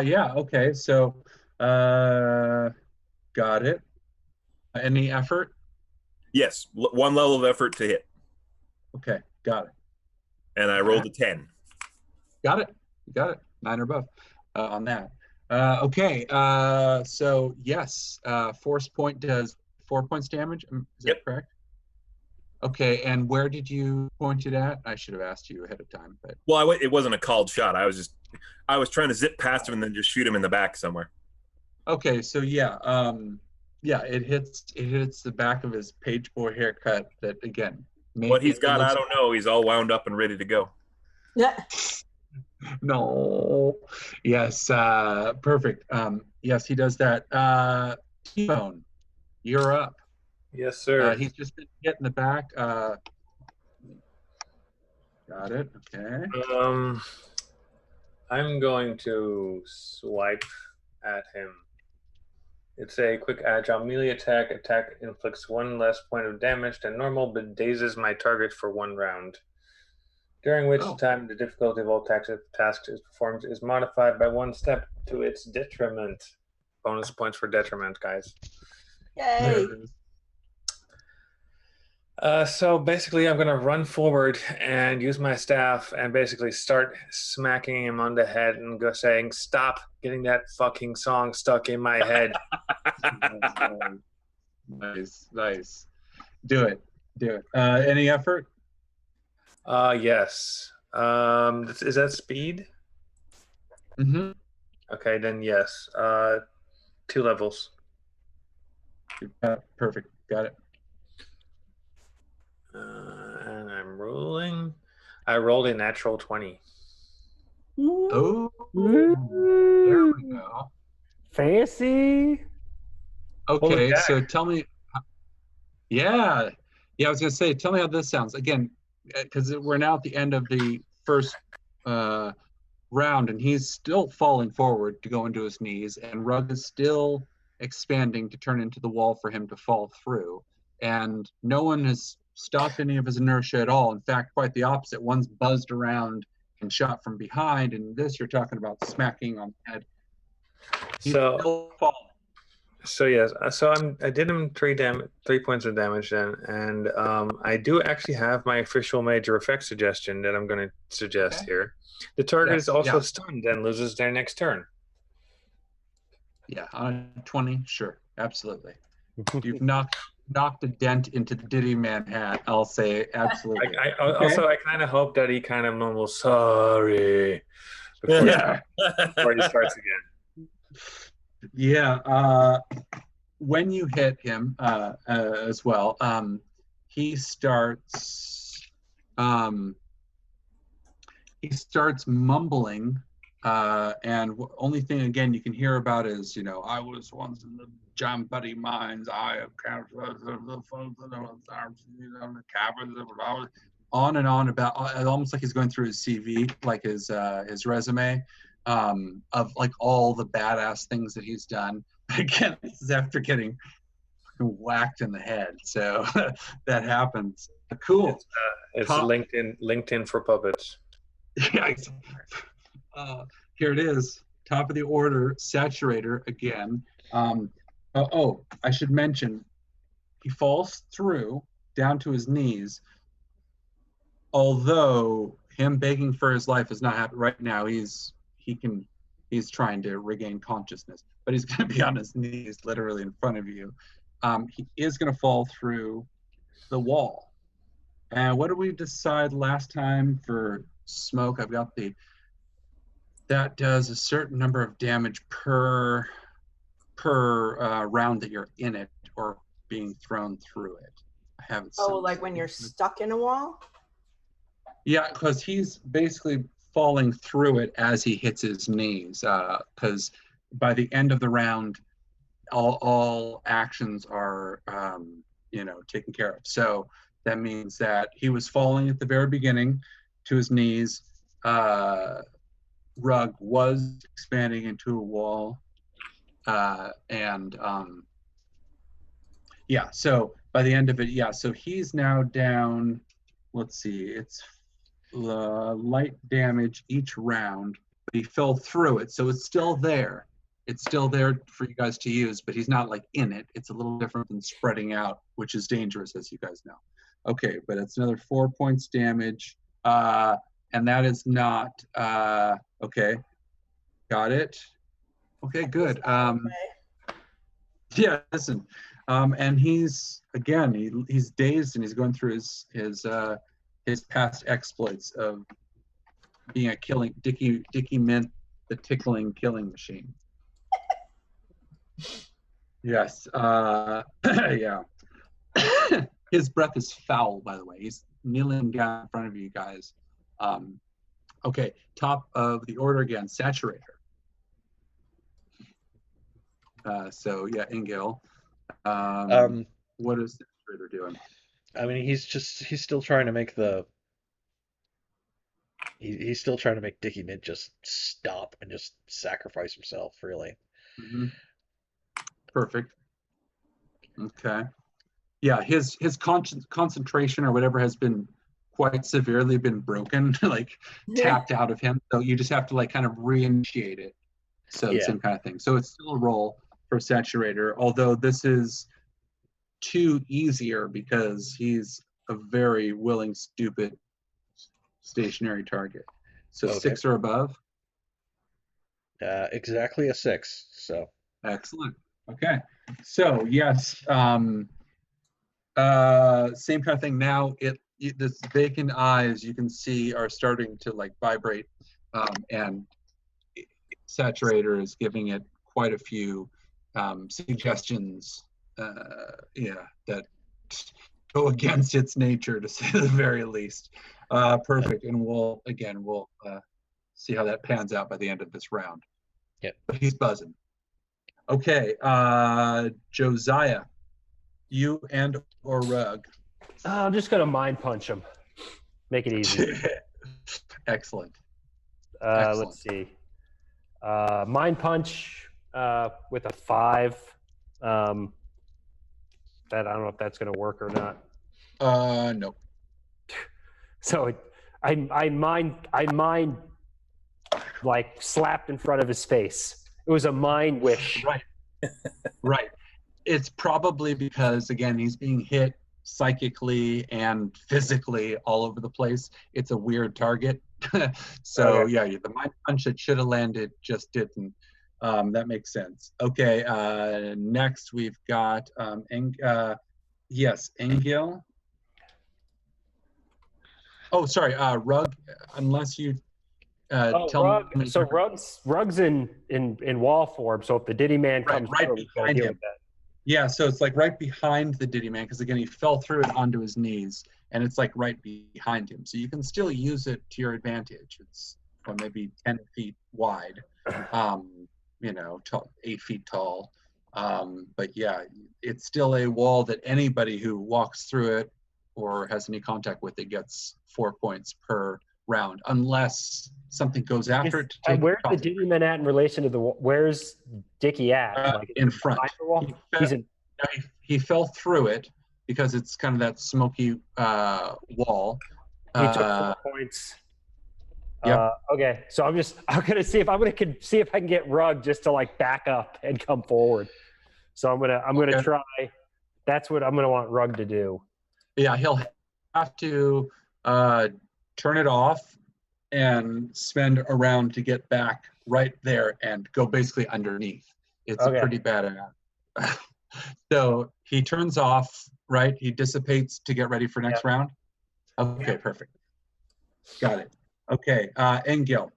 Yeah. Okay. So, got it. Any effort? Yes, 1 level of effort to hit. Okay, got it. And I rolled a 10. Got it. You got it. 9 or above on that. Okay. So yes, force point does 4 points damage. Is that correct? Okay. And where did you point it at? I should have asked you ahead of time. But it wasn't a called shot. I was trying to zip past him and then just shoot him in the back somewhere. Okay. So yeah. Yeah, it hits the back of his page boy haircut. That again. What he's got, I don't know. He's all wound up and ready to go. Yeah. No. Yes. Perfect. Yes, he does that. T-Bone, you're up. Yes, sir. He's just been hit in the back. Got it. Okay. I'm going to swipe at him. It's a quick agile melee attack. Attack inflicts 1 less point of damage than normal, but dazes my target for 1 round. during which Oh. time the difficulty of all tasks is performed is modified by 1 step to its detriment. Bonus points for detriment, guys. Yay. So basically, I'm going to run forward and use my staff and basically start smacking him on the head and go saying, "Stop getting that fucking song stuck in my head." Nice, nice. Do it. Any effort? Yes. Is that speed? Mm-hmm. Okay, then yes. 2 levels. Perfect. Got it. And I'm rolling. I rolled a natural 20. Oh, there we go. Fancy. Okay, Jack. so tell me. Yeah, I was gonna say, tell me how this sounds again, because we're now at the end of the first round, and he's still falling forward to go into his knees, and Rug is still expanding to turn into the wall for him to fall through, and no one has stopped any of his inertia at all. In fact, quite the opposite. One's buzzed around and shot from behind, and this you're talking about smacking on the head. He's still falling. So yes, I did him 3 points of damage then, and I do actually have my official major effect suggestion that I'm going to suggest here. The target is also stunned and loses their next turn. Yeah, on a 20, sure, absolutely. You've knocked a dent into the Diddy Man hat. I'll say absolutely. Also, I kind of hope that he kind of mumbles sorry before he starts again. Yeah, when you hit him as well, he starts mumbling, and only thing again you can hear about is, I was once in the John Buddy mines. I have captured the folks in the caverns. On and on about, almost like he's going through his CV, like his resume. Of like all the badass things that he's done. Again, this is after getting whacked in the head, so that happens. Cool. It's LinkedIn for puppets. Yeah. Here it is. Top of the order, Saturator again. I should mention, he falls through down to his knees. Although him begging for his life is not happening right now. He's trying to regain consciousness, but he's going to be on his knees literally in front of you. He is going to fall through the wall. And what did we decide last time for smoke? I've got that does a certain number of damage per round that you're in it or being thrown through it. I haven't. Oh, like when you're stuck in a wall? Yeah, because he's basically falling through it as he hits his knees, because by the end of the round, all actions are taken care of. So that means that he was falling at the very beginning to his knees. Rug was expanding into a wall, so by the end of it, so he's now down. Let's see, it's light damage each round, but he fell through it, so it's still there. It's still there for you guys to use, but he's not like in it. It's a little different than spreading out, which is dangerous, as you guys know. Okay, but it's another 4 points damage, and that is not okay. Got it. Okay, good. Yeah, listen, and he's dazed and he's going through his past exploits of being a killing Dickie Mint, the tickling killing machine. Yes. Yeah. His breath is foul, by the way. He's kneeling down in front of you guys. Okay, top of the order again, Saturator. Ingil. What is Saturator doing? I mean, he's still trying to make he's still trying to make Dickie Mint just stop and just sacrifice himself, really. Mm-hmm. Perfect. Okay. Yeah, his concentration or whatever has been quite severely been broken, like tapped out of him. So you just have to like kind of reinitiate it. So Yeah. same kind of thing. So it's still a roll for Saturator, although this is 2 easier because he's a very willing, stupid, stationary target. So Okay. 6 or above. Exactly a 6. So Excellent. Okay. So yes, same kind of thing. Now this vacant eyes you can see are starting to like vibrate, and Saturator is giving it quite a few suggestions. That go against its nature, to say the very least. Perfect. And we'll see how that pans out by the end of this round. Yeah. But he's buzzing. Okay, Josiah, you and or Rug. I'm just gonna mind punch him. Make it easy. Excellent. Let's see. Mind punch with a 5. That I don't know if that's gonna work or not. No. So I mind like slapped in front of his face. It was a mind wish. Right. Right. It's probably because, again, he's being hit psychically and physically all over the place. It's a weird target. So Okay. yeah, the mind punch that should have landed just didn't. That makes sense. Okay, next we've got Engil. Oh, sorry, Rug. Unless you tell Rug. me. So Rug's in wall form. So if the Diddy Man Right, comes right through, we gotta behind deal him. with that. Yeah, so it's like right behind the Diddy Man, because again, he fell through it onto his knees, and it's like right behind him. So you can still use it to your advantage. It's maybe 10 feet wide, 8 feet tall. But yeah, it's still a wall that anybody who walks through it or has any contact with it gets 4 points per round, unless something goes after it to take Where's the cost. Diddy Man at in relation to the wall? Where's Dickie at? In front. behind the wall? He fell through it because it's kind of that smoky wall. He took 4 points. Yep. Okay, so I'm gonna see if I can get Rug just to like back up and come forward. So I'm gonna try. That's what I'm gonna want Rug to do. Yeah, he'll have to turn it off and spend a round to get back right there and go basically underneath. It's Okay. a pretty bad. So he turns off, right? He dissipates to get ready for next round. Okay, perfect. Got it. Okay, Engil.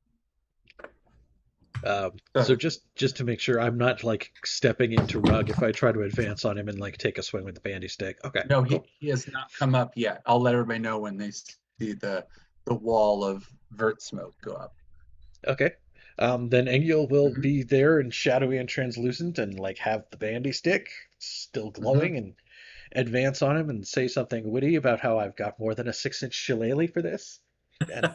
So just to make sure I'm not like stepping into Rug if I try to advance on him and like take a swing with the bandy stick. Okay. No, cool. he has not come up yet. I'll let everybody know when they see the wall of Vurt smoke go up. Okay. Then Engil will be there and shadowy and translucent and like have the bandy stick still glowing and advance on him and say something witty about how I've got more than a 6-inch shillelagh for this. And,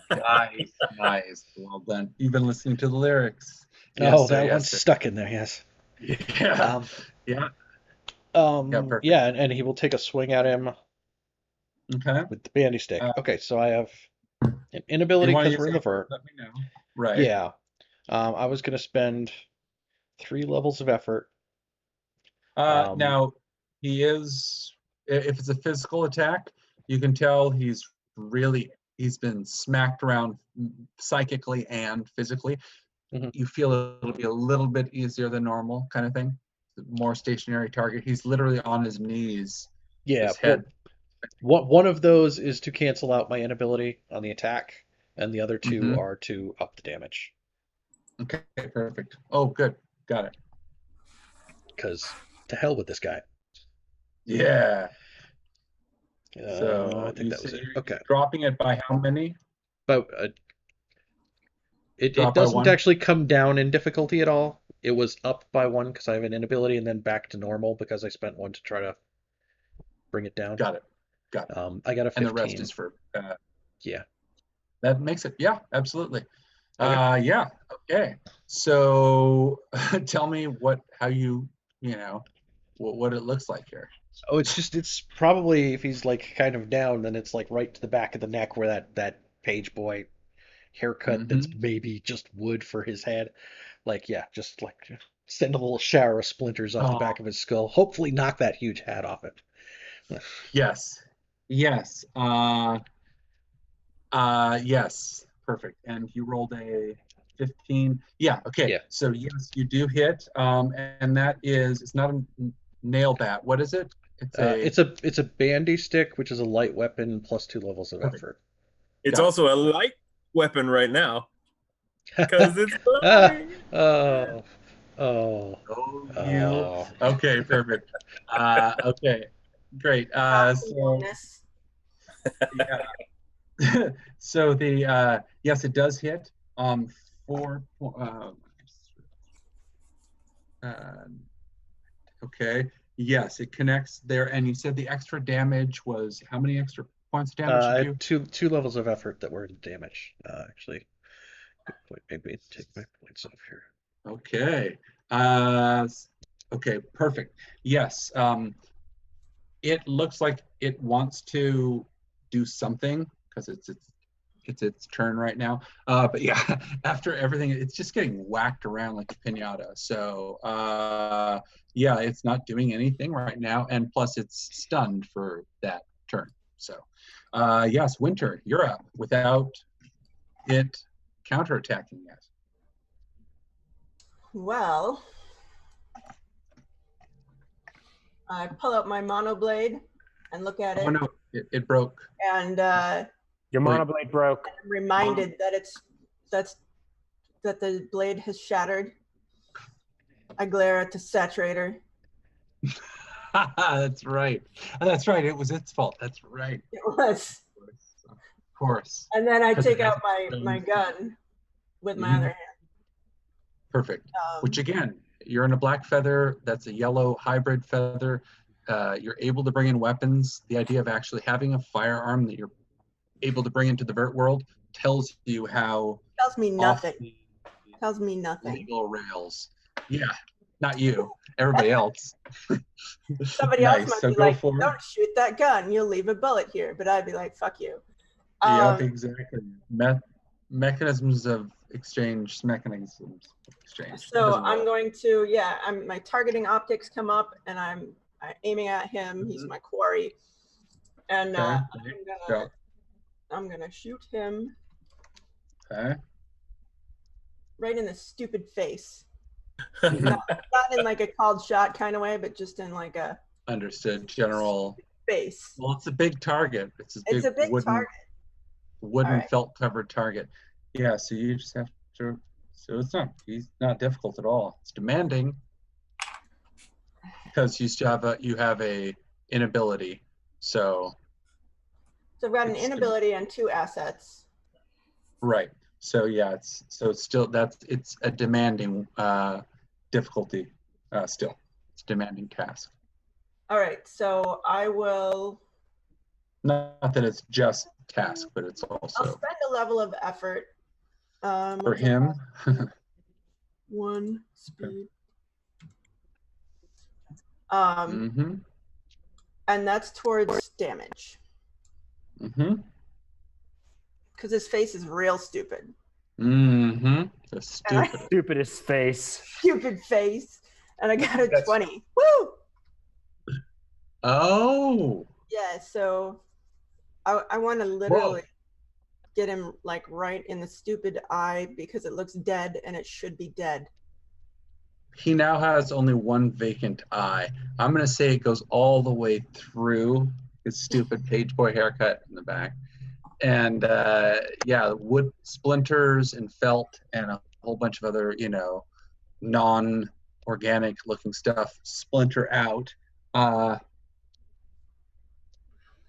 Nice. Well done. You've been listening to the lyrics. that one's stuck in there, yes. Yeah. Yeah. Perfect. Yeah, and he will take a swing at him Okay. with the bandy stick. Okay, so I have an inability because we're in the Vurt. Let me know. Right. Yeah. I was going to spend 3 levels of effort. Now, if it's a physical attack, you can tell he's been smacked around psychically and physically. You feel it'll be a little bit easier than normal kind of thing. More stationary target. He's literally on his knees. Yeah. His head. One of those is to cancel out my inability on the attack, and the other 2 are to up the damage. Okay, perfect. Oh, good. Got it. Because to hell with this guy. Yeah. So I think that was it. Okay. Dropping it by how many? But it Drop by doesn't 1? actually come down in difficulty at all. It was up by 1 because I have an inability, and then back to normal because I spent 1 to try to bring it down. Got it. I got a 15. And the rest is for yeah. That makes it. Yeah, absolutely. Okay. Yeah. Okay. So tell me what it looks like here. Oh, it's probably if he's like kind of down, then it's like right to the back of the neck where that page boy haircut that's maybe just wood for his head. Like, yeah, just like send a little shower of splinters off the back of his skull. Hopefully knock that huge hat off it. Yes. Yes. Yes. Perfect. And you rolled a 15. Yeah. Okay. Yeah. So yes, you do hit. And that is, it's not a nail bat. What is it? It's a bandy stick, which is a light weapon plus 2 levels of effort. It's Got it. also a light weapon right now because it's Ah, flying. oh, oh, you. oh. Okay. Perfect. Okay. Great. So Bonus. yeah. So the yes, it does hit. 4. Okay. Yes, it connects there. And you said the extra damage was how many extra points of damage did you? Two levels of effort that were damage. Actually, good point. Maybe take my points off here. Okay. Okay. Perfect. Yes. It looks like it wants to do something because it's its turn right now. But yeah, after everything, it's just getting whacked around like a piñata. So yeah, it's not doing anything right now, and plus it's stunned for that turn. So yes, Winter, you're up without it counterattacking yet. Well, I pull out my monoblade and look at it. Oh no, it broke. And Your monoblade broke. I'm reminded that the blade has shattered. I glare at the saturator. That's right. That's right. It was its fault. That's right. It was. Of course. And then I 'Cause take it has out my gun with my Mhm. other hand. Perfect. Which again, you're in a black feather. That's a yellow hybrid feather. You're able to bring in weapons. The idea of actually having a firearm that you're able to bring into the Vurt world tells you how tells me off nothing. the Tells me nothing. legal rails. Yeah, not you. Everybody else. Somebody Nice. else might So be go like, for it. "Don't shoot that gun. You'll leave a bullet here." But I'd be like, "Fuck you." Yep, exactly. Mechanisms of exchange. Mechanisms of exchange. That So doesn't I'm roll. going to, yeah, my targeting optics come up, and I'm aiming at him. He's my quarry, and Okay. Go. I'm gonna shoot him Okay. right in the stupid face. not in like a called shot kind of way, but just in like a Understood. General. face. Well, it's a big target. It's a big wooden, target. wooden Alright. felt covered target. Yeah. So you just have to. So he's not difficult at all. It's demanding because you have a inability. So So I've got an It's- inability and 2 assets. right. So yeah, it's a demanding difficulty still. It's a demanding task. All right, so I will. Not that it's just task, but it's I'll also spend a level of effort. for him. 1 speed. Mm-hmm. And that's towards damage Mm-hmm. because his face is real stupid. Mm-hmm. The stupid. Stupidest face. Stupid face. And I got a That's- 20. Woo! Oh. Yeah, so I want to literally get him like right in the stupid eye because it looks dead and it should be dead. He now has only 1 vacant eye. I'm gonna say it goes all the way through his stupid page boy haircut in the back, and yeah, wood splinters and felt and a whole bunch of other non-organic looking stuff splinter out.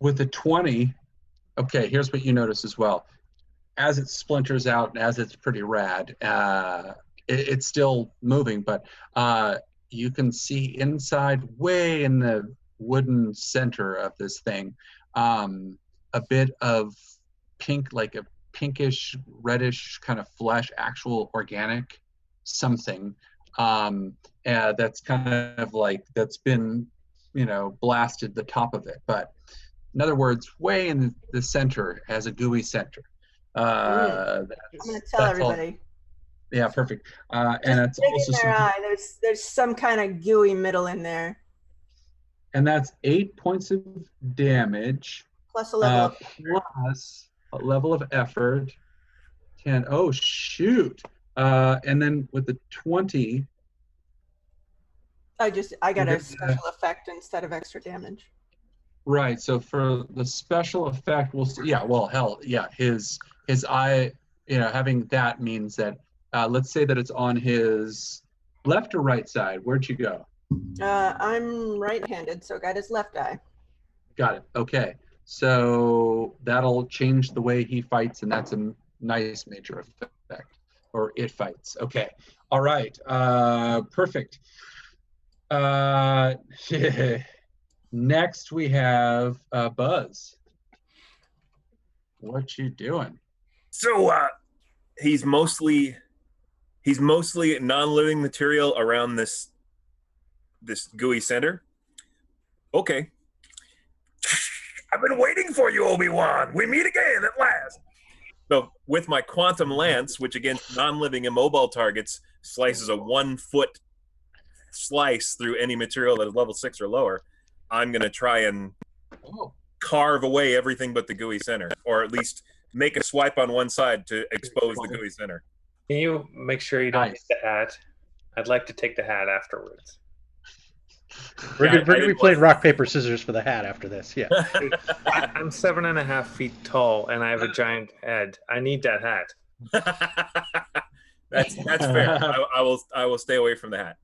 With the 20, okay, here's what you notice as well. As it splinters out and as it's pretty rad, it's still moving, but you can see inside, way in the wooden center of this thing, a bit of pink, like a pinkish, reddish kind of flesh, actual organic something that's kind of like, that's been blasted the top of it. But in other words, way in the center has a gooey center. I'm gonna tell everybody. Yeah, perfect. And it's Dig also in their eye. There's some kind of gooey middle in there. And that's 8 points of damage. Plus a level of plus a level of effort. 10. Oh shoot. And then with the 20. I got a special effect instead of extra damage. Right. So for the special effect, we'll see. Yeah. Well, hell, yeah. His eye. Having that means that. Let's say that it's on his left or right side. Where'd you go? I'm right-handed, so got his left eye. Got it. Okay. So that'll change the way he fights, and that's a nice major effect. Or it fights. Okay. All right. Perfect. Next we have Buzz. What you doing? So he's mostly non-living material around this gooey center. Okay. I've been waiting for you, Obi-Wan. We meet again at last. So with my quantum lance, which against non-living immobile targets slices a 1 foot slice through any material that is level 6 or lower, I'm going to try and carve away everything but the gooey center, or at least make a swipe on one side to expose the gooey center. Can you make sure you don't get the hat? I'd like to take the hat afterwards. We're going to be playing rock, paper, scissors for the hat after this. Yeah. I'm 7.5 feet tall and I have a giant head. I need that hat. That's fair. I will stay away from the hat.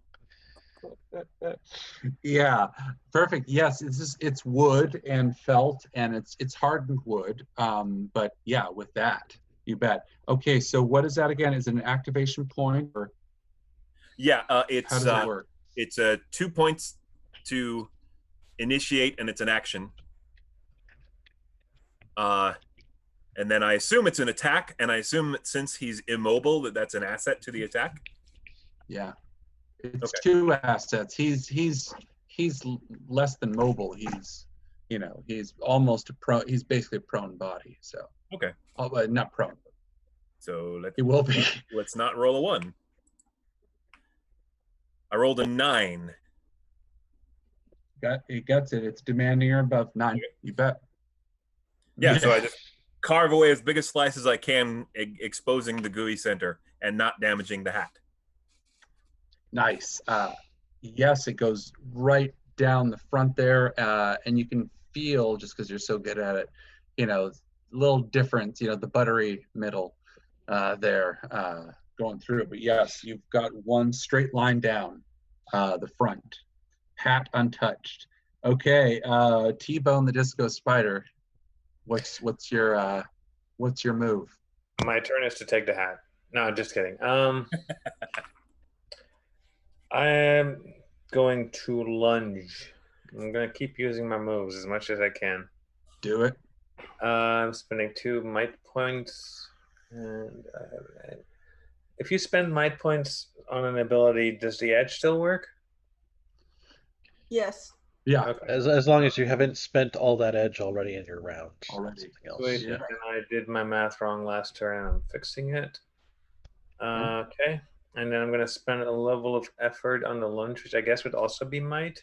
Yeah, perfect. Yes, it's wood and felt, and it's hardened wood. But yeah, with that, you bet. Okay, so what is that again? Is it an activation point or? Yeah, it's how does it work? It's 2 points to initiate, and it's an action. And then I assume it's an attack, and I assume that since he's immobile, that's an asset to the attack. Yeah, it's 2 assets. He's less than mobile. He's almost he's basically a prone body. So okay, not prone. So he will be. Let's not roll a 1. I rolled a 9. It gets it. It's demanding or above 9. Okay. You bet. Yeah, so I just carve away as big a slice as I can, exposing the gooey center and not damaging the hat. Nice. Yes, it goes right down the front there, and you can feel, just because you're so good at it, little difference, the buttery middle there going through it. But yes, you've got one straight line down the front. Hat untouched. Okay, T-Bone the Disco Spider. What's your move? My turn is to take the hat. No, just kidding. I am going to lunge. I'm going to keep using my moves as much as I can. Do it. I'm spending 2 might points. And if you spend might points on an ability, does the edge still work? Yes. Yeah. Okay. As long as you haven't spent all that edge already in your round. Already. Wait, yeah. And I did my math wrong last turn. I'm fixing it. Okay. And then I'm going to spend a level of effort on the lunge, which I guess would also be might.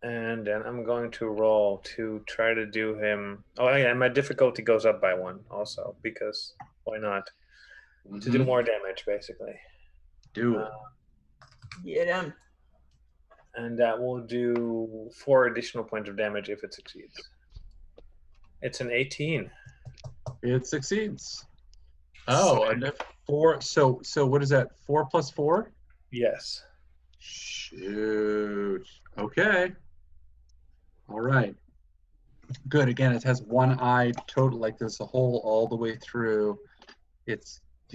And then I'm going to roll to try to do him. Oh, yeah, and my difficulty goes up by 1 also, because why not? Mm-hmm. To do more damage, basically. Do it. Get him. And that will do 4 additional points of damage if it succeeds. It's an 18. It succeeds. Oh, and 4. So what is that? 4 plus 4? Yes. Shoot. Okay. All right. Good. Again, it has one eye total, like this, a hole all the way through. You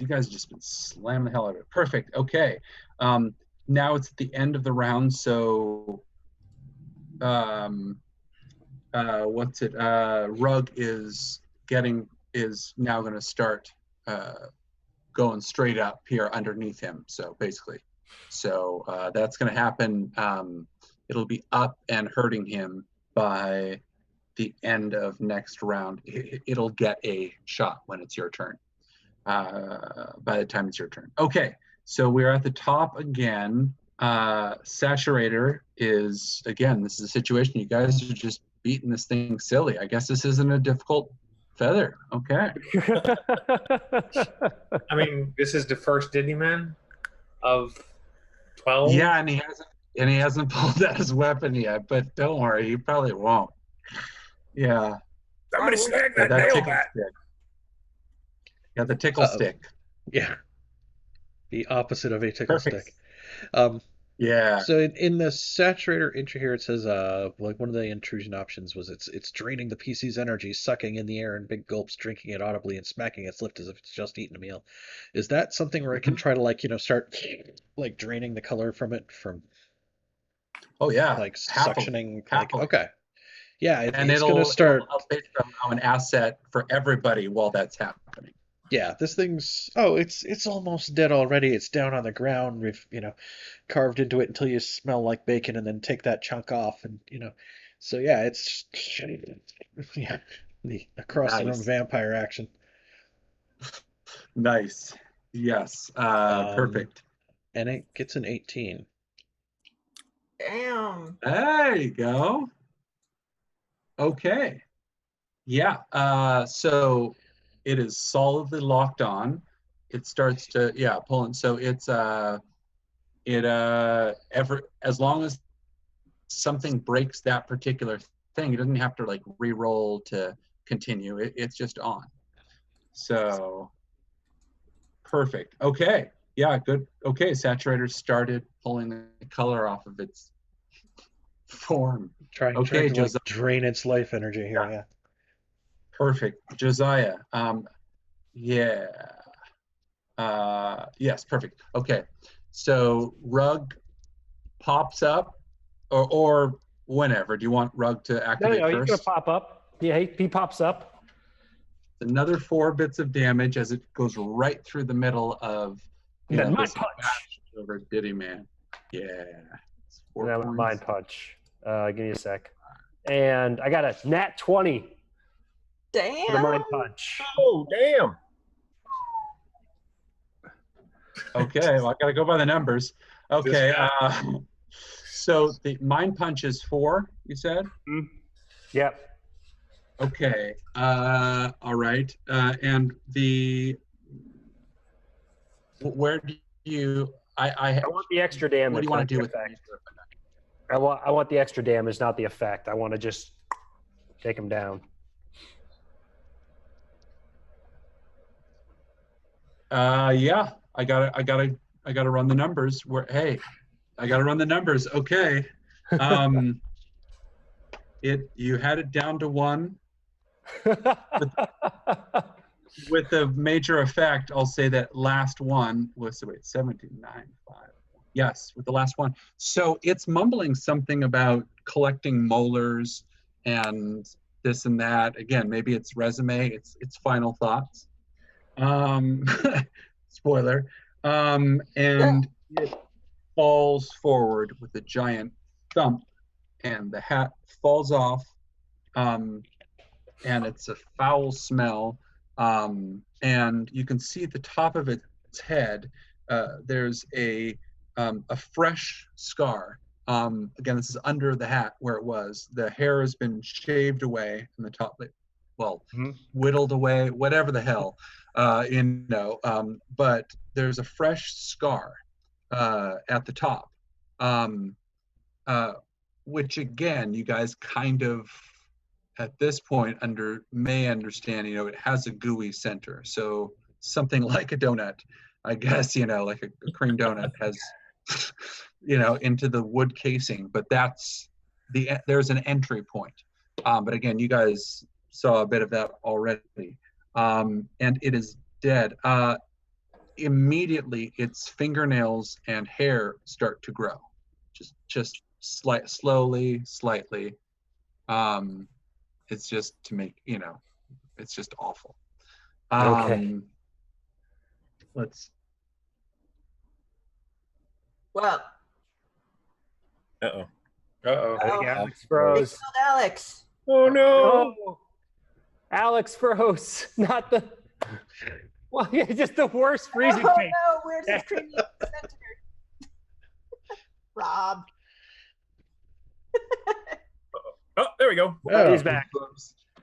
guys have just been slamming the hell out of it. Perfect. Okay. Now it's at the end of the round, so Rug is now going to start going straight up here underneath him. So basically So that's going to happen. It'll be up and hurting him by the end of next round. It'll get a shot when it's your turn. By the time it's your turn. Okay, so we're at the top again. Saturator is, again, this is a situation you guys are just beating this thing silly. I guess this isn't a difficult feather. Okay. I mean, this is the first Diddy Man of 12. Yeah, and he hasn't pulled out his weapon yet, but don't worry, he probably won't. Yeah. Somebody snag Yeah, that nail tickle bat. stick. Yeah, the tickle stick. Yeah. The opposite of a tickle Perfect. stick. Yeah. So in the saturator intro here, it says like one of the intrusion options was it's draining the PC's energy, sucking in the air in big gulps, drinking it audibly, and smacking its lip as if it's just eaten a meal. Is that something where I can try to like start like draining the color from it from Oh yeah. like Happily. suctioning? Happily. Like okay, yeah, And it's gonna start. it'll update from an asset for everybody while that's happening. Yeah, this thing's it's almost dead already. It's down on the ground. We've carved into it until you smell like bacon, and then take that chunk off, and so yeah, it's yeah, the across the room Nice. vampire action. Nice. Yes. Perfect. And it gets an 18. Damn. There you go. Okay. Yeah. So it is solidly locked on. It starts to pull in. So it's as long as something breaks that particular thing, it doesn't have to like re-roll to continue. It's just on. So perfect. Okay. Yeah, good. Okay, Saturator started pulling the color off of its form. Trying Okay, to Josiah. like drain its life energy here. Yeah. Perfect. Josiah. Yeah. Yes, perfect. Okay. So Rug pops up or whenever. Do you want Rug to activate No, he's first? gonna pop up. Yeah, he pops up. Another 4 bits of damage as it goes right through the middle of And then mind this punch. bash over Diddy Man. Yeah. It's 4 And then points. mind punch. Give me a sec. And I got a nat 20 for the Damn. mind punch. Oh, damn. Okay, well, I gotta go by the numbers. Okay, so the mind punch is 4, you said? Yep. Okay, all right. And where do you, I want the extra damage. what do you want not to do the with effect. it? I want the extra damage, not the effect. I want to just take him down. Yeah, I gotta run the numbers. I gotta run the numbers. Okay. You had it down to 1. With a major effect, I'll say that last one was 17, 9, 5. Yes, with the last one. So it's mumbling something about collecting molars and this and that. Again, maybe it's resume, it's final thoughts. Spoiler. And it falls forward with a giant thump, and the hat falls off. And it's a foul smell. And you can see at the top of its head, there's a fresh scar. Again, this is under the hat where it was. The hair has been shaved away in the top, whittled away, whatever the hell, but there's a fresh scar at the top, which again, you guys kind of, at this point, may understand, it has a gooey center. So something like a donut, I guess, like a cream donut has, into the wood casing, but there's an entry point. But again, you guys saw a bit of that already. And it is dead. Immediately, its fingernails and hair start to grow, just slowly, slightly. It's just to make, it's just awful. Okay. Well, Uh-oh. Uh-oh. I think oh, Alex they froze. killed Alex. Oh no! No, Alex froze. Not the. Well, yeah, just the worst freezing Oh face. no, where's his creamy center? Rob. Oh, there we go. Oh, He's back.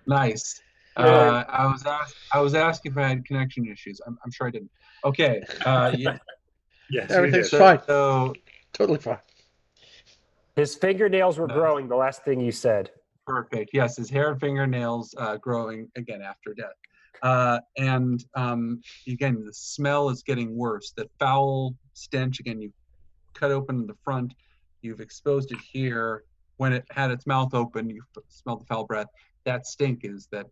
Nice. Yeah. I was asking if I had connection issues. I'm sure I didn't. Okay. Yeah. Yes, everything's you fine. So Totally fine. His fingernails were growing. The last thing you said. perfect. Yes, his hair and fingernails growing again after death. And again, the smell is getting worse. The foul stench, again, you cut open the front, you've exposed it here. When it had its mouth open, you smelled the foul breath. That stink is that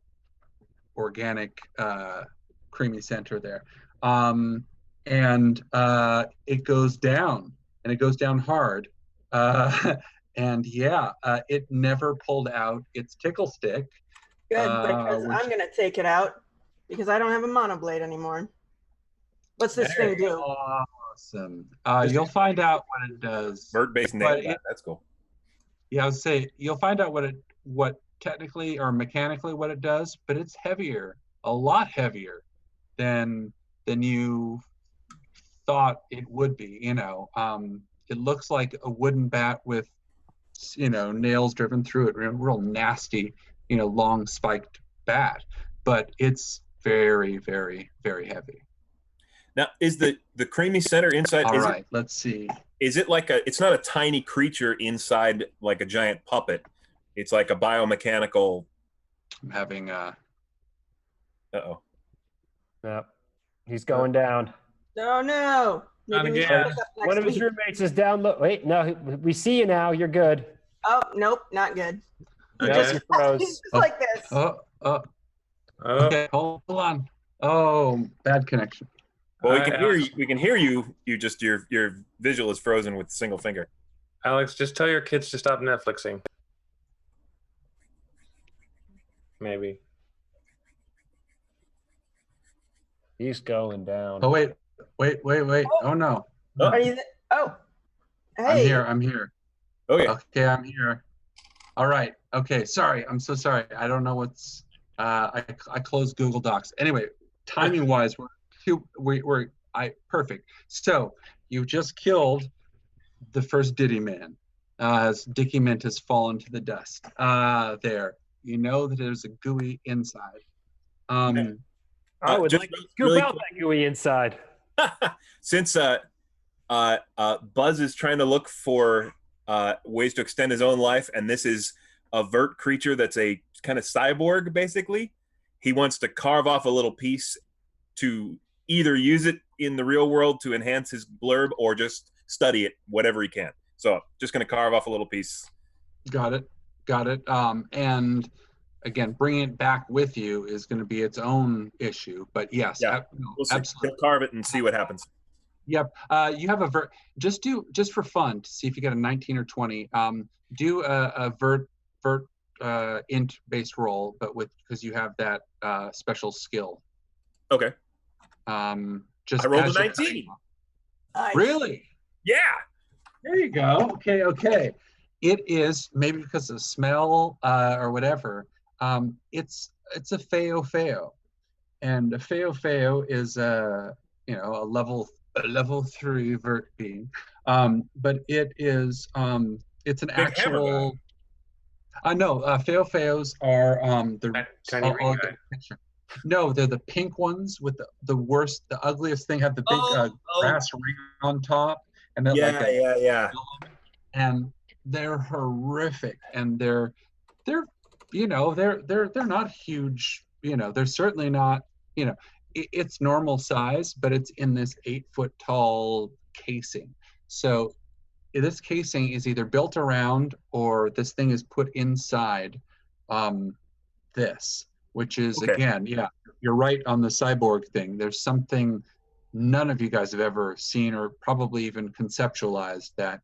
organic, creamy center there. And it goes down, and it goes down hard. And yeah, it never pulled out its tickle stick. Good, because which- I'm gonna take it out because I don't have a monoblade anymore. What's this There thing you do? go. Awesome. You'll find out what it does. Vert-based But nail. it- That's cool. Yeah, I would say you'll find out what technically or mechanically what it does, but it's heavier, a lot heavier than you thought it would be. It looks like a wooden bat with nails driven through it, real nasty, long spiked bat, but it's very, very, very heavy. Now, is the creamy center inside? All right, let's see. Is it like it's not a tiny creature inside like a giant puppet? It's like a biomechanical. I'm having Uh-oh. Yep. He's going down. Oh no! Not Maybe we should again. pick up next One of his week. roommates is down low. Wait, no, we see you now. You're good. Oh nope, not good. No, Okay. you froze. Just like this. Oh, okay, hold on. Oh, bad connection. Well, we All can right, hear Alex. you. We can hear you. You just your visual is frozen with single finger. Alex, just tell your kids to stop Netflixing. Maybe. He's going down. Oh wait. Oh no. Are you? Oh, hey. I'm here. Okay. Okay, I'm here. All right. Okay. Sorry. I'm so sorry. I don't know what's. I closed Google Docs. Anyway, timing wise, we're perfect. So you just killed the first Diddy man. As Dickie Mint has fallen to the dust. There. You know that there's a gooey inside. I would just like to scoop really out that gooey inside. Since Buzz is trying to look for ways to extend his own life, and this is a Vurt creature that's a kind of cyborg, basically. He wants to carve off a little piece to either use it in the real world to enhance his blurb or just study it, whatever he can. So just going to carve off a little piece. Got it. And again, bringing it back with you is going to be its own issue. But yes, Yeah. We'll see. absolutely. He'll carve it and see what happens. Yep. You have a Vurt. Just for fun to see if you get a 19 or 20. Do a Vurt int based roll, but because you have that special skill. Okay. Just I rolled a as you're 19. Nice. Really? Yeah. There you go. Okay. It is maybe because of smell or whatever. It's a feo, and a feo is a level 3 Vurt being. But it is it's an Big actual. No, feos are the Tiny ring I'll get a picture. No, they're the pink ones with the worst, the ugliest thing. Have the big grass ring on top, and then Yeah. and they're horrific, and they're not huge. They're certainly not. It's normal size, but it's in this 8-foot tall casing. So this casing is either built around or this thing is put inside this, which is Okay. again, yeah, you're right on the cyborg thing. There's something none of you guys have ever seen or probably even conceptualized that,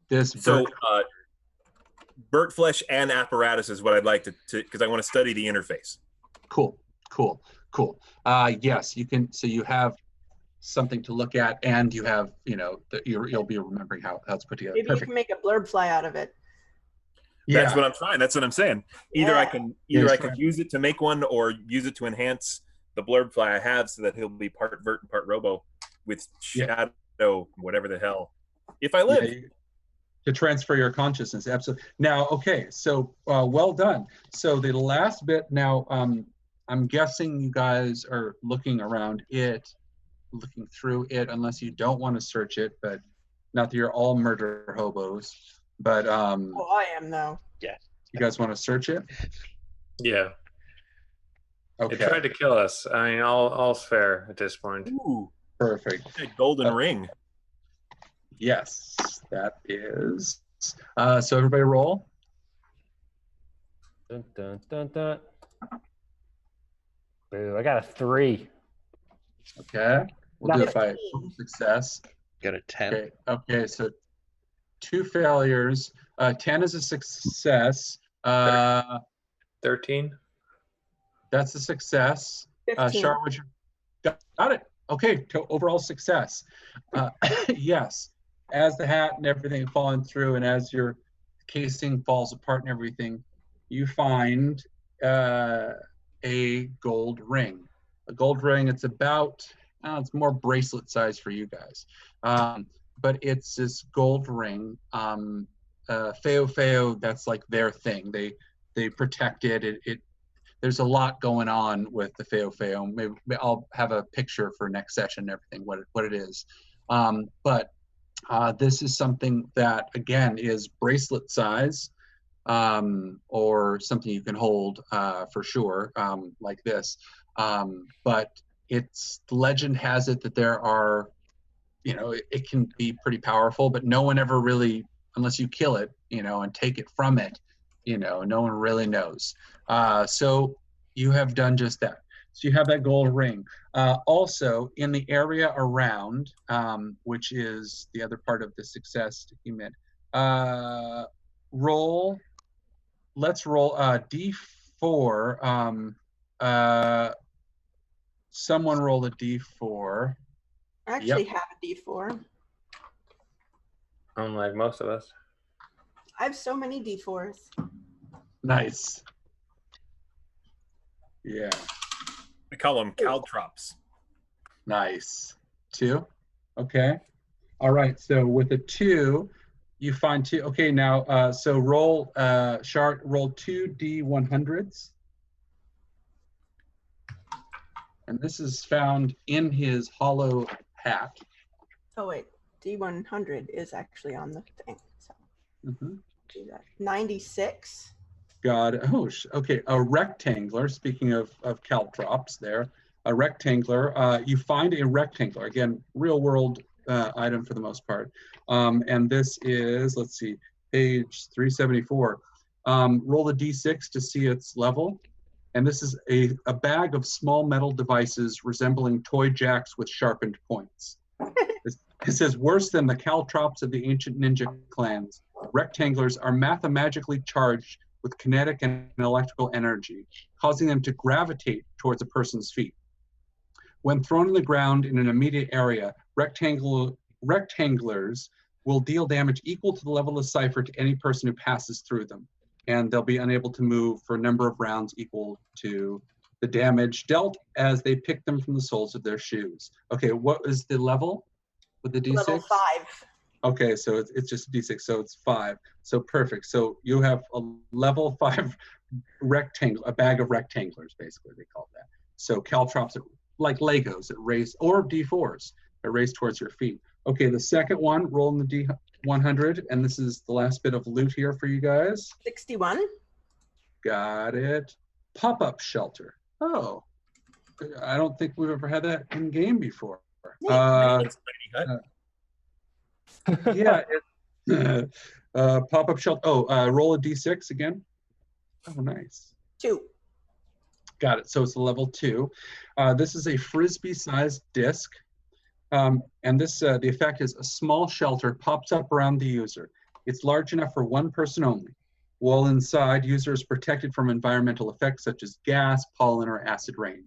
this So Vurt- Vurt flesh and apparatus is what I'd like to because I want to study the interface. Cool. Yes, you can. So you have something to look at, and you have, you'll be remembering how it's put together. Maybe you Perfect. can make a blurb fly out of it. That's what I'm trying. That's what I'm saying. Either I can use it to make one, or use it to enhance the blurb fly I have, so that he'll be part Vurt and part Robo with shadow, whatever the hell. If I live. To transfer your consciousness, absolutely. Now, okay, so well done. So the last bit now, I'm guessing you guys are looking around it, looking through it, unless you don't want to search it, but not that you're all murder hobos. But Oh, I am though. Yeah. You guys want to search it? Yeah. Okay. It tried to kill us. I mean, all's fair at this point. Ooh, Perfect. a golden ring. Yes, that is. So everybody roll. Dun, dun, dun, dun. Boo, I got a 3. Okay. We'll do it by 15. success. Got a 10. Okay, so 2 failures. 10 is a success. 13. That's a success. 15. Char, what's your... Got it. Okay, overall success. Yes, as the hat and everything falling through, and as your casing falls apart and everything, you find a gold ring. A gold ring, it's about, it's more bracelet size for you guys. But it's this gold ring. Feo, that's like their thing. They protect it. There's a lot going on with the Feo. Maybe I'll have a picture for next session and everything, what it is. But this is something that, again, is bracelet size, or something you can hold for sure, like this. But legend has it that there are, it can be pretty powerful, but no one ever really, unless you kill it, and take it from it, no one really knows. So you have done just that. So you have that gold ring. Also, in the area around, which is the other part of the success you meant, let's roll D4. Someone roll a D4. I actually have a D4. Unlike most of us. I have so many D4s. Nice. Yeah. We call them caltrops. Nice. 2. Okay. All right. So with a 2, you find 2. Okay. Now, so roll, roll 2 D100s. And this is found in his hollow hat. Oh wait, D100 is actually on the thing. So do that. 96. Got it. Oh, okay. A rectangular. Speaking of caltrops, there, a rectangular. You find a rectangular. Again, real world item for the most part. And this is, let's see, page 374. Roll a D6 to see its level. And this is a bag of small metal devices resembling toy jacks with sharpened points. It says, worse than the caltrops of the ancient ninja clans, rectangulars are mathematically charged with kinetic and electrical energy, causing them to gravitate towards a person's feet. When thrown on the ground in an immediate area, rectangulars will deal damage equal to the level of cipher to any person who passes through them. And they'll be unable to move for a number of rounds equal to the damage dealt as they pick them from the soles of their shoes. Okay, what is the level with the D6? Level 5. Okay, so it's just a D6, so it's 5. So perfect. So you have a level 5 rectangle, a bag of rectangulars, basically, they call that. So caltrops, like Legos, that race, or D4s, that race towards your feet. Okay, the second one, roll in the D100, and this is the last bit of loot here for you guys. 61. Got it. Pop-up shelter. Oh, I don't think we've ever had that in game before. Yeah. Pop-up shelter. Oh, roll a D6 again. Oh, nice. 2. Got it. So it's level 2. This is a frisbee-sized disc. And this, the effect is a small shelter pops up around the user. It's large enough for one person only. While inside, user is protected from environmental effects such as gas, pollen, or acid rain.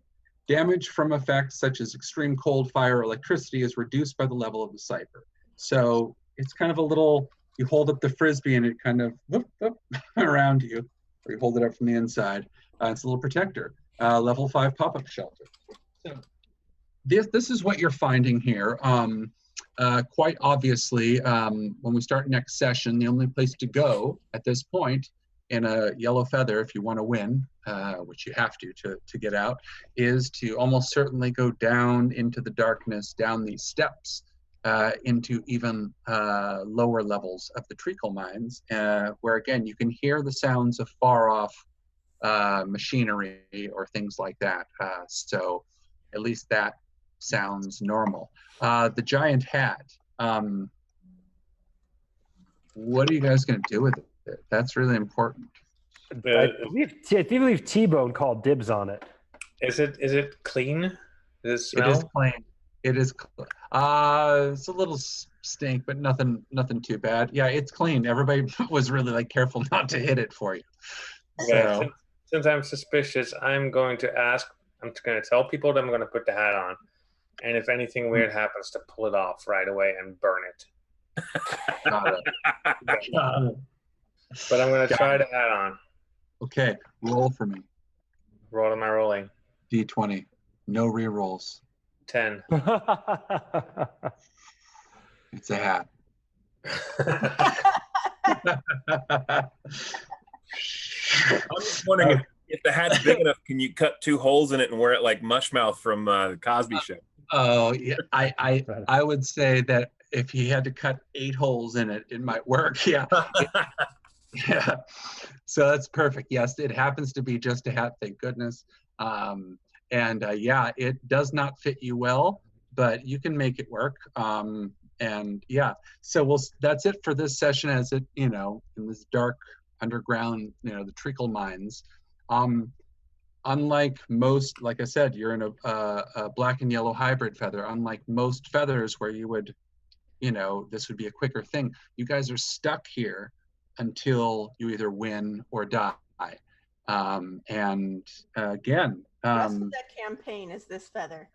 Damage from effects such as extreme cold, fire, or electricity is reduced by the level of the cipher. So it's kind of a little, you hold up the frisbee and it kind of whoop, whoop, around you, or you hold it up from the inside. It's a little protector. Level 5 pop-up shelter. So this is what you're finding here. Quite obviously, when we start next session, the only place to go at this point in a yellow feather, if you want to win, which you have to get out, is to almost certainly go down into the darkness, down these steps, into even lower levels of the treacle mines, where again you can hear the sounds of far off machinery or things like that. So at least that sounds normal. The giant hat. What are you guys going to do with it? That's really important. I believe T-Bone called dibs on it. Is it clean? Does it smell? It is clean. It is. It's a little stink, but nothing too bad. Yeah, it's clean. Everybody was really like careful not to hit it for you. Okay, So, since I'm suspicious, I'm going to tell people that I'm going to put the hat on, and if anything weird happens, to pull it off right away and burn it. got it. But I'm going to try the hat on. Okay, roll for me. What am I rolling? D20. No re-rolls. 10. It's a hat. I'm just wondering if the hat's big enough, can you cut 2 holes in it and wear it like Mushmouth from the Cosby Show? Oh, yeah. I would say that if he had to cut 8 holes in it, it might work. Yeah. Yeah. So that's perfect. Yes, it happens to be just a hat, thank goodness. Yeah, it does not fit you well, but you can make it work. And yeah, so that's it for this session, as it, in this dark underground, the treacle mines. Unlike most, like I said, you're in a black and yellow hybrid feather. Unlike most feathers where you would, this would be a quicker thing. You guys are stuck here until you either win or die. Again, The rest of that campaign is this feather.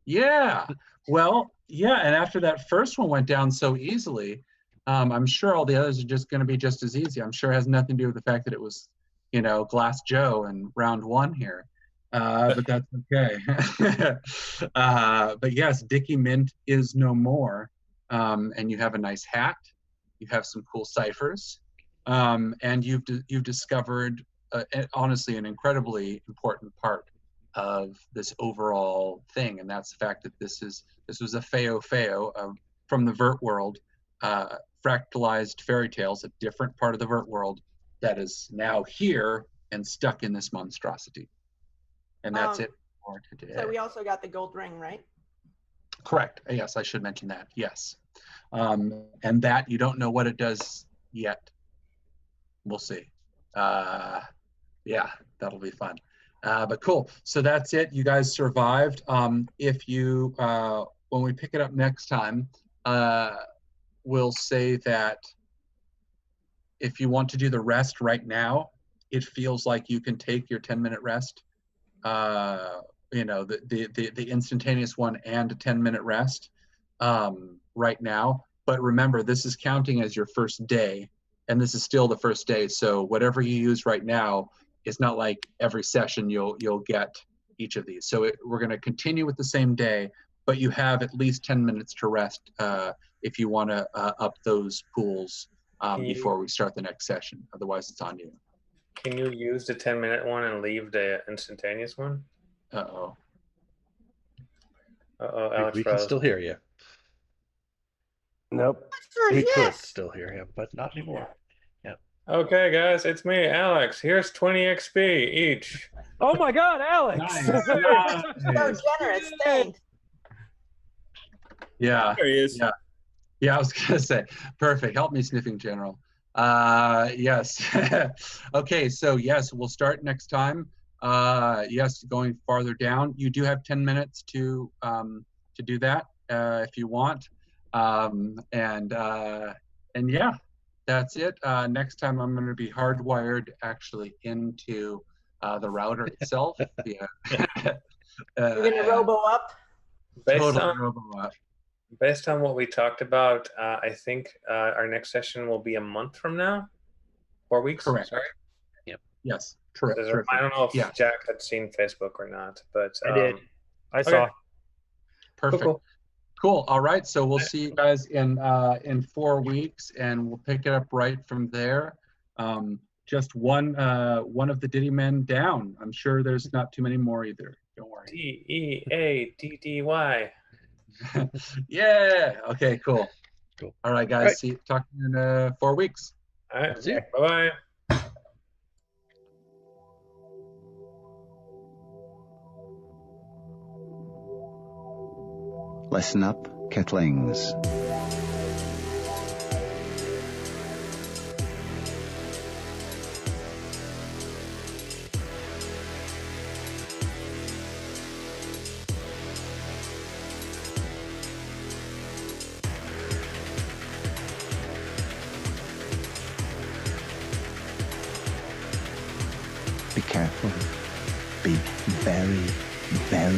yeah, well, yeah, and after that first one went down so easily, I'm sure all the others are just going to be just as easy. I'm sure it has nothing to do with the fact that it was, Glass Joe in round 1 here, but that's okay. But yes, Dickie Mint is no more, and you have a nice hat, you have some cool ciphers, and you've discovered, honestly, an incredibly important part of this overall thing, and that's the fact that this was a Feo from the Vurt world, fractalized fairy tales, a different part of the Vurt world that is now here and stuck in this monstrosity. And that's it for today. So we also got the gold ring, right? Correct. Yes, I should mention that. Yes. And that you don't know what it does yet. We'll see. Yeah, that'll be fun. But cool. So that's it. You guys survived. If you, when we pick it up next time, we'll say that if you want to do the rest right now, it feels like you can take your 10-minute rest. The instantaneous one and a 10-minute rest right now. But remember, this is counting as your first day, and this is still the first day. So whatever you use right now, it's not like every session you'll get each of these. So we're going to continue with the same day, but you have at least 10 minutes to rest if you want to up those pools before we start the next session. Otherwise, it's on you. Can you use the 10-minute one and leave the instantaneous one? Uh-oh. Alex We can still hear you. Nope. We could still hear him, but not anymore. Yeah. Okay, guys, it's me, Alex. Here's 20 XP each. Oh my God, Alex! Nice. So generous. Thanks. Yeah. There he is. Yeah. Yeah, I was gonna say, perfect. Help me, Sniffing General. Yes. Okay, so yes, we'll start next time. Yes, going farther down. You do have 10 minutes to do that if you want. And yeah, that's it. Next time I'm going to be hardwired actually into the router itself. Yeah. You're gonna robo up. Totally robo up. Based on what we talked about, I think our next session will be a month from now. 4 weeks. Correct. Sorry. Yes. Correct. I don't know if Yeah. Jack had seen Facebook or not, but I did. I okay. saw. Perfect. Cool. All right. So we'll see you guys in 4 weeks, and we'll pick it up right from there. Just one of the Diddy men down. I'm sure there's not too many more either. Don't worry. DEADDY. Yeah. Okay. Cool. Cool. All right, guys. All right. See. Talk to you in 4 weeks. All right. See you. Bye bye. Listen up, Kettlings. Be careful. Be very, very